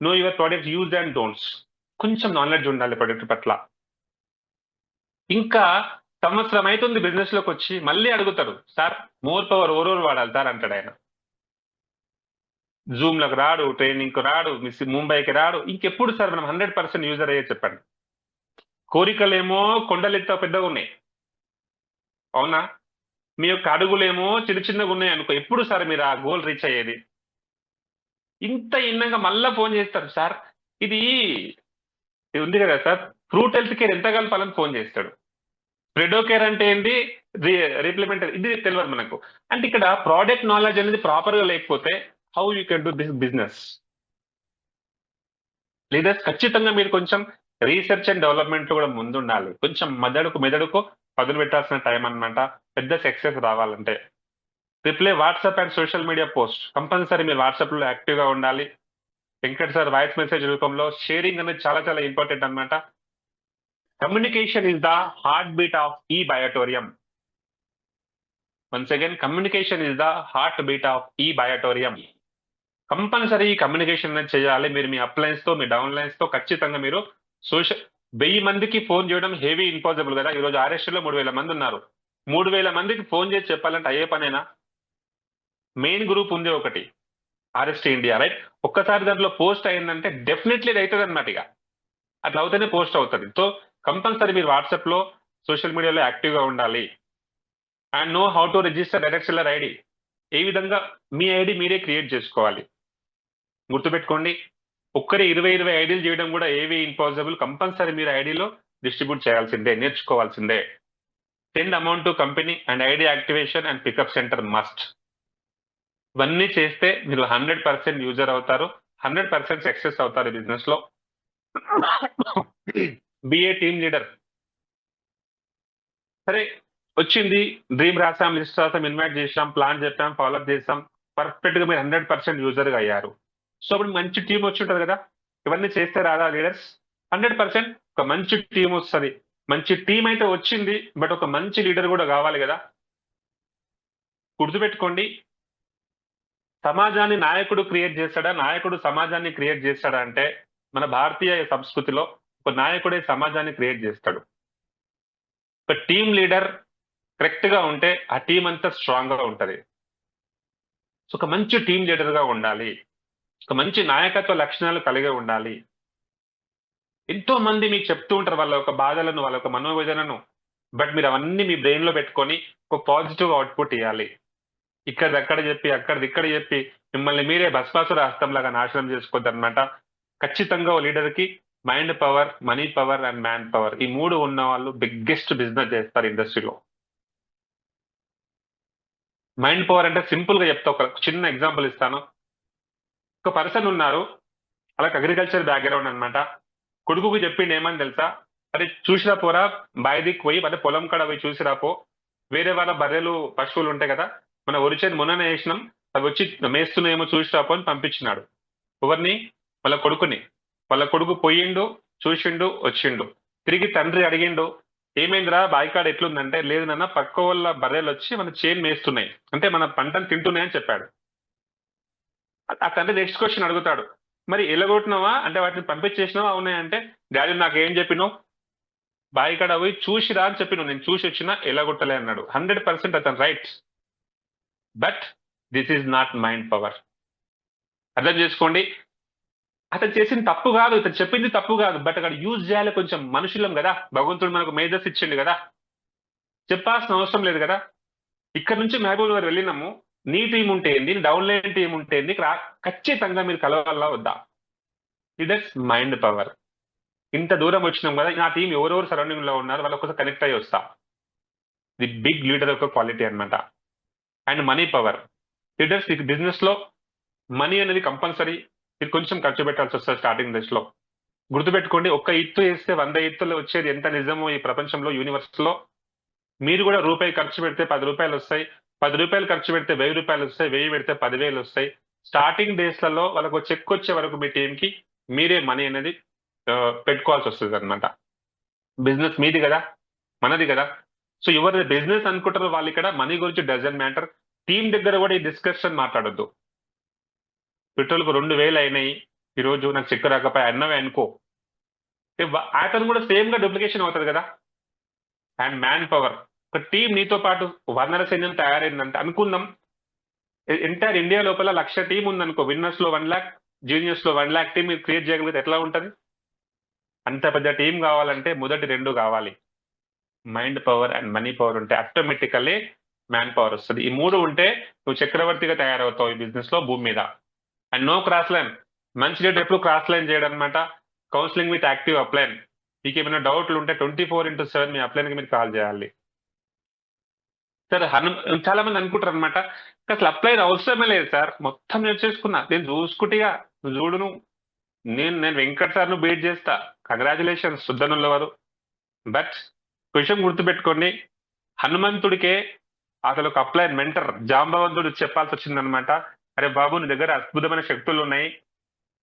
know your product use and don'ts. కొంచెం నాలెడ్జ్ ఉండాలి ప్రొడక్ట్ పట్ల. ఇంకా సంవత్సరం అవుతుంది బిజినెస్ లోకి వచ్చి, మళ్ళీ అడుగుతారు, సార్ మోర్ పవర్ ఓరోలు వాడాలి సార్ అంటాడు ఆయన. జూమ్ లకు రాడు, ట్రైనింగ్ కు రాడు, ముంబైకి రాడు. ఇంకెప్పుడు సార్ మనం 100% యూజర్ అయ్యే చెప్పండి. కోరికలేమో కొండలెత్త పెద్దగా ఉన్నాయి, అవునా? మీ యొక్క అడుగులేమో చిన్న చిన్నగా ఉన్నాయి అనుకో. ఎప్పుడు సార్ మీరు ఆ గోల్ రీచ్ అయ్యేది? ఇంత ఇన్నంగా మళ్ళా ఫోన్ చేస్తారు సార్. ఇది ఇది ఉంది కదా సార్, ఫ్రూట్ హెల్త్ కేర్ ఎంత కలపాలని ఫోన్ చేస్తాడు. స్ప్రెడో కేర్ అంటే ఏంటి, రిప్లిమెంటరీ ఇది తెలియదు మనకు. అంటే ఇక్కడ ప్రోడక్ట్ నాలెడ్జ్ అనేది ప్రాపర్ గా లేకపోతే how you can do this business. Leaders ఖచ్చితంగా మీరు కొంచెం రీసెర్చ్ అండ్ డెవలప్మెంట్ కూడా ముందుండాలి. కొంచెం మెదడుకు పదును పెట్టాల్సిన టైం అన్నమాట పెద్ద సక్సెస్ రావాలంటే. Reply WhatsApp and social media post compulsory మీరు వాట్సాప్ లో యాక్టివ్ గా ఉండాలి. వెంకట్ సార్ వాయిస్ మెసేజ్ రూపంలో షేరింగ్ అనేది చాలా చాలా ఇంపార్టెంట్ అన్నమాట. Communication is the heartbeat of ఈ Biotorium. Once again, communication is the heartbeat of ఈ బయోటోరియం. కంపల్సరీ కమ్యూనికేషన్ అనేది చేయాలి. మీరు మీ అప్లైన్స్ తో, మీ డౌన్ లైన్స్ తో ఖచ్చితంగా మీరు సోషల్ 1000 మందికి ఫోన్ చేయడం హెవీ ఇంపాసిబుల్ కదా. ఈ రోజు RST లో 3000 మంది ఉన్నారు. 3000 మందికి ఫోన్ చేసి చెప్పాలంటే అయ్యే పనేనా? మెయిన్ గ్రూప్ ఉంది ఒకటి, RST ఇండియా, రైట్. ఒక్కసారి దాంట్లో పోస్ట్ అయిందంటే డెఫినెట్లీ ఇది అవుతుంది అనమాట. ఇక అట్లా అవుతేనే పోస్ట్ అవుతుంది. సో కంపల్సరీ మీరు వాట్సాప్ లో, సోషల్ మీడియాలో యాక్టివ్ గా ఉండాలి. And know how to register direct seller ID. ఏ విధంగా మీ ఐడి మీరే క్రియేట్ చేసుకోవాలి. గుర్తుపెట్టుకోండి, ఒక్కరి 20 ఐడీలు చేయడం కూడా ఏవి ఇంపాసిబుల్. కంపల్సరీ మీరు ఐడిలో డిస్ట్రిబ్యూట్ చేయాల్సిందే, నేర్చుకోవాల్సిందే. Send amount to company and ID activation and pickup centre must. ఇవన్నీ చేస్తే మీరు 100% యూజర్ అవుతారు, 100% సక్సెస్ అవుతారు బిజినెస్ లో. Be a team leader. సరే, వచ్చింది, డ్రీమ్ రాసాం, లిస్ట్ రాసాం, ఇన్వైట్ చేసాం, ప్లాన్ చెప్పాం, ఫాలోఅప్ చేసాం, పర్ఫెక్ట్ గా మీరు 100% యూజర్ గా అయ్యారు. సో అప్పుడు మంచి టీం వచ్చి ఉంటుంది కదా. ఇవన్నీ చేస్తే రాదా లీడర్స్? 100% ఒక మంచి టీం వస్తుంది. మంచి టీం అయితే వచ్చింది, బట్ ఒక మంచి లీడర్ కూడా కావాలి కదా. గుర్తుపెట్టుకోండి, సమాజాన్ని నాయకుడు క్రియేట్ చేస్తాడా, నాయకుడు సమాజాన్ని క్రియేట్ చేస్తాడా అంటే మన భారతీయ సంస్కృతిలో ఒక నాయకుడే సమాజాన్ని క్రియేట్ చేస్తాడు. ఒక టీం లీడర్ కరెక్ట్ గా ఉంటే ఆ టీం అంతా స్ట్రాంగ్ గా ఉంటది. సో ఒక మంచి టీం లీడర్ గా ఉండాలి, ఒక మంచి నాయకత్వ లక్షణాలు కలిగి ఉండాలి. ఎంతో మంది మీకు చెప్తూ ఉంటారు వాళ్ళ యొక్క బాధలను, వాళ్ళ యొక్క మనోవేదనను, బట్ మీరు అవన్నీ మీ బ్రెయిన్ లో పెట్టుకొని ఒక పాజిటివ్ అవుట్పుట్ ఇవ్వాలి. ఇక్కడిదక్కడ చెప్పి, అక్కడిది ఇక్కడ చెప్పి మిమ్మల్ని మీరే భస్మాసుర హస్తంలాగా నాశనం చేసుకోవద్దు అనమాట. ఖచ్చితంగా ఓ లీడర్ కి mind power, money power and man power, ఈ 3 ఉన్న వాళ్ళు బిగ్గెస్ట్ బిజినెస్ చేస్తారు ఇండస్ట్రీలో. మైండ్ పవర్ అంటే సింపుల్ గా చెప్తా, ఒక చిన్న ఎగ్జాంపుల్ ఇస్తాను. ఒక పర్సన్ ఉన్నారు, వాళ్ళకి అగ్రికల్చర్ బ్యాక్గ్రౌండ్ అన్నమాట. కొడుకుకి చెప్పిండు ఏమని తెలుసా, అరే చూసిరా పోరా, బాయి దిక్కు పోయి అంటే పొలం కాడ పోయి చూసిరా పో, వేరే వాళ్ళ బర్రెలు పశువులు ఉంటాయి కదా, మన ఒరిచేది మొన్ననే వేసినాం, అవి వచ్చి మేస్తున్నాయేమో చూసిరా పో అని పంపించినాడు. ఎవరిని? వాళ్ళ కొడుకుని. వాళ్ళ కొడుకు పోయిండు, చూసిండు, వచ్చిండు. తిరిగి తండ్రి అడిగిండు, ఏమైందిరా బాయికాడ ఎట్లుందంటే, లేదు నాన్న పక్క వాళ్ళ బర్రెలు వచ్చి మన చేను మేస్తున్నాయి, అంటే మన పంటను తింటున్నాయని చెప్పాడు. ఆ తండ్రి నెక్స్ట్ క్వశ్చన్ అడుగుతాడు, మరి ఎలగొట్టినావా అంటే వాటిని పంపించేసినావా ఉన్నాయంటే, డాడీ నాకేం చెప్పినావు, బాయికాడ పోయి చూసిరా అని చెప్పినావు, నేను చూసి వచ్చినా ఎలగొట్టలే అన్నాడు. 100% అతను right, but this is not mind power. అర్థం చేసుకోండి, అతను చేసింది తప్పు కాదు, ఇతను చెప్పింది తప్పు కాదు, బట్ అక్కడ యూజ్ చేయాలి. కొంచెం మనుషులం కదా, భగవంతుడు మనకు మేధస్ ఇచ్చిండు కదా, చెప్పాల్సిన అవసరం లేదు కదా. ఇక్కడ నుంచి మహబూబ్ నగర్ వెళ్ళినాము, నీ టీం ఉంటే ఏంది, డౌన్ లైన్ టీం ఉంటే ఏంది, ఖచ్చితంగా మీరు కలవాలా వద్దా? ఇదట్స్ మైండ్ పవర్. ఇంత దూరం వచ్చినాం కదా, నా టీం ఎవరెవరు సరౌండింగ్ లో ఉన్నారు వాళ్ళ కోసం కనెక్ట్ అయ్యి వస్తా. ది బిగ్ లీడర్ యొక్క క్వాలిటీ అన్నమాట. And money power. Leaders business లో మనీ అనేది కంపల్సరీ మీరు కొంచెం ఖర్చు పెట్టాల్సి వస్తుంది స్టార్టింగ్ దశలో. గుర్తుపెట్టుకోండి, ఒక్క ఇత్తు వేస్తే 100 ఇత్తులు వచ్చేది ఎంత నిజమో ఈ ప్రపంచంలో, యూనివర్స్ లో. మీరు కూడా రూపాయి ఖర్చు పెడితే 10 రూపాయలు వస్తాయి, 10 రూపాయలు ఖర్చు పెడితే 1000 రూపాయలు వస్తాయి, 1000 పెడితే 10,000 వస్తాయి. స్టార్టింగ్ డేస్ లలో వాళ్ళకు చెక్ వచ్చే వరకు మీ టీం కి మీరే మనీ అనేది పెట్టుకోవాల్సి వస్తుంది అనమాట. బిజినెస్ మీది కదా, మనది కదా. సో ఎవరు బిజినెస్ అనుకుంటారో వాళ్ళు ఇక్కడ మనీ గురించి డజన్ మ్యాటర్. టీం దగ్గర కూడా ఈ డిస్కషన్ మాట్లాడొద్దు. పెట్రోల్కు 2000 అయినాయి, ఈ రోజు నాకు చెక్ రాకపోయి అన్నవే అనుకో, అతను కూడా సేమ్ గా డూప్లికేషన్ అవుతుంది కదా. And man power. ఒక టీం నీతో పాటు వానర సైన్యం తయారైందంటే అనుకుందాం, ఎంటైర్ ఇండియా లోపల 1,00,000 టీం ఉందనుకో, విన్నర్స్ లో 1 lakh, జూనియర్స్ లో 1 lakh టీం మీరు క్రియేట్ చేయగలిగితే ఎట్లా ఉంటది? అంత పెద్ద టీం కావాలంటే మొదటి 2 కావాలి, mind power and money power ఉంటే ఆటోమేటికల్లీ మ్యాన్ పవర్ వస్తుంది. ఈ 3 ఉంటే నువ్వు చక్రవర్తిగా తయారవుతావు ఈ బిజినెస్ లో, భూమి మీద. And no cross line. మంచి లీడర్ ఎప్పుడు క్రాస్ లైన్ చేయడం అనమాట. Counselling with active upline. మీకు ఏమైనా డౌట్లు ఉంటే 24/7 మీ అప్లైన్కి మీరు కాల్ చేయాలి. సార్ చాలా మంది అనుకుంటారు అనమాట, అసలు అప్లైన్ అవసరమే లేదు సార్, మొత్తం నేర్చేసుకున్నా, నేను చూసుకుంటేగా, నువ్వు చూడును, నేను వెంకట్ సార్ను బీట్ చేస్తా. కంగ్రాచులేషన్స్ సుద్దనుల వారు. బట్ క్వశ్చన్ గుర్తుపెట్టుకోండి, హనుమంతుడికే అసలు ఒక అప్లైన్ మెంటర్ జాంబవంతుడు చెప్పాల్సి వచ్చిందనమాట. అరే బాబు, నీ దగ్గర అద్భుతమైన శక్తులు ఉన్నాయి,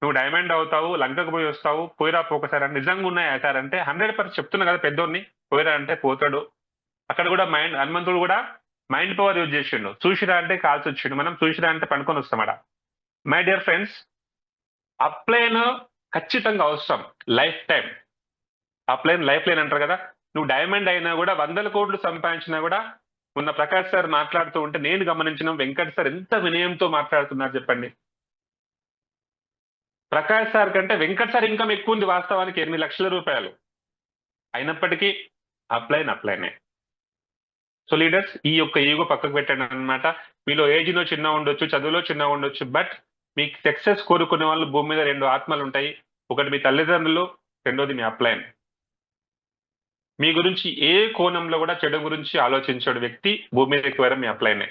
నువ్వు డైమండ్ అవుతావు, లంకకు పోయి వస్తావు, పోయిరా ఒకసారి అంటే నిజంగా ఉన్నాయా సార్ అంటే 100% చెప్తున్నా కదా పెద్దోడిని, పోయిరా అంటే పోతాడు. అక్కడ కూడా హనుమంతుడు కూడా మైండ్ పవర్ యూజ్ చేసిండు. చూసిరా అంటే కాల్సి వచ్చిండు, మనం చూసిరా అంటే పండుకొని వస్తామట. మై డియర్ ఫ్రెండ్స్, అప్లైన్ ఖచ్చితంగా అవసరం life time. Upline life line అంటారు కదా. నువ్వు డైమండ్ అయినా కూడా 100 కోట్లు సంపాదించినా కూడా, ఉన్న ప్రకాష్ సార్ మాట్లాడుతూ ఉంటే నేను గమనించిన వెంకట్ సార్ ఎంత వినయంతో మాట్లాడుతున్నారు చెప్పండి. ప్రకాష్ సార్ కంటే వెంకట్ సార్ ఇన్కమ్ ఎక్కువ ఉంది వాస్తవానికి, 8 లక్షల రూపాయలు. అయినప్పటికీ అప్లైనే. సో లీడర్స్, ఈ యొక్క ఈగో పక్కకు పెట్టండి అనమాట. మీలో ఏజ్లో చిన్న ఉండొచ్చు, చదువులో చిన్న ఉండొచ్చు, బట్ మీకు సక్సెస్ కోరుకునే వాళ్ళు భూమి మీద 2 ఆత్మలు ఉంటాయి. ఒకటి మీ తల్లిదండ్రులు, రెండోది మీ అప్లైన్. మీ గురించి ఏ కోణంలో కూడా చెడు గురించి ఆలోచించే వ్యక్తి భూమి మీదకి వరం మీ అప్లైనే.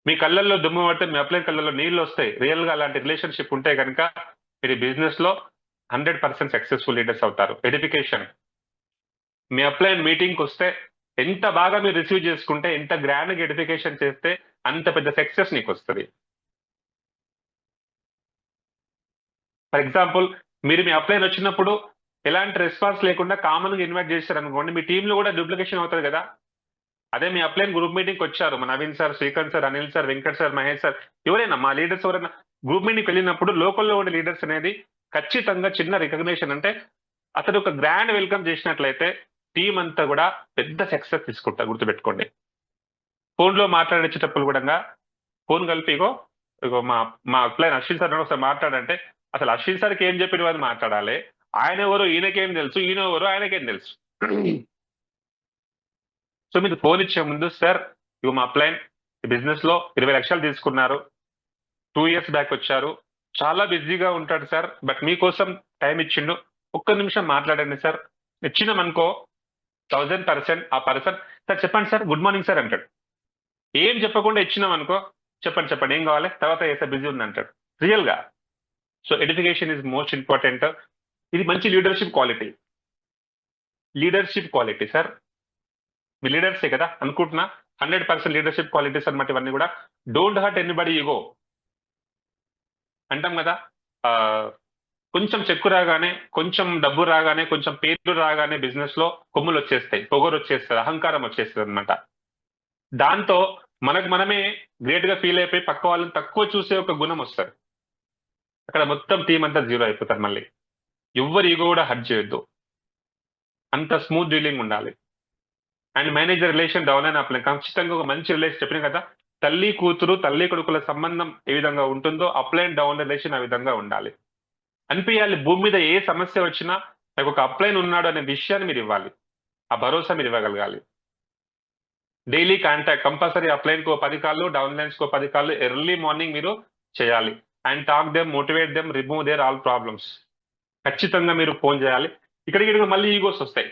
మీ కళ్ళల్లో దుమ్ము పడితే మీ అప్లైన్ కళ్ళల్లో నీళ్ళు వస్తాయి. రియల్ గా అలాంటి రిలేషన్షిప్ ఉంటే కనుక మీరు బిజినెస్ లో 100% సక్సెస్ఫుల్ లీడర్స్ అవుతారు. ఎడ్యుకేషన్, మీ అప్లైన్ మీటింగ్కి వస్తే ఎంత బాగా మీరు రిసీవ్ చేసుకుంటే, ఎంత గ్రాండ్ గా ఎడ్యుకేషన్ చేస్తే అంత పెద్ద సక్సెస్ నీకు వస్తుంది. ఫర్ ఎగ్జాంపుల్, మీరు మీ అప్లైన్ వచ్చినప్పుడు ఎలాంటి రెస్పాన్స్ లేకుండా కామన్ గా ఇన్వైట్ చేశారు అనుకోండి, మీ టీంలో కూడా డూప్లికేషన్ అవుతుంది కదా. అదే మీ అప్లైన్ గ్రూప్ మీటింగ్ వచ్చారు, మన Naveen sir, Srikanth sir, Anil sir, Venkat sir, Mahesh sir, ఎవరైనా మా లీడర్స్ ఎవరైనా గ్రూప్ మీటింగ్ వెళ్ళినప్పుడు లోకల్లో ఉండే లీడర్స్ అనేది ఖచ్చితంగా చిన్న రికగ్నేషన్ అంటే అతడు ఒక గ్రాండ్ వెల్కమ్ చేసినట్లయితే టీం అంతా కూడా పెద్ద సక్సెస్ తీసుకుంటారు. గుర్తుపెట్టుకోండి. ఫోన్ లో మాట్లాడేటప్పుడు కూడా ఫోన్ కలిపి ఇగో ఇగో మా మా అప్లైన్ అశ్విన్ సార్ ఒకసారి మాట్లాడంటే, అసలు అశ్విన్ సార్కి ఏం చెప్పిన వారు మాట్లాడాలి, ఆయన ఎవరు ఈయనకేం తెలుసు, ఈయన ఎవరు ఆయనకేం తెలుసు. సో మీరు ఫోన్ ఇచ్చే ముందు, సార్ ఇవి మా అప్లైన్ బిజినెస్ లో 20 లక్షలు తీసుకున్నారు, 2 ఇయర్స్ బ్యాక్ వచ్చారు, చాలా బిజీగా ఉంటాడు సార్, బట్ మీకోసం టైం ఇచ్చిండు, ఒక్క నిమిషం మాట్లాడండి సార్. ఇచ్చినామనుకో 1000% ఆ పర్సన్, సార్ చెప్పండి సార్, గుడ్ మార్నింగ్ సార్ అంటాడు. ఏం చెప్పకుండా ఇచ్చినాం అనుకో, చెప్పండి చెప్పండి ఏం కావాలి, తర్వాత ఏ బిజీ ఉంది అంటాడు. రియల్ గా. So education is most important. ఇది మంచి leadership quality. Leadership quality sir, మీ లీడర్సే కదా అనుకుంటున్నా. 100% లీడర్షిప్ క్వాలిటీస్ అనమాట ఇవన్నీ కూడా. డోంట్ హర్ట్ ఎనీబడి ఈగో అంటాం కదా. ఆ కొంచెం చెక్కు రాగానే, కొంచెం డబ్బు రాగానే, కొంచెం పేరు రాగానే బిజినెస్ లో కొమ్ములు వచ్చేస్తాయి, పొగరు వచ్చేస్తుంది, అహంకారం వచ్చేస్తుంది అనమాట. దాంతో మనకు మనమే గ్రేట్ గా ఫీల్ అయిపోయి పక్క వాళ్ళని తక్కువ చూసే ఒక గుణం వస్తుంది. అక్కడ మొత్తం టీం అంతా జీరో అయిపోతారు. మళ్ళీ ఎవ్వరు ఈగో కూడా హర్ట్ చేయొద్దు, అంత స్మూత్ డీలింగ్ ఉండాలి. అండ్ మేనేజర్ రిలేషన్ డౌన్ అయిన అప్లైన్ ఖచ్చితంగా ఒక మంచి రిలేషన్ చెప్పిన కదా, తల్లి కూతురు, తల్లి కొడుకుల సంబంధం ఏ విధంగా ఉంటుందో అప్లైన్ డౌన్ రిలేషన్ ఆ విధంగా ఉండాలి. అనిపించాలి, భూమి మీద ఏ సమస్య వచ్చినా నాకు ఒక అప్లైన్ ఉన్నాడు అనే విషయాన్ని మీరు ఇవ్వాలి, ఆ భరోసా మీరు ఇవ్వగలగాలి. Daily contact compulsory. అప్లైన్ కో 10 కాళ్ళు, డౌన్ లైన్స్ కో 10 కాళ్ళు ఎర్లీ మార్నింగ్ మీరు చేయాలి. And talk them, motivate them, remove their all problems. ఖచ్చితంగా మీరు ఫోన్ చేయాలి. ఇక్కడికి మళ్ళీ ఈగోస్ వస్తాయి.